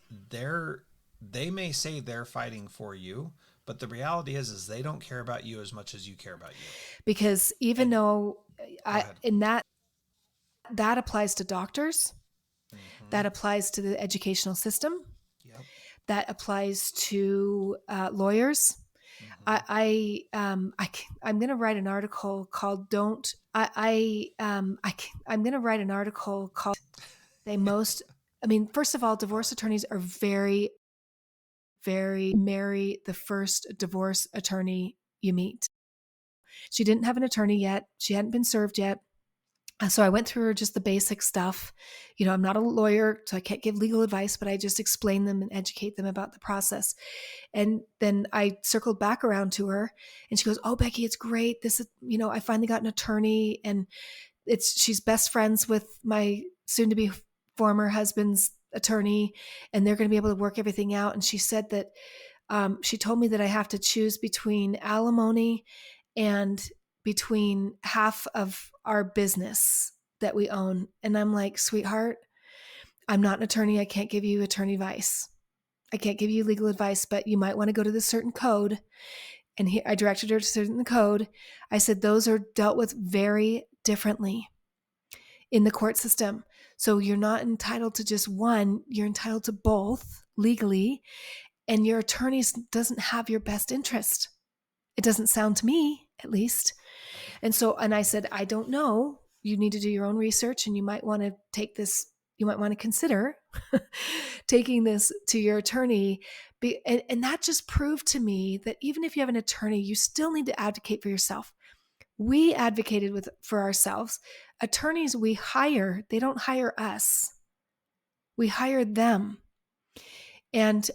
they may say they're fighting for you, but the reality is they don't care about you as much as you care about you. Because even though that applies to doctors, That applies to the educational system. Yep. That applies to lawyers. I'm going to write an article called "Don't." I'm going to write an article called "They Most." I mean, first of all, divorce attorneys are very, very marry the first divorce attorney you meet. She didn't have an attorney yet. She hadn't been served yet. So I went through just the basic stuff. You know, I'm not a lawyer, so I can't give legal advice, but I just explain them and educate them about the process. And then I circled back around to her and she goes, "Oh, Becky, it's great. This is, you know, I finally got an attorney and she's best friends with my soon to be former husband's attorney and they're going to be able to work everything out." And she said that she told me that I have to choose between alimony and between half of our business that we own. And I'm like, "Sweetheart, I'm not an attorney. I can't give you attorney advice. I can't give you legal advice, but you might want to go to this certain code." And I directed her to certain code. I said, those are dealt with very differently in the court system. So you're not entitled to just one, you're entitled to both legally. And your attorney doesn't have your best interest. It doesn't sound to me, at least. And I said, "I don't know. You need to do your own research and you might want to take this, you might want to consider taking this to your attorney." And that just proved to me that even if you have an attorney, you still need to advocate for yourself. We advocated for ourselves. Attorneys we hire, they don't hire us. We hire them. And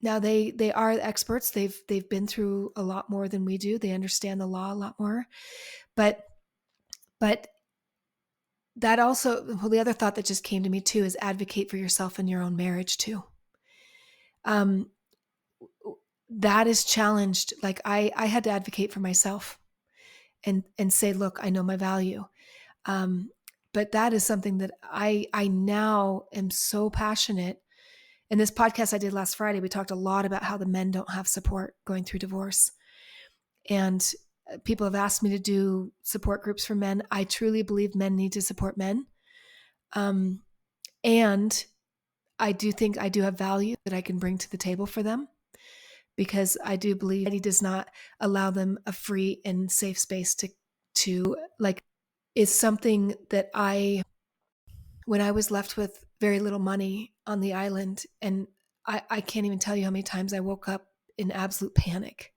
now they are experts. They've been through a lot more than we do. They understand the law a lot more. But that also, well, the other thought that just came to me too is advocate for yourself in your own marriage too. That is challenged. Like I had to advocate for myself and say, "Look, I know my value." But that is something that I now am so passionate. In this podcast I did last Friday, we talked a lot about how the men don't have support going through divorce. And people have asked me to do support groups for men. I truly believe men need to support men. And I do think I do have value that I can bring to the table for them, because I do believe that he does not allow them a free and safe space to like, is something that when I was left with very little money on the island, and I can't even tell you how many times I woke up in absolute panic.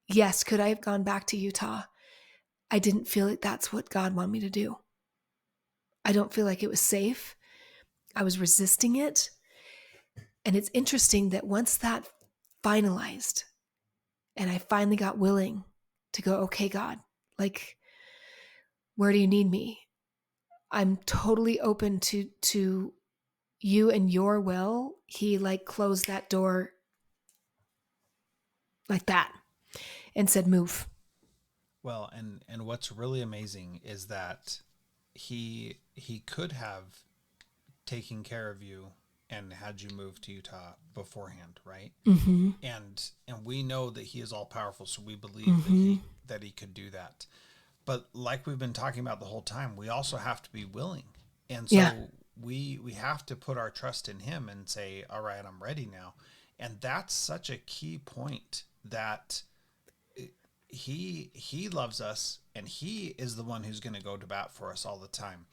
Yes, could I have gone back to Utah? I didn't feel like that's what God wanted me to do. I don't feel like it was safe. I was resisting it. And it's interesting that once that finalized and I finally got willing to go, "Okay, God, like, where do you need me? I'm totally open to you and your will." He like closed that door like that and said, "Move." Well, and what's really amazing is that he could have taken care of you and had you move to Utah beforehand, right? Mm-hmm. And we know that he is all powerful, so we believe Mm-hmm. that he could do that. But like we've been talking about the whole time, we also have to be willing. And so we have to put our trust in him and say, "All right, I'm ready now." And that's such a key point, that he loves us and he is the one who's going to go to bat for us all the time.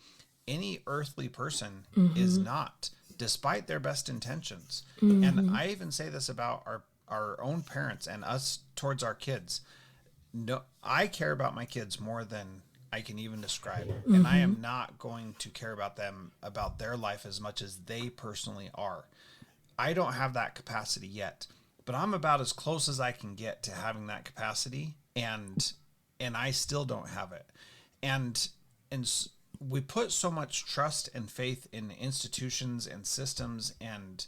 Any earthly person is not, despite their best intentions. And I even say this about our own parents and us towards our kids. No, I care about my kids more than I can even describe. And I am not going to care about them, about their life, as much as they personally are. I don't have that capacity yet, but I'm about as close as I can get to having that capacity, and I still don't have it. And we put so much trust and faith in institutions and systems and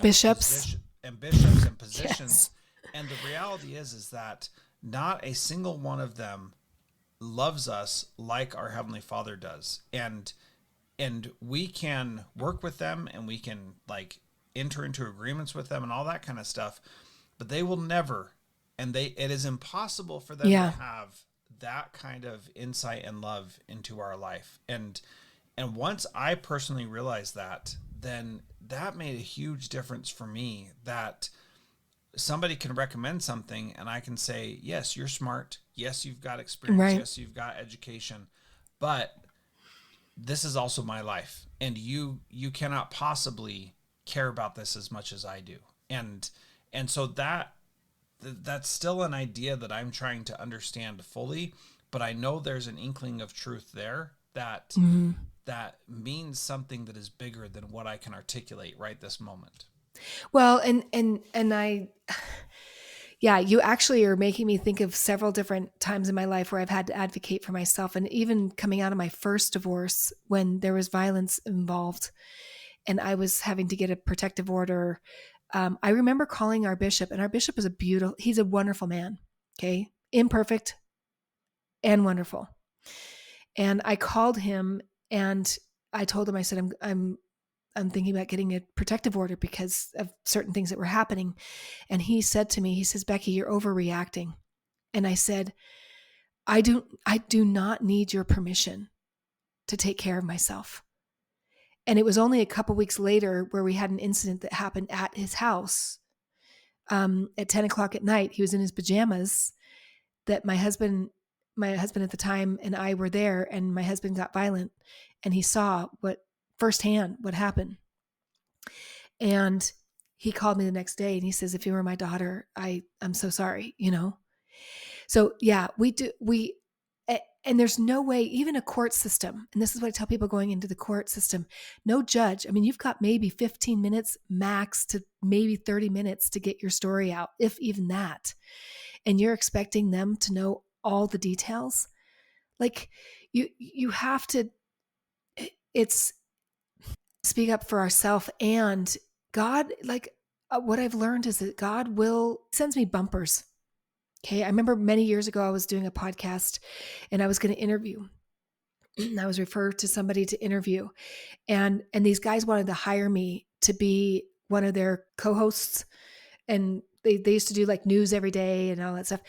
Bishops. bishops and positions. Yes. And the reality is that not a single one of them loves us like our Heavenly Father does. And we can work with them and we can like enter into agreements with them and all that kind of stuff, but they will never, and it is impossible for them to have that kind of insight and love into our life. And once I personally realized that, then that made a huge difference for me, that somebody can recommend something and I can say, yes, you're smart. Yes, you've got experience. Right. Yes, you've got education, but this is also my life. And you cannot possibly care about this as much as I do. And, and so that's still an idea that I'm trying to understand fully, but I know there's an inkling of truth there that Mm-hmm. that means something that is bigger than what I can articulate right this moment. Well, and I, yeah, you actually are making me think of several different times in my life where I've had to advocate for myself, and even coming out of my first divorce when there was violence involved, and I was having to get a protective order. I remember calling our bishop, and our bishop is he's a wonderful man. Okay, imperfect and wonderful. And I called him and I told him, I said, I'm thinking about getting a protective order because of certain things that were happening. And he said to me, he says, Becky, you're overreacting. And I said, I do not need your permission to take care of myself. And it was only a couple weeks later where we had an incident that happened at his house. At 10 o'clock at night, he was in his pajamas, that my husband at the time and I were there, and my husband got violent and he saw firsthand what happened. And he called me the next day and he says, if you were my daughter, I'm so sorry, So yeah, and there's no way, even a court system, and this is what I tell people going into the court system, no judge. I mean, you've got maybe 15 minutes max to maybe 30 minutes to get your story out, if even that. And you're expecting them to know all the details. Like you have to, it's speak up for ourselves. And God, what I've learned is that God sends me bumpers. Okay. I remember many years ago, I was doing a podcast and I was going to interview. I was referred to somebody to interview, and these guys wanted to hire me to be one of their co-hosts. And they used to do like news every day and all that stuff.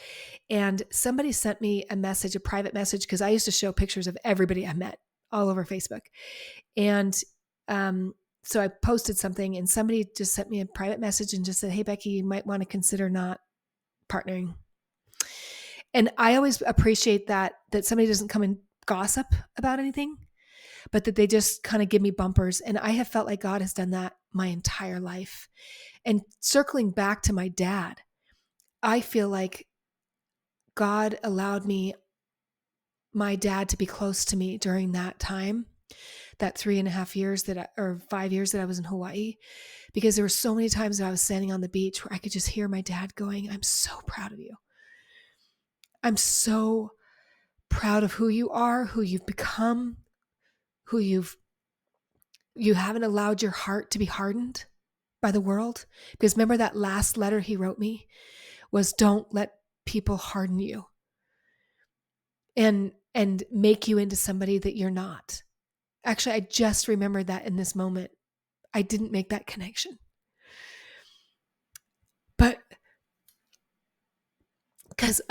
And somebody sent me a private message, because I used to show pictures of everybody I met all over Facebook. And so I posted something and somebody just sent me a private message and just said, hey, Becky, you might want to consider not partnering. And I always appreciate that somebody doesn't come and gossip about anything, but that they just kind of give me bumpers. And I have felt like God has done that my entire life. And circling back to my dad, I feel like God allowed my dad to be close to me during that time, that 3.5 years or 5 years that I was in Hawaii, because there were so many times that I was standing on the beach where I could just hear my dad going, I'm so proud of you. I'm so proud of who you are, who you've become, who you haven't allowed your heart to be hardened by the world. Because remember that last letter he wrote me was, don't let people harden you and make you into somebody that you're not. Actually, I just remembered that in this moment. I didn't make that connection. But because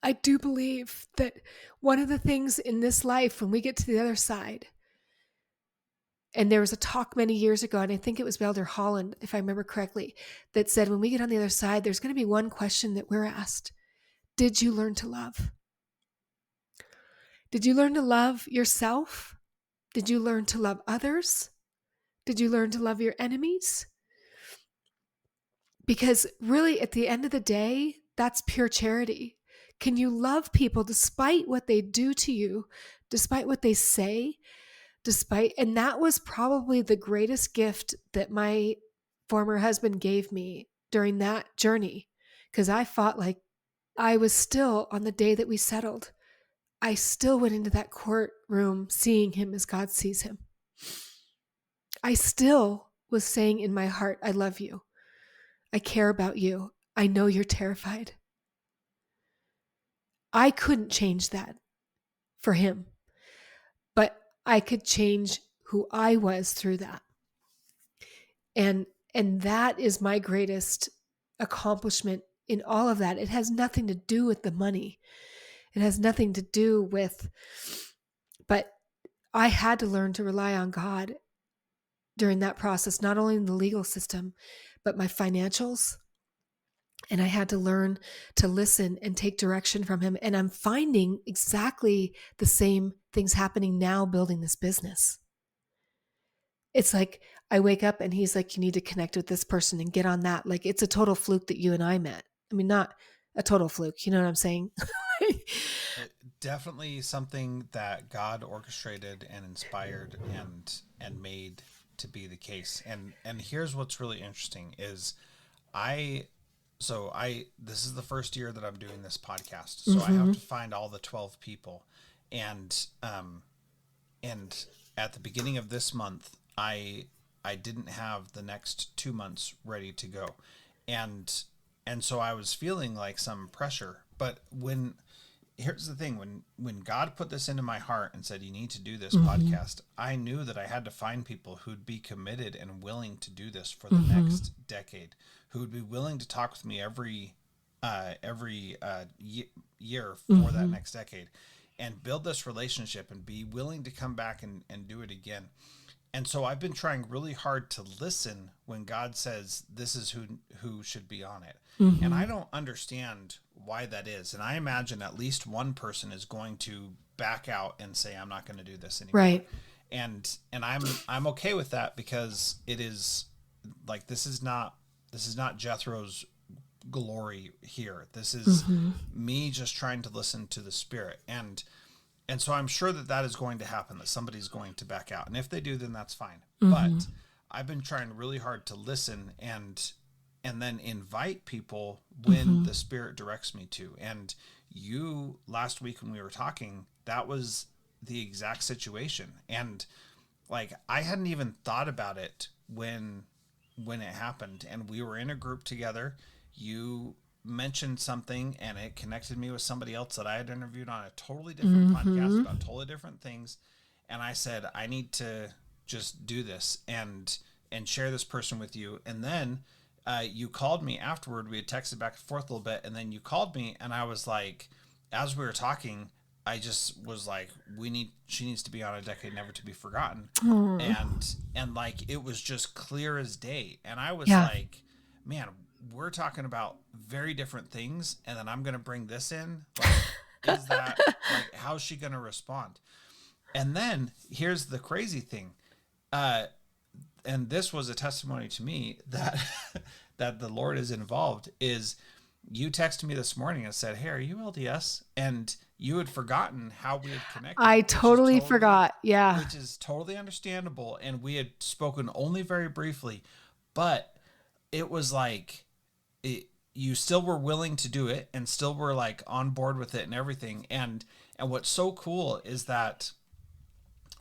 I do believe that one of the things in this life, when we get to the other side, and there was a talk many years ago, and I think it was Elder Holland, if I remember correctly, that said, when we get on the other side, there's going to be one question that we're asked. Did you learn to love? Did you learn to love yourself? Did you learn to love others? Did you learn to love your enemies? Because really, at the end of the day, that's pure charity. Can you love people despite what they do to you, despite what they say, and that was probably the greatest gift that my former husband gave me during that journey. Because I fought like I was still, on the day that we settled, I still went into that courtroom seeing him as God sees him. I still was saying in my heart, I love you. I care about you. I know you're terrified. I couldn't change that for him, but I could change who I was through that. And that is my greatest accomplishment in all of that. It has nothing to do with the money. It has nothing to do with, but I had to learn to rely on God during that process, not only in the legal system, but my financials. And I had to learn to listen and take direction from him. And I'm finding exactly the same things happening now building this business. It's like I wake up and he's like, you need to connect with this person and get on that. Like it's a total fluke that you and I met. I mean, not a total fluke. You know what I'm saying? Definitely something that God orchestrated and inspired and made to be the case. And here's what's really interesting is this is the first year that I'm doing this podcast. So I have to find all the 12 people. And at the beginning of this month, I didn't have the next 2 months ready to go. And so I was feeling like some pressure, but here's the thing, when God put this into my heart and said, you need to do this podcast, I knew that I had to find people who'd be committed and willing to do this for the next decade, who would be willing to talk with me every year for that next decade and build this relationship and be willing to come back and do it again. And so I've been trying really hard to listen when God says, this is who should be on it. And I don't understand why that is. And I imagine at least one person is going to back out and say, I'm not going to do this anymore. Right. And I'm okay with that, because it is like, this is not Jethro's glory here. This is me just trying to listen to the Spirit. And so I'm sure that is going to happen, that somebody's going to back out. And if they do, then that's fine. But I've been trying really hard to listen and then invite people when the Spirit directs me to. And you, last week when we were talking, that was the exact situation. And like, I hadn't even thought about it when it happened. And we were in a group together. You mentioned something and it connected me with somebody else that I had interviewed on a totally different podcast about totally different things. And I said, I need to just do this and share this person with you. And then you called me afterward. We had texted back and forth a little bit, and then you called me, and I was like, as we were talking, I just was like, she needs to be on A Decade Never to Be Forgotten. And like, it was just clear as day. And I was like, man, we're talking about very different things, and then I'm going to bring this in. Like, is that like, how's she going to respond? And then here's the crazy thing. And this was a testimony to me that that the Lord is involved, is you texted me this morning and said, hey, are you LDS? And you had forgotten how we had connected. I totally forgot. Yeah. Which is totally understandable. And we had spoken only very briefly, but it was like, you still were willing to do it and still were like on board with it and everything. And what's so cool is that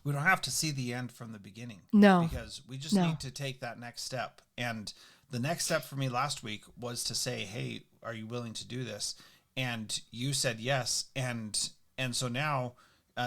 we don't have to see the end from the beginning. No. Because we just need to take that next step. And the next step for me last week was to say, hey, are you willing to do this? And you said yes. And so now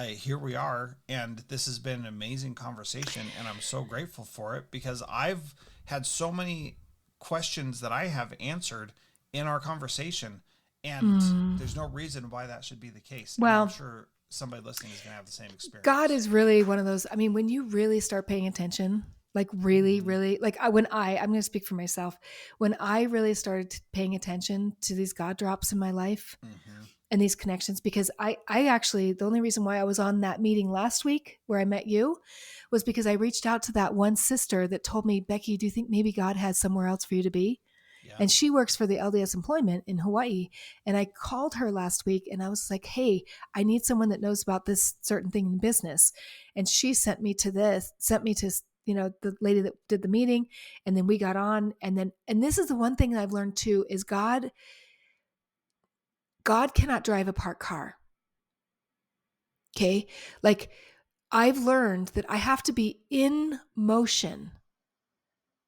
here we are. And this has been an amazing conversation. And I'm so grateful for it, because I've had so many questions that I have answered in our conversation. And there's no reason why that should be the case. Well, and I'm sure somebody listening is going to have the same experience. God is really one of those. I mean, when you really start paying attention, like really, really, like I'm going to speak for myself. When I really started paying attention to these God drops in my life and these connections, because I actually, the only reason why I was on that meeting last week where I met you was because I reached out to that one sister that told me, Becky, do you think maybe God has somewhere else for you to be? Yeah. And she works for the LDS employment in Hawaii. And I called her last week and I was like, hey, I need someone that knows about this certain thing in business. And she sent me to, the lady that did the meeting. And then we got on. And this is the one thing that I've learned too, is God cannot drive a parked car. Okay. Like, I've learned that I have to be in motion,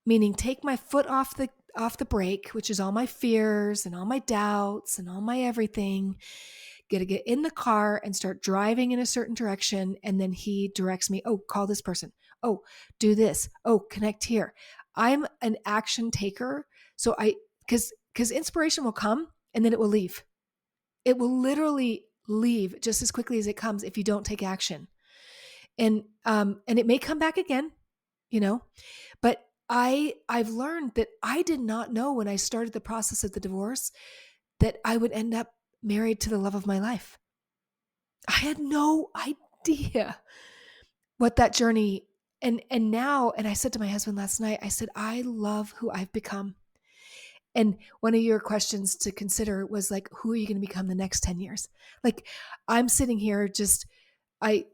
meaning take my foot off the brake, which is all my fears and all my doubts and all my everything. Get in the car and start driving in a certain direction. And then he directs me, oh, call this person. Oh, do this. Oh, connect here. I'm an action taker. So because inspiration will come and then it will leave. It will literally leave just as quickly as it comes if you don't take action. And it may come back again, but I've learned that I did not know when I started the process of the divorce that I would end up married to the love of my life. I had no idea what that journey and now, and I said to my husband last night, I said, I love who I've become. And one of your questions to consider was like, who are you going to become the next 10 years? Like, I'm sitting here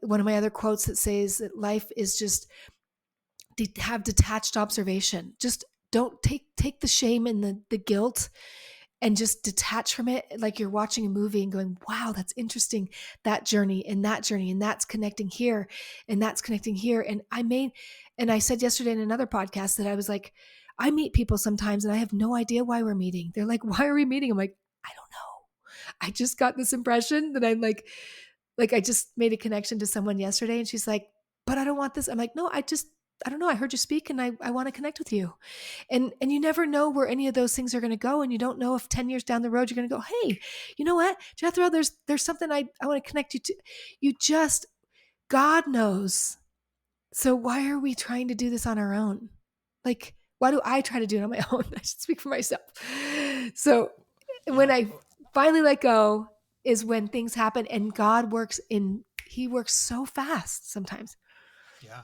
one of my other quotes that says that life is just have detached observation. Just don't take the shame and the guilt and just detach from it. Like you're watching a movie and going, wow, that's interesting. That journey and that's connecting here and that's connecting here. And I said yesterday in another podcast that I was like, I meet people sometimes and I have no idea why we're meeting. They're like, why are we meeting? I'm like, I don't know. I just got this impression that I'm like I just made a connection to someone yesterday and she's like, but I don't want this. I'm like, no, I don't know. I heard you speak and I want to connect with you. And you never know where any of those things are going to go. And you don't know if 10 years down the road, you're going to go, hey, you know what, Jethro, there's something I want to connect you to. God knows. So why are we trying to do this on our own? Like, why do I try to do it on my own? I should speak for myself. So when I finally let go is when things happen, and God he works so fast sometimes. Yeah.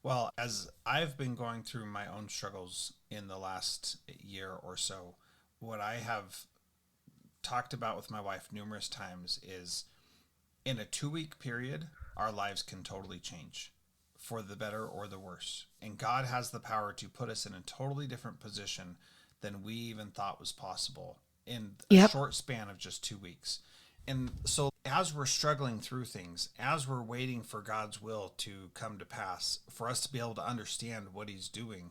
Well, as I've been going through my own struggles in the last year or so, what I have talked about with my wife numerous times is in a 2-week period, our lives can totally change for the better or the worse. And God has the power to put us in a totally different position than we even thought was possible in a short span of just 2 weeks. And so as we're struggling through things, as we're waiting for God's will to come to pass, for us to be able to understand what he's doing,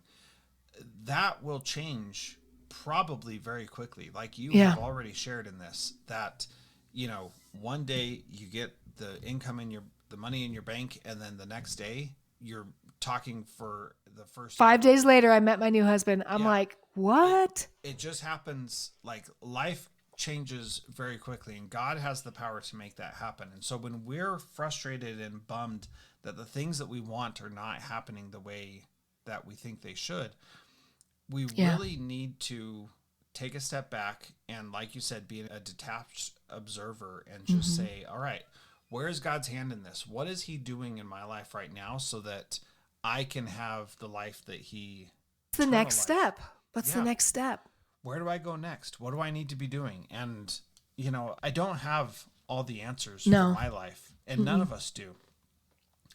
that will change probably very quickly. Like you have already shared in this, that, one day you get the income the money in your bank, and then the next day you're talking for the first 5 days later, I met my new husband. I'm like, what? It just happens. Like life changes very quickly, and God has the power to make that happen. And so when we're frustrated and bummed that the things that we want are not happening the way that we think they should, we really need to take a step back and, like you said, be a detached observer and just say, all right, where is God's hand in this? What is he doing in my life right now so that I can have the life that he... What's the next step? What's the next step? Where do I go next? What do I need to be doing? And, I don't have all the answers for my life, and none of us do.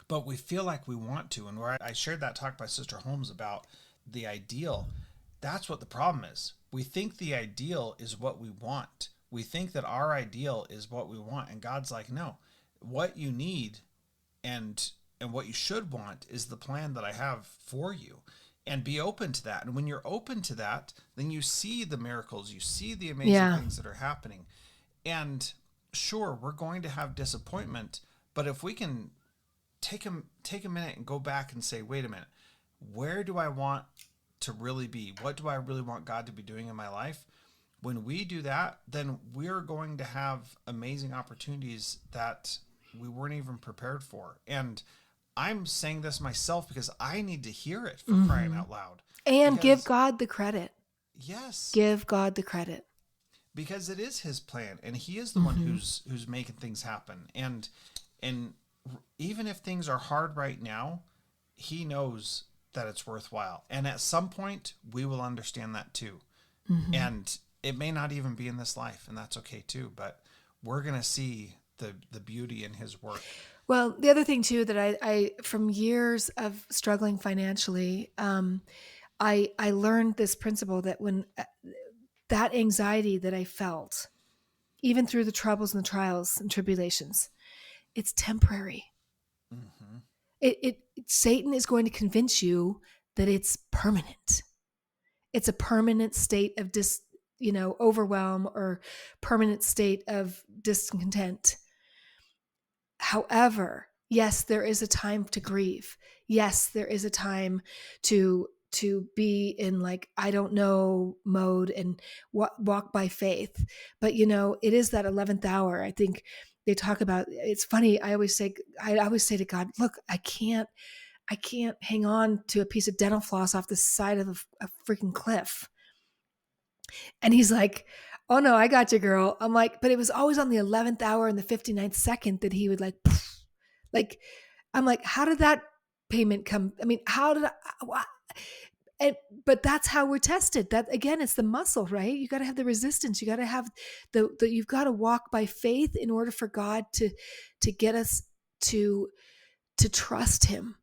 But we feel like we want to. And where I shared that talk by Sister Holmes about the ideal, that's what the problem is. We think the ideal is what we want. We think that our ideal is what we want. And God's like, no, what you need and what you should want is the plan that I have for you. And be open to that. And when you're open to that, then you see the miracles, you see the amazing things that are happening. And sure, we're going to have disappointment, but if we can take a minute and go back and say, wait a minute, where do I want to really be? What do I really want God to be doing in my life? When we do that, then we're going to have amazing opportunities that we weren't even prepared for. And I'm saying this myself because I need to hear it, for crying out loud. And give God the credit. Yes. Give God the credit. Because it is his plan, and he is the one who's making things happen. And even if things are hard right now, he knows that it's worthwhile. And at some point, we will understand that too. And it may not even be in this life, and that's okay too. But we're going to see the beauty in his work. Well, the other thing too, that I from years of struggling financially, I learned this principle that when that anxiety that I felt, even through the troubles and the trials and tribulations, it's temporary. Satan is going to convince you that it's permanent. It's a permanent state of overwhelm or permanent state of discontent. However, yes, there is a time to grieve. Yes, there is a time to be in like, I don't know mode and walk by faith. But it is that 11th hour. I think they talk about, it's funny. I always say to God, look, I can't hang on to a piece of dental floss off the side of a freaking cliff. And he's like, oh no, I got you, girl. I'm like, but it was always on the 11th hour and the 59th second that he would like, I'm like, how did that payment come? I mean, how did but that's how we're tested. That again, it's the muscle, right? You got to have the resistance. You got to have you've got to walk by faith in order for God to get us to trust him.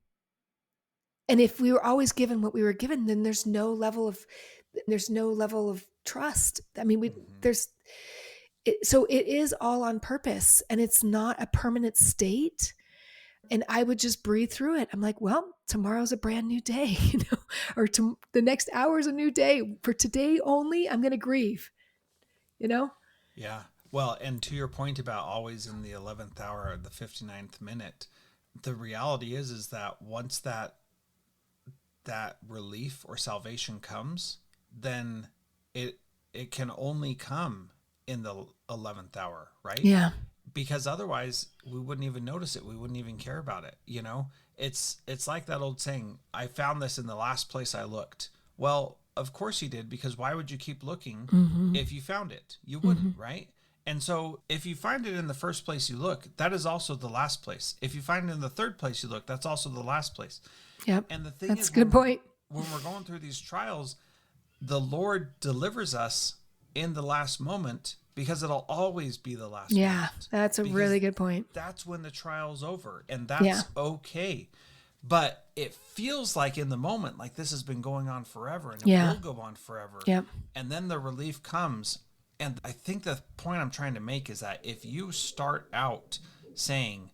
And if we were always given what we were given, then there's no level of trust. I mean, so it is all on purpose, and it's not a permanent state. And I would just breathe through it. I'm like, well, tomorrow's a brand new day, or the next hour is a new day. For today only, I'm going to grieve, Yeah. Well, and to your point about always in the 11th hour or the 59th minute, the reality is that once that relief or salvation comes, then it can only come in the 11th hour, right? Yeah. Because otherwise we wouldn't even notice it. We wouldn't even care about it. It's like that old saying, I found this in the last place I looked. Well, of course you did, because why would you keep looking if you found it? You wouldn't, right? And so if you find it in the first place you look, that is also the last place. If you find it in the third place you look, that's also the last place. Yep. And the thing that's is, a good point. When we're going through these trials, the Lord delivers us in the last moment, because it'll always be the last moment. Yeah, that's a really good point. That's when the trial's over, and that's okay. But it feels like in the moment, like this has been going on forever, and it will go on forever. Yep. And then the relief comes. And I think the point I'm trying to make is that if you start out saying,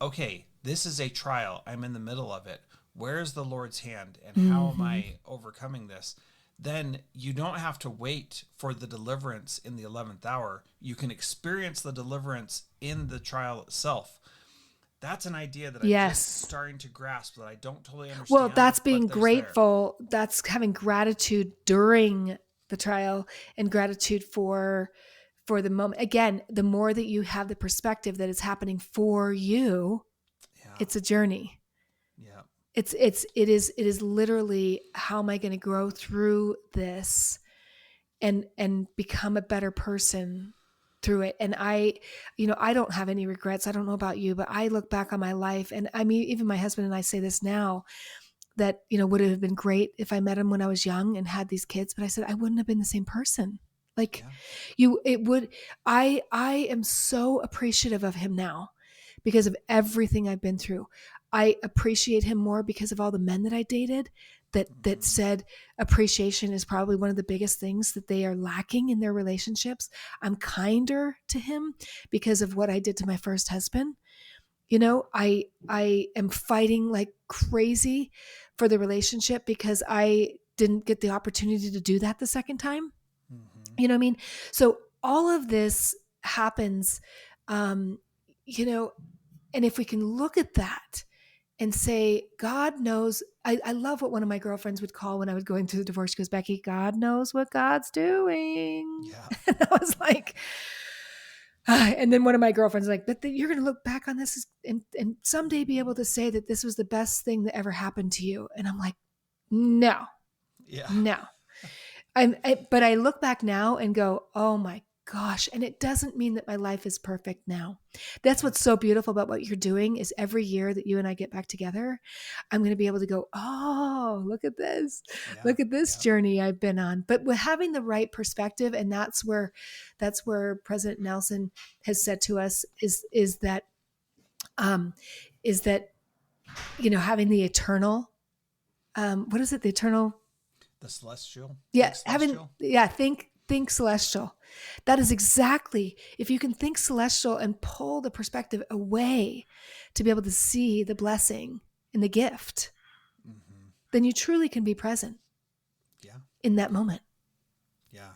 okay, this is a trial, I'm in the middle of it, where's the Lord's hand, and how am I overcoming this? Then you don't have to wait for the deliverance in the 11th hour. You can experience the deliverance in the trial itself. That's an idea that I'm just starting to grasp, that I don't totally understand. Well, that's being grateful. That's having gratitude during the trial, and gratitude for the moment. Again, the more that you have the perspective that it's happening for you, it's a journey. Yeah. It is literally, how am I going to grow through this and become a better person through it? And I don't have any regrets. I don't know about you, but I look back on my life, and I mean, even my husband and I say this now, that, would it have been great if I met him when I was young and had these kids? But I said, I wouldn't have been the same person. I am so appreciative of him now because of everything I've been through. I appreciate him more because of all the men that I dated that said appreciation is probably one of the biggest things that they are lacking in their relationships. I'm kinder to him because of what I did to my first husband. I am fighting like crazy for the relationship because I didn't get the opportunity to do that the second time. You know what I mean? So all of this happens, and if we can look at that and say, God knows. I love what one of my girlfriends would call when I was going through the divorce. She goes, Becky, God knows what God's doing. Yeah. And I was like, and then one of my girlfriends was like, but you're going to look back on this and someday be able to say that this was the best thing that ever happened to you. And I'm like, no. But I look back now and go, oh my gosh. And it doesn't mean that my life is perfect now. That's what's so beautiful about what you're doing, is every year that you and I get back together, I'm going to be able to go, oh, look at this. Look at this journey I've been on. But with having the right perspective, and that's where President Nelson has said to us is that having the eternal, what is it? The eternal, the celestial. Yeah. Think celestial. That is exactly, if you can think celestial and pull the perspective away to be able to see the blessing and the gift, then you truly can be present in that moment. Yeah.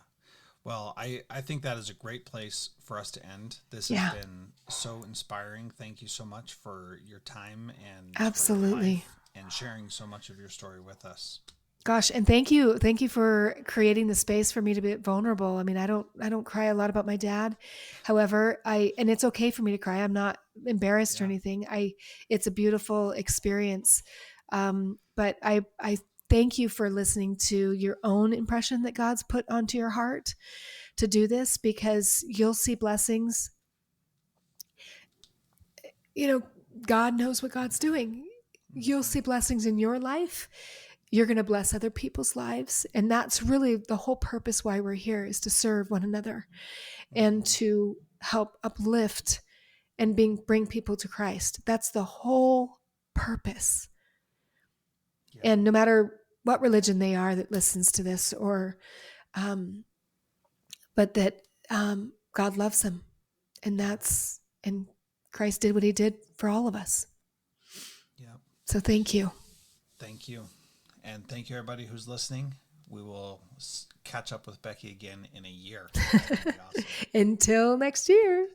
Well, I think that is a great place for us to end. This has been so inspiring. Thank you so much for your time and absolutely and sharing so much of your story with us. Gosh, and thank you for creating the space for me to be vulnerable. I mean, I don't cry a lot about my dad. However, and it's okay for me to cry. I'm not embarrassed or anything. It's a beautiful experience. But I thank you for listening to your own impression that God's put onto your heart to do this, because you'll see blessings. God knows what God's doing. You'll see blessings in your life. You're going to bless other people's lives. And that's really the whole purpose why we're here, is to serve one another and to help uplift and bring people to Christ. That's the whole purpose. Yeah. And no matter what religion they are that listens to this, but that God loves them, and Christ did what he did for all of us. Yeah. So thank you. Thank you. And thank you, everybody who's listening. We will catch up with Becky again in a year. That'd be awesome. Until next year.